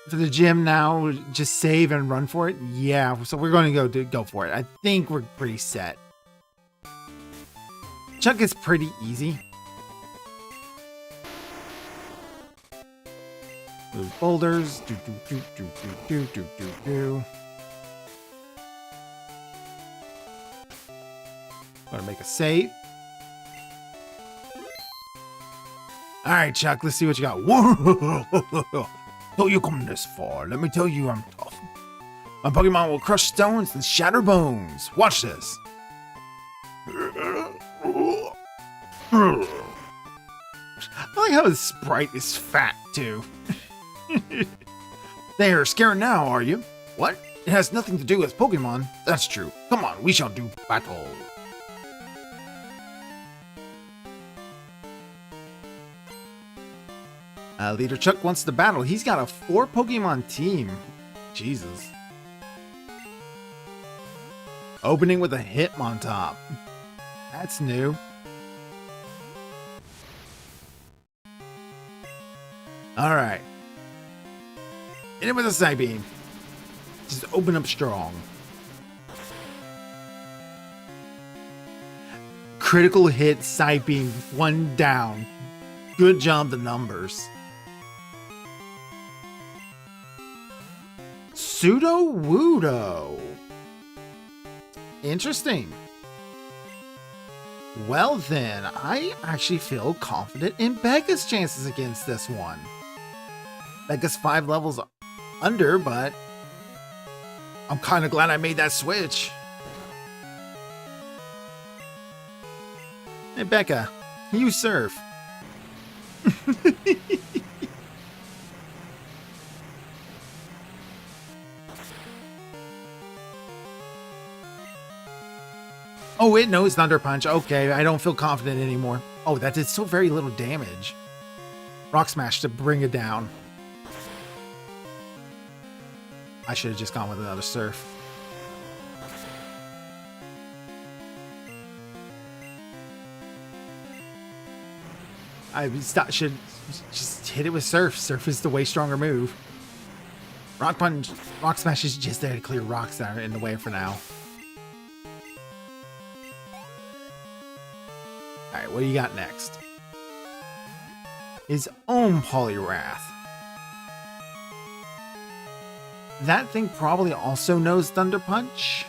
For the gym now, just save and run for it? Yeah, so we're going to go for it. I think we're pretty set. Chuck is pretty easy. Move boulders. Gonna make a save. Alright, Chuck, let's see what you got. Whoa! So you come this far. Let me tell you I'm tough. My Pokemon will crush stones and shatter bones. Watch this. I like how his sprite is fat, too. They're scared now, are you? What? It has nothing to do with Pokemon. That's true. Come on, we shall do battle. Leader Chuck wants to battle. He's got a 4 Pokemon team. Jesus. Opening with a Hitmontop. That's new. Alright. Hit him with a Psybeam. Just open up strong. Critical hit, Psybeam, 1 down. Good job, the numbers. Pseudo-Wudo. Interesting. Well then, I actually feel confident in Becca's chances against this one. Becca's 5 levels under, but I'm kind of glad I made that switch. Hey Becca, you surf. Oh, it knows Thunder Punch. Okay, I don't feel confident anymore. Oh, that did so very little damage. Rock Smash to bring it down. I should have just gone with another Surf. Should just hit it with Surf. Surf is the way stronger move. Rock Punch, Rock Smash is just there to clear rocks that are in the way for now. Alright, what do you got next? His own Poliwrath. That thing probably also knows Thunder Punch,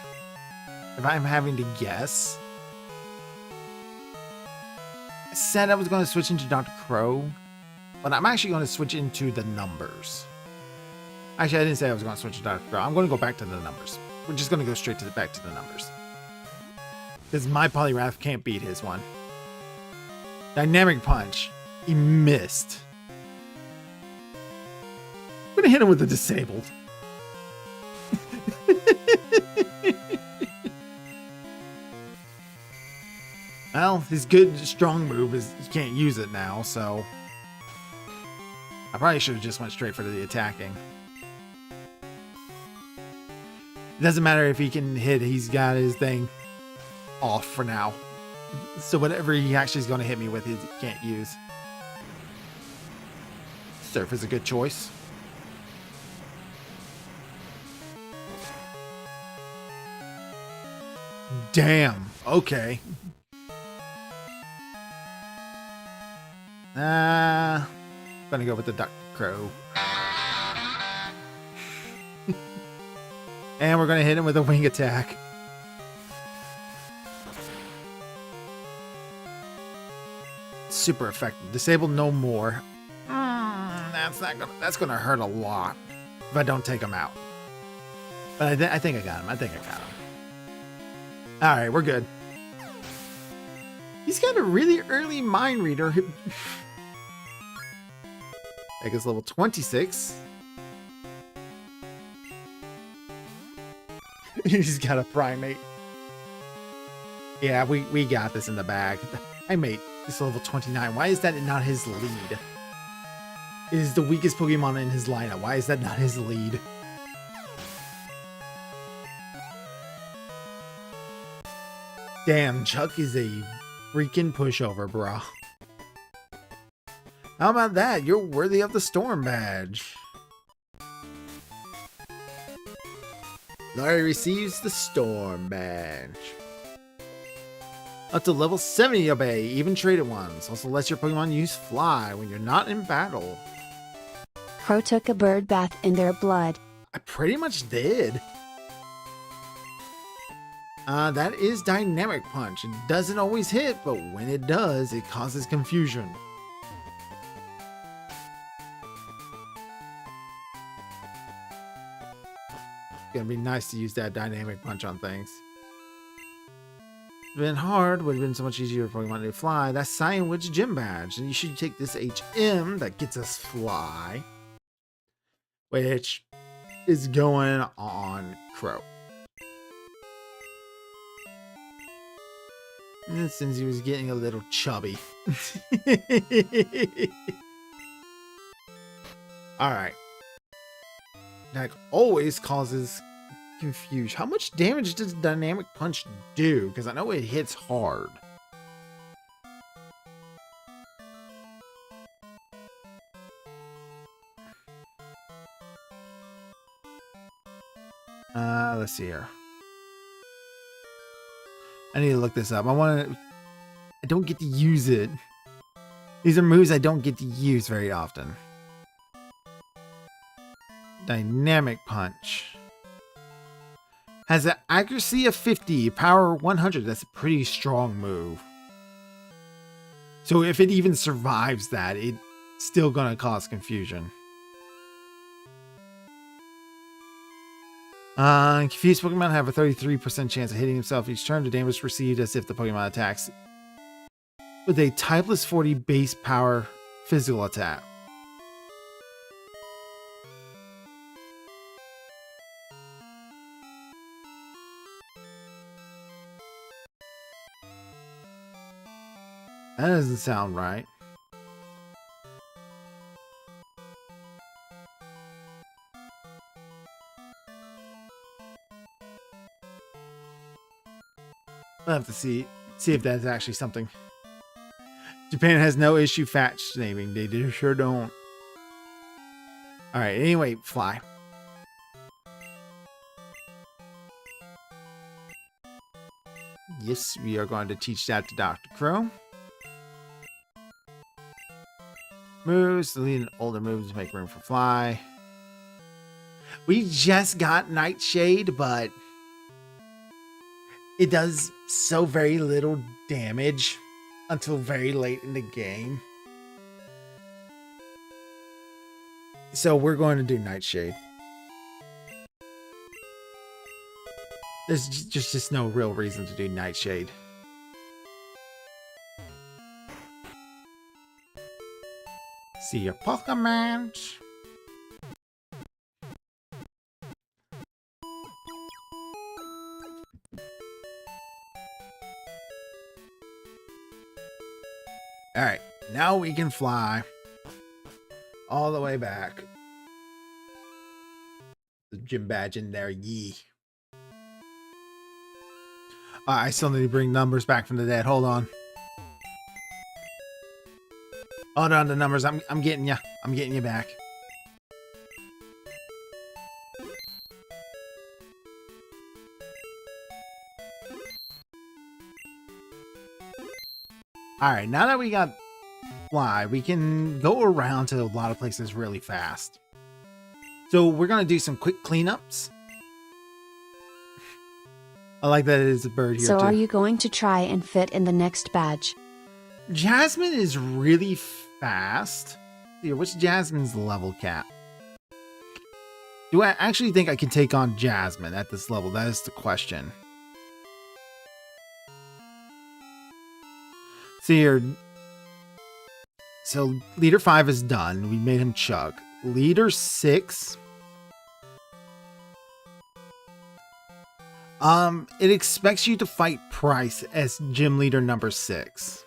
if I'm having to guess. I said I was going to switch into Dr. Crow, but I'm actually going to switch into the numbers. Actually, I didn't say I was going to switch to Dr. Crow. I'm going to go back to the numbers. We're just going to go straight back to the numbers. Because my Poliwrath can't beat his one. Dynamic Punch. He missed. I'm going to hit him with the disabled. Well, his good, strong move is you can't use it now, so I probably should have just went straight for the attacking. It doesn't matter if he can hit, he's got his thing off for now. So whatever he actually is going to hit me with, he can't use. Surf is a good choice. Damn. Okay. Gonna go with the duck crow. And we're gonna hit him with a wing attack. Super effective. Disable no more. That's gonna hurt a lot if I don't take him out. But I think I got him. I think I got him. All right, we're good. He's got a really early mind reader. Mega's level 26. He's got a primate. Yeah, we got this in the bag. Primate is level 29. Why is that not his lead? It is the weakest Pokemon in his lineup. Why is that not his lead? Damn, Chuck is a freaking pushover, bro. How about that? You're worthy of the Storm Badge. Larry receives the Storm Badge. Up to level 70 obey, even traded ones. Also lets your Pokemon use Fly when you're not in battle. Crow took a bird bath in their blood. I pretty much did. That is Dynamic Punch. It doesn't always hit, but when it does, it causes confusion. It's gonna be nice to use that Dynamic Punch on things. Been hard, would have been so much easier for Pokemon to fly. That's Cyan Witch Gym Badge, and you should take this HM that gets us Fly, which is going on Crow. And since he was getting a little chubby. Alright. That always causes confusion. How much damage does Dynamic Punch do? Because I know it hits hard. Let's see here. I need to look this up. I don't get to use it. These are moves I don't get to use very often. Dynamic Punch. Has an accuracy of 50, power 100. That's a pretty strong move. So if it even survives that, it's still going to cause confusion. Confused Pokemon have a 33% chance of hitting himself each turn. The damage received as if the Pokemon attacks with a typeless 40 base power physical attack. That doesn't sound right. We'll have to see if that's actually something. Japan has no issue fat naming. They sure don't. Alright, anyway, Fly. Yes, we are going to teach that to Dr. Crow. Moves, delete older moves to make room for Fly. We just got Nightshade, but it does so very little damage until very late in the game. So we're going to do Nightshade. There's just no real reason to do Nightshade. See your Pokemon. Alright, now we can fly all the way back. The gym badge in there, yee. I still need to bring numbers back from the dead. Hold on. Hold on, the numbers. I'm getting you. I'm getting you back. Alright, now that we got fly, we can go around to a lot of places really fast. So we're going to do some quick cleanups. I like that it is a bird here So too. are you going to try and fit in the next badge? Jasmine is really fast. Here, what's Jasmine's level cap? Do I actually think I can take on Jasmine at this level? That is the question. See here. So leader 5 is done. We made him chug. Leader 6. It expects you to fight Price as gym leader number 6.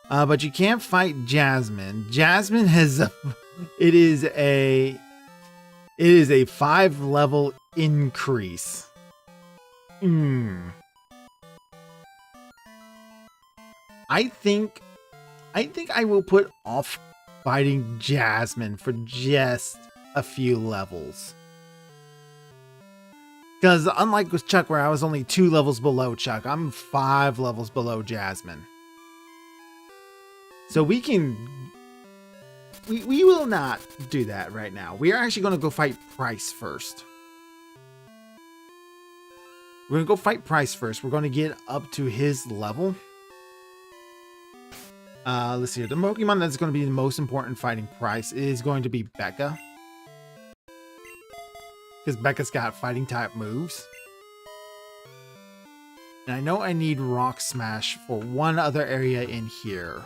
But you can't fight Jasmine. Jasmine has it is a 5 level increase. I think I will put off fighting Jasmine for just a few levels. Because unlike with Chuck, where I was only 2 levels below Chuck, I'm 5 levels below Jasmine. So we will not do that right now. We are actually going to go fight Price first. We're going to go fight Price first. We're going to get up to his level. Let's see here. The Pokemon that's going to be the most important fighting Price is going to be Becca. Because Becca's got fighting type moves. And I know I need Rock Smash for one other area in here.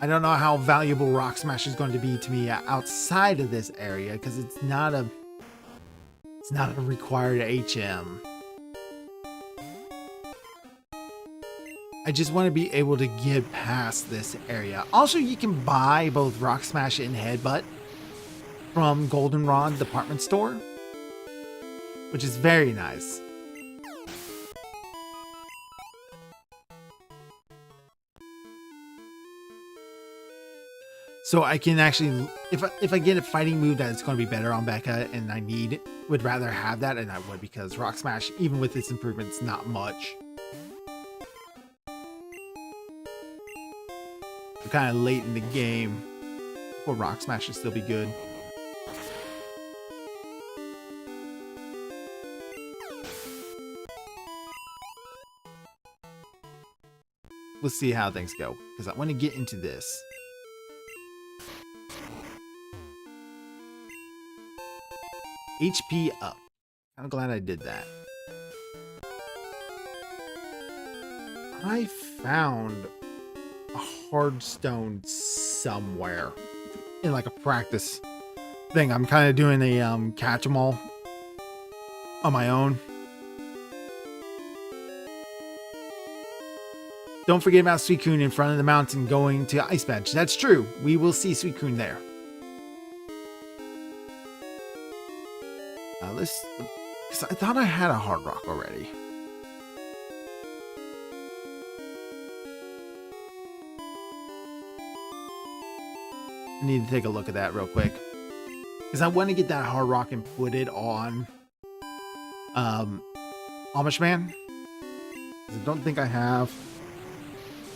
I don't know how valuable Rock Smash is going to be to me outside of this area, because it's not a required HM. I just want to be able to get past this area. Also, you can buy both Rock Smash and Headbutt from Goldenrod department store, which is very nice. So I can actually, if I get a fighting move that is going to be better on Becca and I would rather have that, and I would, because Rock Smash, even with its improvements, not much. We're kind of late in the game for Rock Smash to still be good. Let's see how things go, because I want to get into this. HP up. I'm glad I did that. I found a hard stone somewhere in like a practice thing. I'm kind of doing a catch 'em all on my own. Don't forget about Suicune in front of the mountain going to Ice Badge. That's true. We will see Suicune there. Because I thought I had a Hard Rock already. I need to take a look at that real quick. Because I want to get that Hard Rock and put it on Amish Man. I don't think I have.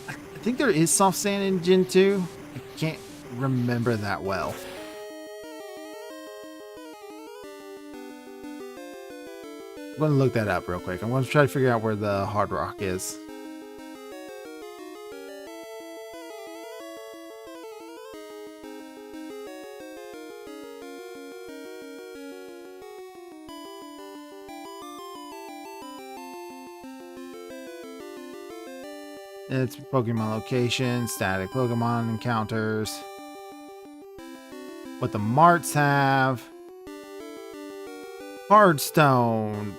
I think there is Soft Sand in Gen 2. I can't remember that well. I'm going to look that up real quick. I'm going to try to figure out where the Hard Rock is. It's Pokemon location, static Pokemon encounters, what the marts have, Hardstone,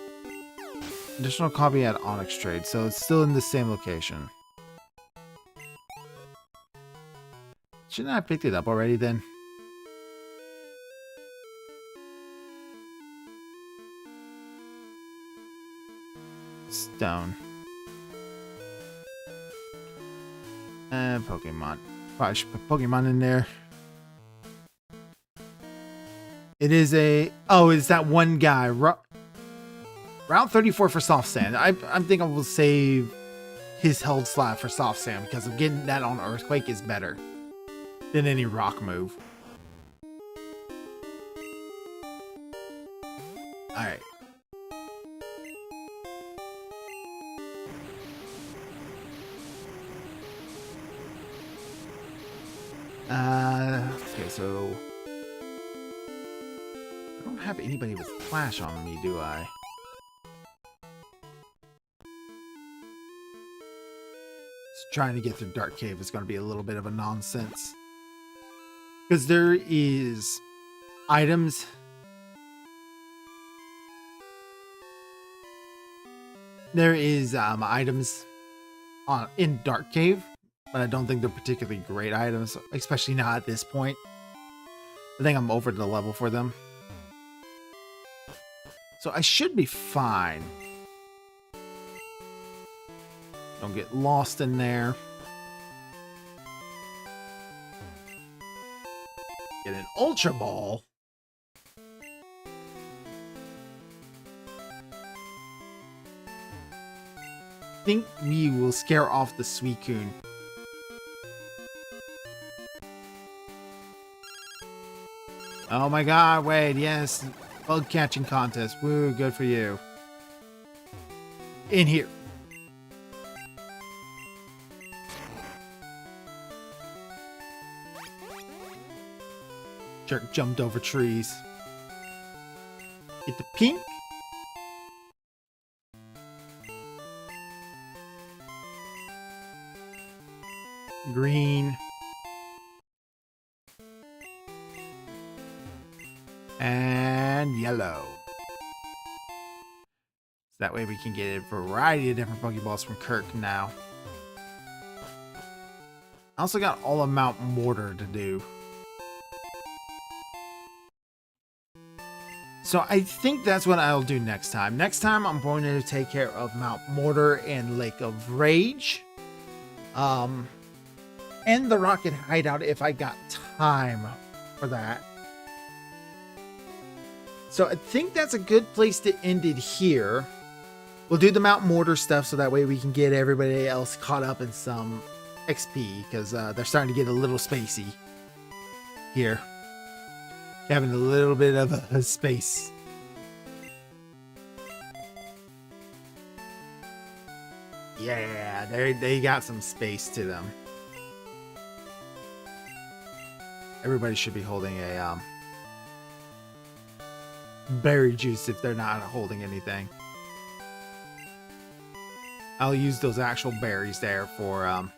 additional copy at Onyx Trade, so it's still in the same location. Shouldn't I have picked it up already then? Stone. And Pokemon. Probably should put Pokemon in there. It is a... Oh, it's that one guy. Route 34 for soft sand. I think I will save his held slot for soft sand because of getting that on earthquake is better than any rock move. Alright. Okay, so I don't have anybody with flash on me, do I? Trying to get through Dark Cave is going to be a little bit of a nonsense. Because there is items. There is items in Dark Cave, but I don't think they're particularly great items, especially not at this point. I think I'm over the level for them. So I should be fine. Don't get lost in there. Get an Ultra Ball. Think we will scare off the Suicune. Oh my god, Wade, yes. Bug catching contest. Woo, good for you. In here. Jerk jumped over trees. Get the pink. Green. And yellow. So that way we can get a variety of different Pokeballs from Kirk now. I also got all of Mount Mortar to do. So I think that's what I'll do next time. Next time I'm going to take care of Mount Mortar and Lake of Rage. And the Rocket Hideout if I got time for that. So I think that's a good place to end it here. We'll do the Mount Mortar stuff so that way we can get everybody else caught up in some XP because they're starting to get a little spacey here. Having a little bit of a space. Yeah, they got some space to them. Everybody should be holding a berry juice if they're not holding anything. I'll use those actual berries there for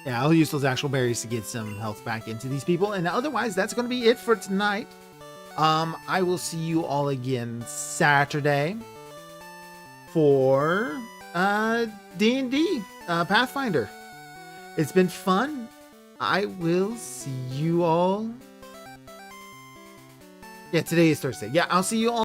yeah, I'll use those actual berries to get some health back into these people. And otherwise, that's going to be it for tonight. I will see you all again Saturday for D&D Pathfinder. It's been fun. I will see you all. Yeah, today is Thursday. Yeah, I'll see you all.